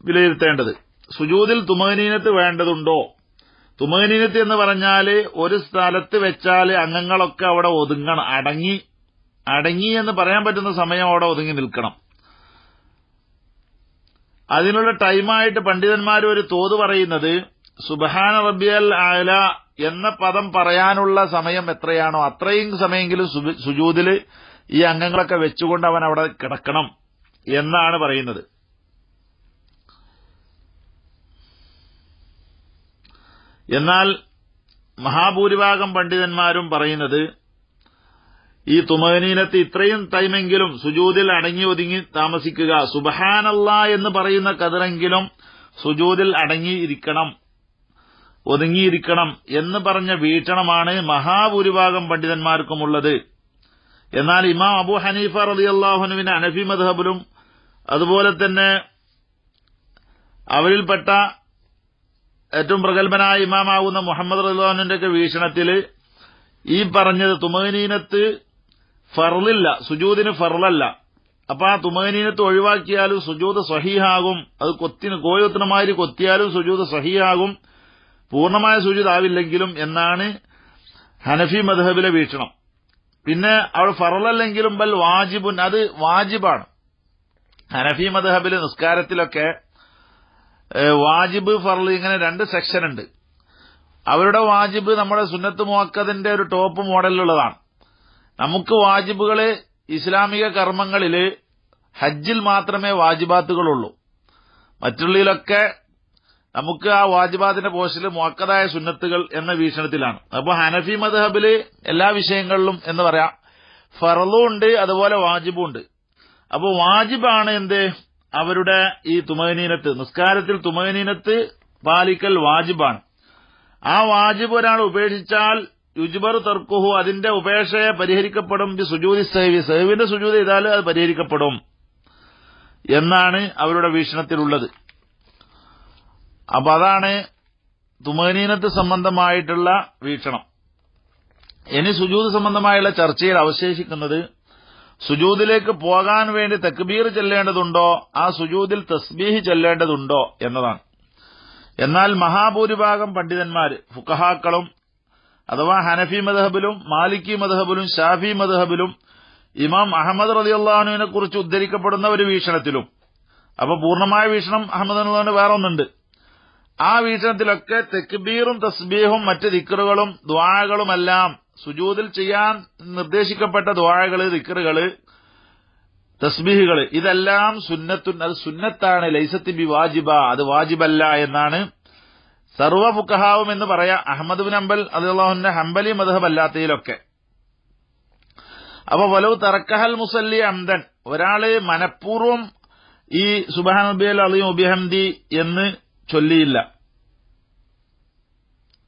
Speaker 1: വിലയിരുത്തേണ്ടത്. സുജൂദിൽ തുമഅ്നീനത്ത് വേണ്ടതുണ്ടോ? തുമഅ്നീനത്ത് എന്ന് പറഞ്ഞാല് ഒരു സ്ഥലത്ത് വെച്ചാല് അംഗങ്ങളൊക്കെ അവിടെ ഒതുങ്ങണം, അടങ്ങി എന്ന് പറയാൻ പറ്റുന്ന സമയം അവിടെ ഒതുങ്ങി നിൽക്കണം. അതിനുള്ള ടൈമായിട്ട് പണ്ഡിതന്മാർ ഒരു തോത് പറയുന്നത് സുബ്ഹാന റബ്ബിയൽ അഅല എന്ന പദം പറയാനുള്ള സമയം എത്രയാണോ അത്രയും സമയമെങ്കിലും സുജൂദില് ഈ അംഗങ്ങളൊക്കെ വെച്ചുകൊണ്ട് അവൻ അവിടെ കിടക്കണം എന്നാണ് പറയുന്നത്. എന്നാൽ മഹാഭൂരിഭാഗം പണ്ഡിതന്മാരും പറയുന്നത് ഈ തുമഅ്നീനത്ത് ഇത്രയും ടൈമെങ്കിലും സുജൂദിൽ അടങ്ങി ഒതുങ്ങി താമസിക്കുക, സുബ്ഹാനല്ലാഹ് എന്ന് പറയുന്ന കതിരെങ്കിലും സുജൂദിൽ ഒതുങ്ങിയിരിക്കണം എന്ന് പറഞ്ഞ വീക്ഷണമാണ് മഹാഭൂരിഭാഗം പണ്ഡിതന്മാർക്കുമുള്ളത്. എന്നാൽ ഇമാം അബൂ ഹനീഫ റളിയല്ലാഹു അൻഹുവിന്റെ ഹനഫി മദ്ഹബിലും അതുപോലെ തന്നെ അവരിൽപ്പെട്ട ഏറ്റവും പ്രഗത്ഭനായ ഇമാമാകുന്ന മുഹമ്മദ് റളിയല്ലാഹു അൻഹുവിന്റെ വീക്ഷണത്തിൽ ഈ പറഞ്ഞത് തുമഅ്നീനത്ത് ഫർളില്ല, സുജൂദിന് ഫർളല്ല. അപ്പൊ ആ തുമഅ്നീനത്ത് ഒഴിവാക്കിയാലും സുജൂദ് സ്വഹീഹാകും. അത് കോഴി കൊത്തുന്ന മാതിരി കൊത്തിയാലും സുജൂദ് സ്വഹീഹാകും, പൂർണ്ണമായ സുജൂദ് ആവില്ലെങ്കിലും എന്നാണ് ഹനഫി മദ്ഹബിലെ വീക്ഷണം. പിന്നെ അവിടെ ഫർളല്ലെങ്കിലും ബൽ വാജിബുൻ, അത് വാജിബാണ്. ഹനഫി മദ്ഹബിലെ നിസ്കാരത്തിലൊക്കെ വാജിബ് ഫർള് ഇങ്ങനെ രണ്ട് സെക്ഷൻ ഉണ്ട്. അവരുടെ വാജിബ് നമ്മുടെ സുന്നത്ത് മുഅക്കദിന്റെ ഒരു ടോപ്പ് മോഡലിലുള്ളതാണ്. നമുക്ക് വാജിബുകള് ഇസ്ലാമിക കർമ്മങ്ങളില് ഹജ്ജിൽ മാത്രമേ വാജിബാത്തുകളുള്ളൂ. മറ്റുള്ളതിലൊക്കെ നമുക്ക് ആ വാജിബാത്തിന്റെ പോസ്റ്റിൽ മുഅക്കദായ സുന്നത്തുകൾ എന്ന വീക്ഷണത്തിലാണ്. അപ്പൊ ഹനഫി മദ്ഹബില് എല്ലാ വിഷയങ്ങളിലും എന്ന് പറയാം ഫർളും ഉണ്ട്, അതുപോലെ വാജിബും ഉണ്ട്. അപ്പൊ വാജിബാണ് എന്ത്, അവരുടെ ഈ തുമഅ്നീനത്ത്, നിസ്കാരത്തിൽ തുമഅ്നീനത്ത് പാലിക്കൽ വാജിബാണ്. ആ വാജിബ് ഒരാൾ ഉപേക്ഷിച്ചാൽ യുജ്ബർ തർക്കുഹു, അതിന്റെ ഉപേക്ഷയെ പരിഹരിക്കപ്പെടും. സുജൂദി സഹ്വി, സഹ്വിന്റെ സുജൂദ് ചെയ്താൽ അത് പരിഹരിക്കപ്പെടും എന്നാണ് അവരുടെ വീക്ഷണത്തിലുള്ളത്. അപ്പൊ അതാണ് തുമഅ്നീനത്ത് സംബന്ധമായിട്ടുള്ള വീക്ഷണം. ഇനി സുജൂദ് സംബന്ധമായുള്ള ചർച്ചയിൽ അവശേഷിക്കുന്നത് സുജൂദിലേക്ക് പോകാൻ വേണ്ടി തക്ബീർ ചെല്ലേണ്ടതുണ്ടോ, ആ സുജൂദിൽ തസ്ബീഹ് ചെല്ലേണ്ടതുണ്ടോ എന്നതാണ്. എന്നാൽ മഹാഭൂരിഭാഗം പണ്ഡിതന്മാര് ഫുഖഹാക്കളും അഥവാ ഹനഫി മദ്ഹബിലും മാലിക്കി മദ്ഹബിലും ഷാഫി മദ്ഹബിലും ഇമാം അഹമ്മദ് റളിയല്ലാഹു അൻഹുവിനെ കുറിച്ച് ഉദ്ധരിക്കപ്പെടുന്ന ഒരു വീക്ഷണത്തിലും, അപ്പൊ പൂർണ്ണമായ വീക്ഷണം അഹമ്മദ് റളിയല്ലാഹു വേറെ ഒന്നുണ്ട്, ആ വീക്ഷണത്തിലൊക്കെ തക്ബീറും തസ്ബീഹും മറ്റ് ദിക്റുകളും ദുആകളുമെല്ലാം സുജൂദിൽ ചെയ്യാൻ നിർദ്ദേശിക്കപ്പെട്ട ദുആകള്, ദിക്റുകള്, തസ്ബീഹുകള് ഇതെല്ലാം സുന്നത്തുൻ, അത് സുന്നത്താണ്, ലൈസത്തി ബി വാജിബ, അത് വാജിബല്ല എന്നാണ് സർവ്വ ഫുഖഹാവും എന്ന് പറയാ. അഹ്മദ് ബിൻ ഹംബൽ റളിയല്ലാഹു അൻഹു ഹംബലി മദ്ഹബ് അല്ലാത്തതിലൊക്കെ. അപ്പൊ വലൗ തറക്കഹൽ മുസല്ലി അംദൻ, ഒരാള് മനഃപൂർവ്വം ഈ സുബ്ഹാന റബ്ബിയൽ അളീം വബിഹംദി എന്ന് ചൊല്ലിയില്ല,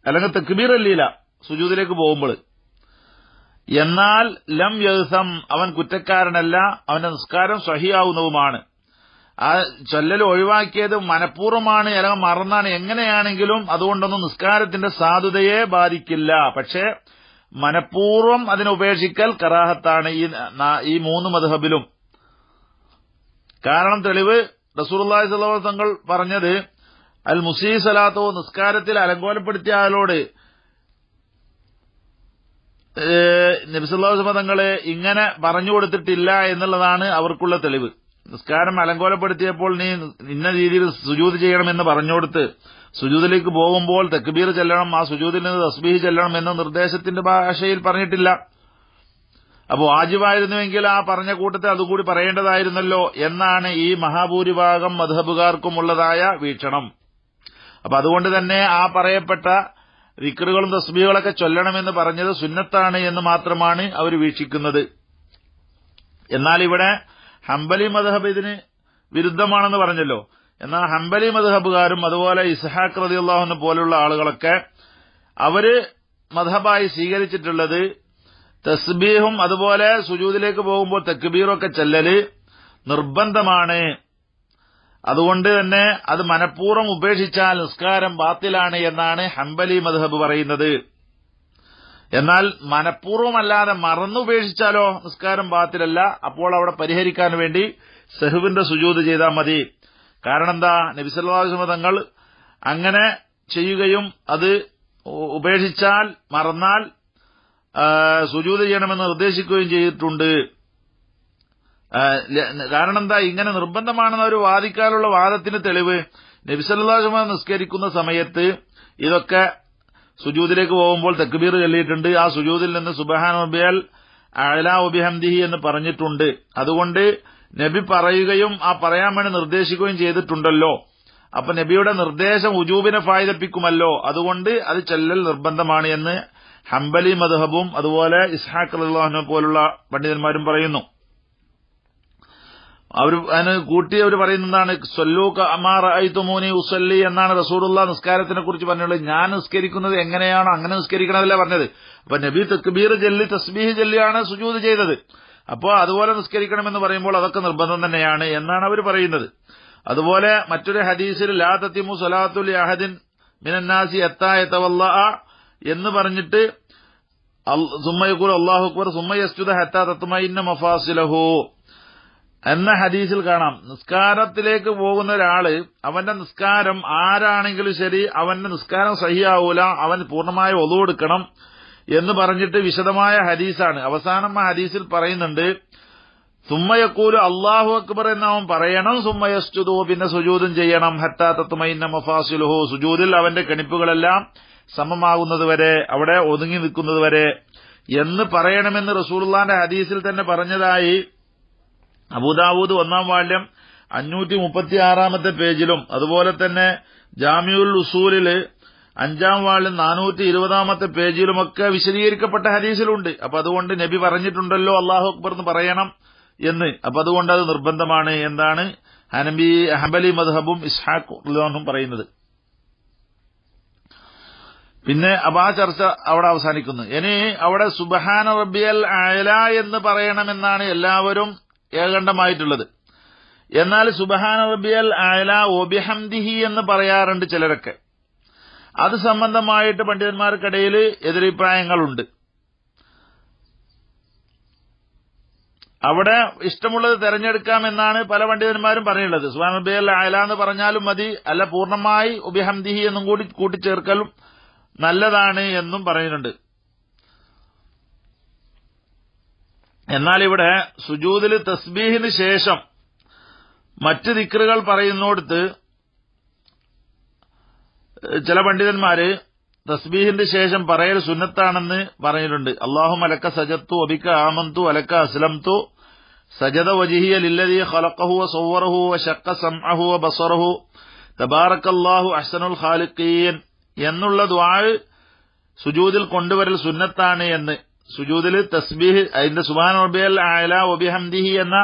Speaker 1: അല്ലെങ്കിൽ തക്ബീർ ചൊല്ലിയില്ല സുജൂദിലേക്ക് പോകുമ്പോൾ, എന്നാൽ ലം യഹ്സം, അവൻ കുറ്റക്കാരനല്ല, അവന്റെ നിസ്കാരം സ്വഹിയാവുന്നതുമാണ്. ആ ചൊല്ലൽ ഒഴിവാക്കിയത് മനഃപൂർവ്വമാണ് അല്ലെങ്കിൽ മറന്നാണ്, എങ്ങനെയാണെങ്കിലും അതുകൊണ്ടൊന്നും നിസ്കാരത്തിന്റെ സാധുതയെ ബാധിക്കില്ല. പക്ഷേ മനഃപൂർവ്വം അതിനുപേക്ഷിക്കൽ കറാഹത്താണ് ഈ മൂന്ന് മദ്ഹബിലും. കാരണം തെളിവ് റസൂലുള്ളാഹി സ്വല്ലല്ലാഹു അലൈഹി വസല്ലം തങ്ങൾ പറഞ്ഞത് അൽ മുസീ സലാത്തോ, നിസ്കാരത്തിൽ അലങ്കോലപ്പെടുത്തിയ ആളോട് നബി സല്ലല്ലാഹു അലൈഹി വസല്ലം തങ്ങളെ ഇങ്ങനെ പറഞ്ഞു കൊടുത്തിട്ടില്ല എന്നുള്ളതാണ് അവർക്കുള്ള തെളിവ്. നിസ്കാരം അലങ്കോലപ്പെടുത്തിയപ്പോൾ നീ ഇന്ന രീതിയിൽ സുജൂദ് ചെയ്യണമെന്ന് പറഞ്ഞുകൊടുത്ത് സുജൂദിലേക്ക് പോകുമ്പോൾ തക്ബീർ ചെല്ലണം, ആ സുജൂദിൽ നിന്ന് തസ്ബീഹ് ചെല്ലണം എന്ന നിർദ്ദേശത്തിന്റെ ഭാഷയിൽ പറഞ്ഞിട്ടില്ല. അപ്പൊ വാജിബായിരുന്നുവെങ്കിൽ ആ പറഞ്ഞ കൂട്ടത്തിൽ അതുകൂടി പറയേണ്ടതായിരുന്നല്ലോ എന്നാണ് ഈ മഹാഭൂരിഭാഗം മദ്ഹബുകാർക്കുമുള്ളതായ വീക്ഷണം. അപ്പൊ അതുകൊണ്ട് തന്നെ ആ പറയപ്പെട്ട ദിക്റുകളും തസ്ബീഹുകളൊക്കെ ചൊല്ലണമെന്ന് പറഞ്ഞത് സുന്നത്താണ് എന്ന് മാത്രമാണ് അവർ വീക്ഷിക്കുന്നത്. എന്നാൽ ഇവിടെ ഹംബലി മദ്ഹബ് ഇതിന് വിരുദ്ധമാണെന്ന് പറഞ്ഞല്ലോ. എന്നാൽ ഹംബലി മദ്ഹബുകാരും അതുപോലെ ഇസ്ഹാഖ് റളിയല്ലാഹു അൻഹു പോലുള്ള ആളുകളൊക്കെ അവര് മദ്ഹബായി സ്വീകരിച്ചിട്ടുള്ളത് തസ്ബീഹും അതുപോലെ സുജൂദിലേക്ക് പോകുമ്പോൾ തക്ബീറൊക്കെ ചെല്ലല് നിർബന്ധമാണ്. അതുകൊണ്ട് തന്നെ അത് മനഃപൂർവ്വം ഉപേക്ഷിച്ചാൽ നിസ്കാരം ബാത്തിലാണ് എന്നാണ് ഹംബലി മദ്ഹബ് പറയുന്നത്. എന്നാൽ മനഃപൂർവ്വമല്ലാതെ മറന്നുപേക്ഷിച്ചാലോ നിസ്കാരം ബാത്തിലല്ല. അപ്പോൾ അവിടെ പരിഹരിക്കാൻ വേണ്ടി സഹ്വിന്റെ സുജൂദ് ചെയ്താൽ മതി. കാരണം എന്താ, നബി സല്ലല്ലാഹു അലൈഹി വസല്ലം തങ്ങൾ അങ്ങനെ ചെയ്യുകയും അത് ഉപേക്ഷിച്ചാൽ മറന്നാൽ സുജൂദ് ചെയ്യണമെന്ന് നിർദ്ദേശിക്കുകയും ചെയ്തിട്ടുണ്ട്. കാരണം എന്താ, ഇങ്ങനെ നിർബന്ധമാണെന്ന് അവർ വാദിക്കാനുള്ള വാദത്തിന് തെളിവ് നബി സല്ലല്ലാഹു അലൈഹി വസല്ലം നിസ്കരിക്കുന്ന സമയത്ത് ഇതൊക്കെ സുജൂദിലേക്ക് പോകുമ്പോൾ തക്ബീർ ചൊല്ലിയിട്ടുണ്ട്. ആ സുജൂദിൽ നിന്ന് സുബ്ഹാന റബ്ബിയൽ അഅ്ലാ വബിഹംദിഹി എന്ന് പറഞ്ഞിട്ടുണ്ട്. അതുകൊണ്ട് നബി പറയുകയും ആ പറയാൻ വേണ്ടി നിർദ്ദേശിക്കുകയും ചെയ്തിട്ടുണ്ടല്ലോ. അപ്പൊ നബിയുടെ നിർദ്ദേശം ഉജൂബിനെ ഫായിദപ്പിക്കുമല്ലോ. അതുകൊണ്ട് അത് ചെല്ലൽ നിർബന്ധമാണ് എന്ന് ഹംബലി മദ്ഹബും അതുപോലെ ഇസ്ഹാഖ് റളിയല്ലാഹു അൻഹു പോലുള്ള പണ്ഡിതന്മാരും പറയുന്നു. അതിന് കൂട്ടി അവർ പറയുന്നതാണ് സ്വല്ലൂ കമാ റഅയ്തുമൂനി ഉസല്ലി എന്നാണ് റസൂലുള്ളാഹി നിസ്കാരത്തിനെ കുറിച്ച് പറഞ്ഞുള്ളത്. ഞാൻ നിസ്കരിക്കുന്നത് എങ്ങനെയാണോ അങ്ങനെ നിസ്കരിക്കണമെന്നല്ല പറഞ്ഞത്. അപ്പൊ നബി തക്ബീർ ചൊല്ലി തസ്ബീഹ് ചൊല്ലിയാണ് സുജൂദ് ചെയ്തത്. അപ്പോ അതുപോലെ നിസ്കരിക്കണമെന്ന് പറയുമ്പോൾ അതൊക്കെ നിർബന്ധം തന്നെയാണ് എന്നാണ് അവർ പറയുന്നത്. അതുപോലെ മറ്റൊരു ഹദീസിൽ ലാ തത്തിമു സ്വലാത്തു ലി അഹദിൻ മിനന്നാസി ഹത്താ യതവല്ലഅ എന്ന് പറഞ്ഞിട്ട് സുമ്മ യഖൂലു അല്ലാഹു അക്ബർ സുമ്മ യസ്ജുദു ഹത്താ തത്മഇന്ന മഫാസിലഹു എന്ന ഹദീസിൽ കാണാം, നിസ്കാരത്തിലേക്ക് പോകുന്ന ഒരാള് അവന്റെ നിസ്കാരം ആരാണെങ്കിലും ശരി അവന്റെ നിസ്കാരം സഹിയാവൂല, അവൻ പൂർണ്ണമായ ഒളു എടുക്കണം എന്ന് പറഞ്ഞിട്ട് വിശദമായ ഹദീസാണ്. അവസാനം ആ ഹദീസിൽ പറയുന്നുണ്ട് സുമ്മയക്കൂലു അല്ലാഹു അക്ബർ എന്നവൻ പറയണം, സുമ്മയസ്ജുദു പിന്നെ സുജൂദും ചെയ്യണം, ഹത്താ തത്മഇന്ന മഫാസിലുഹു സുജൂദിൽ അവന്റെ കണിപ്പുകളെല്ലാം സമമാകുന്നതുവരെ അവിടെ ഒതുങ്ങി നിൽക്കുന്നതുവരെ എന്ന് പറയണമെന്ന് റസൂലുള്ളാഹിന്റെ ഹദീസിൽ തന്നെ പറഞ്ഞതായി അബൂദാവൂദ് 1-ാം വാള്യം 536-ാമത്തെ പേജിലും അതുപോലെ തന്നെ ജാമിഉൽ ഉസൂലില് 5-ാം വാള്യം 420-ാമത്തെ പേജിലുമൊക്കെ വിശദീകരിക്കപ്പെട്ട ഹദീസിലുണ്ട്. അപ്പൊ അതുകൊണ്ട് നബി പറഞ്ഞിട്ടുണ്ടല്ലോ അല്ലാഹു അക്ബർ എന്ന് പറയണം എന്ന്. അപ്പൊ അതുകൊണ്ട് അത് നിർബന്ധമാണ് എന്നാണ് ഹംബലി മദ്ഹബും ഇസ്ഹാഖ് റളിയല്ലാഹു പറയുന്നത്. പിന്നെ അപ്പൊ ആ ചർച്ച അവിടെ അവസാനിക്കുന്നു. ഇനി അവിടെ സുബ്ഹാന റബ്ബിയൽ അഅ്ലാ എന്ന് പറയണമെന്നാണ് എല്ലാവരും ഏകണ്ഠമായിട്ടുള്ളത്. എന്നാൽ സുബ്ഹാന റബ്ബിയൽ അഅ്ലാ വബിഹംദിഹി എന്ന് പറയാറുണ്ട് ചിലരൊക്കെ. അത് സംബന്ധമായിട്ട് പണ്ഡിതന്മാർക്കിടയിൽ എതിരഭിപ്രായങ്ങളുണ്ട്. അവിടെ ഇഷ്ടമുള്ളത് തെരഞ്ഞെടുക്കാമെന്നാണ് പല പണ്ഡിതന്മാരും പറയുന്നത്. സുബ്ഹാന റബ്ബിയൽ അഅ്ലാ എന്ന് പറഞ്ഞാലും മതി, അല്ല പൂർണ്ണമായി വബിഹംദിഹി എന്നും കൂടി കൂട്ടിച്ചേർക്കലും നല്ലതാണ് എന്നും പറയുന്നുണ്ട്. എന്നാൽ ഇവിടെ സുജൂദിൽ തസ്ബീഹിന് ശേഷം മറ്റ് ദിക്റുകൾ പറയുന്നിടത്ത് ചില പണ്ഡിതന്മാര് തസ്ബീഹിന്റെ ശേഷം പറയൽ സുന്നത്താണെന്ന് പറഞ്ഞിട്ടുണ്ട്. അല്ലാഹുമ്മ ലക സജദ്തു വബിക ആമന്തു വലക അസ്ലംതു സജദ വജ്ഹിയ ലില്ലദീ ഖലഖഹു വസവ്വറഹു വശഖ സമഅഹു വബസറഹു തബാറകല്ലാഹു അഹ്സനുൽ ഖാലിഖീൻ എന്നുള്ള ദുആ സുജൂദിൽ കൊണ്ടുവരൽ സുന്നത്താണ് എന്ന്. സുജൂദിൽ തസ്ബീഹ് അതിന്റെ സുബ്ഹാന റബ്ബിയൽ അഅ്ലാ വബിഹംദിഹി എന്ന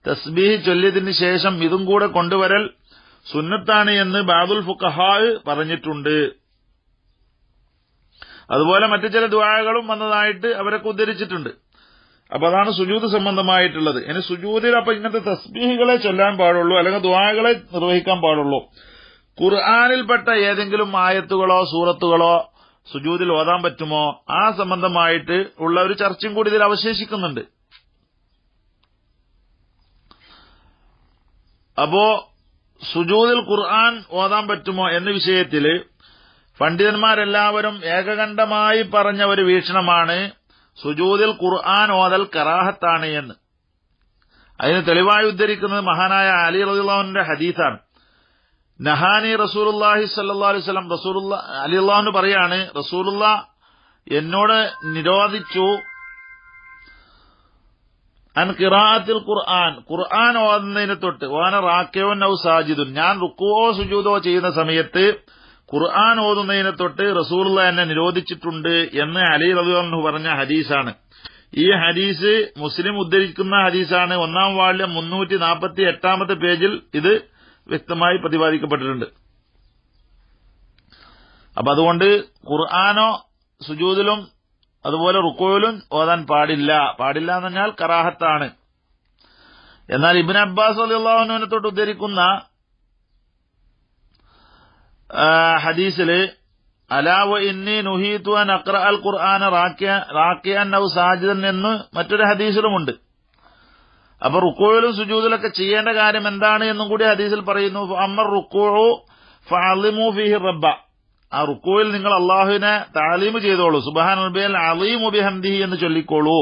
Speaker 1: തസ്ബീഹ് ചൊല്ലിയതിന് ശേഷം ഇതും കൂടെ കൊണ്ടുവരൽ സുന്നത്താണ് എന്ന് ബഅദുൽ ഫുഖഹാ പറഞ്ഞിട്ടുണ്ട്. അതുപോലെ മറ്റു ചില ദുആകളും വന്നതായിട്ട് അവരൊക്കെ ഉദ്ധരിച്ചിട്ടുണ്ട്. അപ്പൊ അതാണ് സുജൂദ് സംബന്ധമായിട്ടുള്ളത്. ഇനി സുജൂദിൽ അപ്പൊ ഇങ്ങനത്തെ തസ്ബീഹുകളെ ചൊല്ലാൻ പാടുള്ളൂ, അല്ലെങ്കിൽ ദുആകളെ നിർവഹിക്കാൻ പാടുള്ളൂ. ഖുർആനിൽപ്പെട്ട ഏതെങ്കിലും ആയത്തുകളോ സൂറത്തുകളോ സുജൂദിൽ ഓതാൻ പറ്റുമോ, ആ സംബന്ധമായിട്ട് ഉള്ള ഒരു ചർച്ചയും കൂടി ഇതിൽ അവശേഷിക്കുന്നുണ്ട്. അപ്പോ സുജൂദിൽ ഖുർആൻ ഓതാൻ പറ്റുമോ എന്ന വിഷയത്തിൽ പണ്ഡിതന്മാരെല്ലാവരും ഏകകണ്ഠമായി പറഞ്ഞ ഒരു വീക്ഷണമാണ് സുജൂദിൽ ഖുർആൻ ഓതൽ കറാഹത്താണ് എന്ന്. അതിന് തെളിവായി ഉദ്ധരിക്കുന്നത് മഹാനായ അലി റളിയല്ലാഹു അൻഹുവിന്റെ ഹദീസാണ്. നഹാനി റസൂലുള്ളാഹി സ്വല്ലല്ലാഹു അലൈഹി വസല്ലം അലി റളിയല്ലാഹു അൻഹു പറയാണ്, റസൂലുള്ളാഹ് എന്നോട് നിരോധിച്ചു അൻ ഖിറാഅത്തിൽ ഖുർആൻ, ഖുർആൻ ഓതുന്നതിനെ തൊട്ട്, വാന റാക്കിഉൻ ഔ സാജിദുൻ, ഞാൻ റുക്കുവോ സുജൂദോ ചെയ്യുന്ന സമയത്ത് ഖുർആൻ ഓതുന്നതിനെ തൊട്ട് റസൂലുള്ളാഹി എന്നെ നിരോധിച്ചിട്ടുണ്ട് എന്ന് അലി റളിയല്ലാഹു അൻഹു പറഞ്ഞ ഹദീസാണ്. ഈ ഹദീസ് മുസ്ലിം ഉദ്ധരിക്കുന്ന ഹദീസാണ്. 1-ാം വാള്യം 348-ാമത്തെ പേജിൽ ഇത് വ്യക്തമായി പ്രതിപാദിക്കപ്പെട്ടിട്ടുണ്ട്. അപ്പൊ അതുകൊണ്ട് ഖുർആനോ സുജൂദിലും അതുപോലെ റുക്കൂയിലും ഓതാൻ പാടില്ല. പാടില്ല എന്ന് പറഞ്ഞാൽ കറാഹത്താണ്. എന്നാൽ ഇബ്നു അബ്ബാസ് റളിയല്ലാഹു അൻഹുവിനെ തൊട്ട് ഉദ്ധരിക്കുന്ന ഹദീസില് അലാ വ ഇന്നി നുഹീതു അൻ അഖ്റഅൽ ഖുർആന റാക്കിഅൻ ഔ സാജിദൻ എന്ന് മറ്റൊരു ഹദീസിലുമുണ്ട്. അപ്പൊ റുക്കൂയിലും സുജൂദിലൊക്കെ ചെയ്യേണ്ട കാര്യം എന്താണ് എന്നും കൂടി ഹദീസിൽ പറയുന്നു. അമ്മർ റുക്കൂഉ ഫഅളിമു ഫീഹി റബ്ബ, ആ റുക്കൂയിൽ നിങ്ങൾ അള്ളാഹുവിനെ തഅലീം ചെയ്തോളൂ, സുബ്ഹാന റബ്ബിയൽ അളീമു ബിഹംദിഹി എന്ന് ചൊല്ലിക്കോളൂ.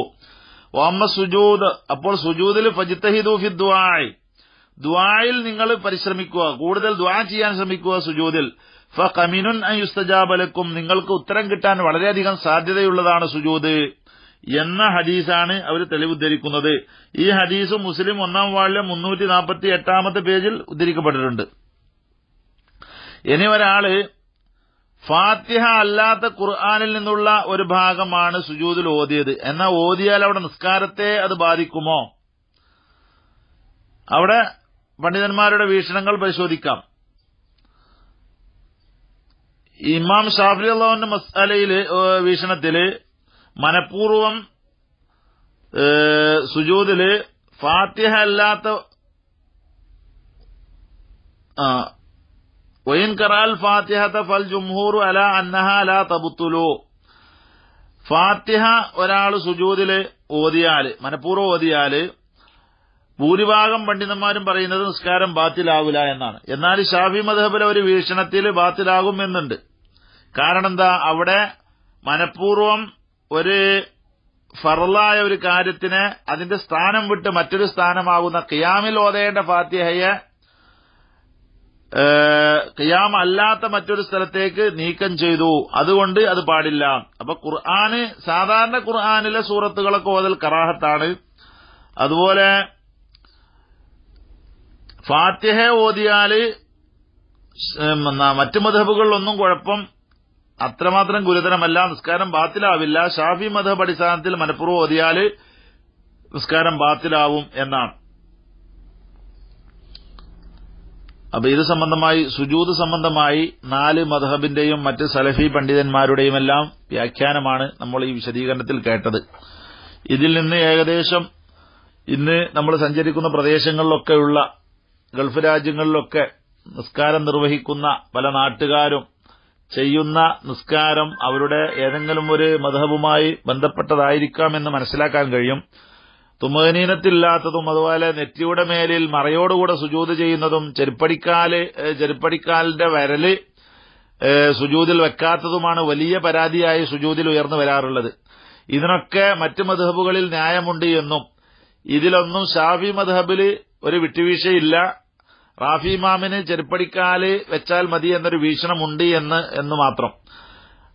Speaker 1: വഅമ്മ സുജൂദ്, അപ്പോൾ സുജൂദിൽ ഫജ്തഹിദു ഫി ദുആഇ, ദുആയിൽ നിങ്ങൾ പരിശ്രമിക്കുക, കൂടുതൽ ദുആ ചെയ്യാൻ ശ്രമിക്കുക സുജൂദിൽ. ഫഖമിനുൻ അൻ യുസ്തജാബ ലക്കും, നിങ്ങൾക്ക് ഉത്തരം കിട്ടാൻ വളരെയധികം സാധ്യതയുള്ളതാണ് സുജൂദ് എന്ന ഹദീസാണ് അവർ തെളിവുദ്ധരിക്കുന്നത്. ഈ ഹദീസ് മുസ്ലിം 1-ാം വാള്യം 348-ാമത്തെ പേജിൽ ഉദ്ധരിക്കപ്പെട്ടിട്ടുണ്ട്. ഇനി ഒരാള് ഫാത്തിഹ അല്ലാത്ത ഖുർആനിൽ നിന്നുള്ള ഒരു ഭാഗമാണ് സുജൂദിൽ ഓതിയത്, എന്നാൽ ഓതിയാൽ അവിടെ നിസ്കാരത്തെ അത് ബാധിക്കുമോ? അവിടെ പണ്ഡിതന്മാരുടെ വീക്ഷണങ്ങൾ പരിശോധിക്കാം. ഇമാം ഷാഫി റളിയല്ലാഹു മസ്അലയില് വീക്ഷണത്തില് മനഃപൂർവം സുജൂദില് ഫാത്തിഹ അല്ലാത്ത വയിൻ ഖറഅൽ ഫാത്തിഹത ഫൽ ജുംഹൂറു അലാ അന്നഹാ ലാ തബ്തുലു, ഫാത്തിഹ ഒരാൾ സുജൂദില് ഓതിയാല്, മനഃപൂർവ്വം ഓതിയാല് ഭൂരിഭാഗം പണ്ഡിതന്മാരും പറയുന്നത് നിസ്കാരം ബാത്തിലാവില്ല എന്നാണ്. എന്നാൽ ഷാഫി മദ്ഹബിലെ ഒരു വീക്ഷണത്തിൽ ബാത്തിലാകും എന്നുണ്ട്. കാരണം എന്താ, അവിടെ മനഃപൂർവ്വം ഒരു ഫർളായ ഒരു കാര്യത്തിന് അതിന്റെ സ്ഥാനം വിട്ട് മറ്റൊരു സ്ഥാനമാകുന്ന ഖിയാമിൽ ഓതേണ്ട ഫാത്തിഹയെ ഖിയാം അല്ലാത്ത മറ്റൊരു സ്ഥലത്തേക്ക് നീക്കം ചെയ്തു, അതുകൊണ്ട് അത് പാടില്ല. അപ്പൊ ഖുർആന് സാധാരണ ഖുർആനിലെ സൂറത്തുകളൊക്കെ ഓതൽ കറാഹത്താണ്. അതുപോലെ ഫാത്തിഹ ഓതിയാല് മറ്റു മദ്ഹബുകളിലൊന്നും കുഴപ്പം അത്രമാത്രം ഗുരുതരമല്ല, നിസ്കാരം ബാത്തിലാവില്ല. ഷാഫി മദ്ഹബ് അടിസ്ഥാനത്തിൽ മനഃപൂർവ്വം ഓതിയാല് നിസ്കാരം ബാത്തിലാവും എന്നാണ്. അപ്പൊ ഇത് സംബന്ധമായി സുജൂദ് സംബന്ധമായി 4 മദ്ഹബിന്റെയും മറ്റ് സലഫി പണ്ഡിതന്മാരുടെയും എല്ലാം വ്യാഖ്യാനമാണ് നമ്മൾ ഈ വിശദീകരണത്തിൽ കേട്ടത്. ഇതിൽ നിന്ന് ഏകദേശം ഇന്ന് നമ്മൾ സഞ്ചരിക്കുന്ന പ്രദേശങ്ങളിലൊക്കെയുള്ള ഗൾഫ് രാജ്യങ്ങളിലൊക്കെ നിസ്കാരം നിർവഹിക്കുന്ന പല നാട്ടുകാരും ചെയ്യുന്ന നിസ്കാരം അവരുടെ ഏതെങ്കിലും ഒരു മദ്ഹബുമായി ബന്ധപ്പെട്ടതായിരിക്കാമെന്ന് മനസ്സിലാക്കാൻ കഴിയും. തുമഅനീനത്തില്ലാത്തതും അതുപോലെ നെറ്റിയുടെ മേലിൽ മറയോടുകൂടെ സുജൂദ് ചെയ്യുന്നതും ചെരുപ്പടിക്കാലിന്റെ വിരല് സുജൂദിൽ വെക്കാത്തതുമാണ് വലിയ പരാതിയായി സുജൂദിൽ ഉയർന്നു വരാറുള്ളത്. ഇതിനൊക്കെ മറ്റ് മദ്ഹബുകളിൽ ന്യായമുണ്ട് എന്നും ഇതിലൊന്നും ഷാഫി മദ്ഹബിൽ ഒരു വിട്ടുവീഴ്ചയില്ല, റാഫി ഇമാമിന് ചെരുപ്പടിക്കാല് വെച്ചാൽ മതി എന്നൊരു വീക്ഷണമുണ്ട് എന്ന് മാത്രം.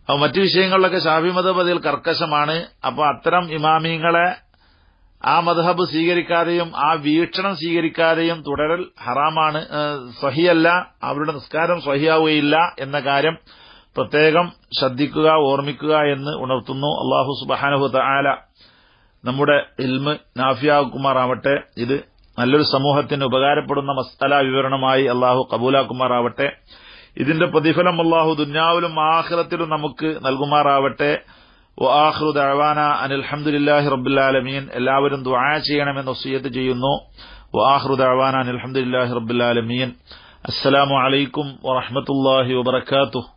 Speaker 1: മറ്റു വിഷയങ്ങളിലൊക്കെ ഷാഫി മദ്ഹബ് അതിൽ കർക്കശമാണ്. അപ്പൊ അത്തരം ഇമാമിങ്ങളെ ആ മദ്ഹബ് സ്വീകരിക്കാതെയും ആ വീക്ഷണം സ്വീകരിക്കാതെയും തുടരൽ ഹറാമാണ്, സ്വഹിയല്ല, അവരുടെ നിസ്കാരം സ്വഹിയാവുകയില്ല എന്ന കാര്യം പ്രത്യേകം ശ്രദ്ധിക്കുക, ഓർമ്മിക്കുക എന്ന് ഉണർത്തുന്നു. അല്ലാഹു സുബ്ഹാനഹു വ തആല നമ്മുടെ ഇൽമ് നാഫിയാക്കുമാറാവട്ടെ. ഇത് നല്ലൊരു സമൂഹത്തിന് ഉപകാരപ്പെടുന്ന മസ്അല വിവരണമായി അല്ലാഹു കബൂലാക്കുമാറാവട്ടെ. ഇതിന്റെ പ്രതിഫലം അല്ലാഹു ദുനിയാവിലും ആഖിറത്തിലും നമുക്ക് നൽകുമാറാവട്ടെ. വആഖിറു ദഅവാന അനിൽ ഹംദുലില്ലാഹി റബ്ബിൽ ആലമീൻ. എല്ലാവരും ദുആ ചെയ്യണമെന്ന് വസിയത്ത് ചെയ്യുന്നു. വആഖിറു ദഅവാന അനിൽ ഹംദുലില്ലാഹി റബ്ബിൽ ആലമീൻ. അസ്സലാമു അലൈക്കും വറഹ്മത്തുള്ളാഹി വബറകാതുഹു.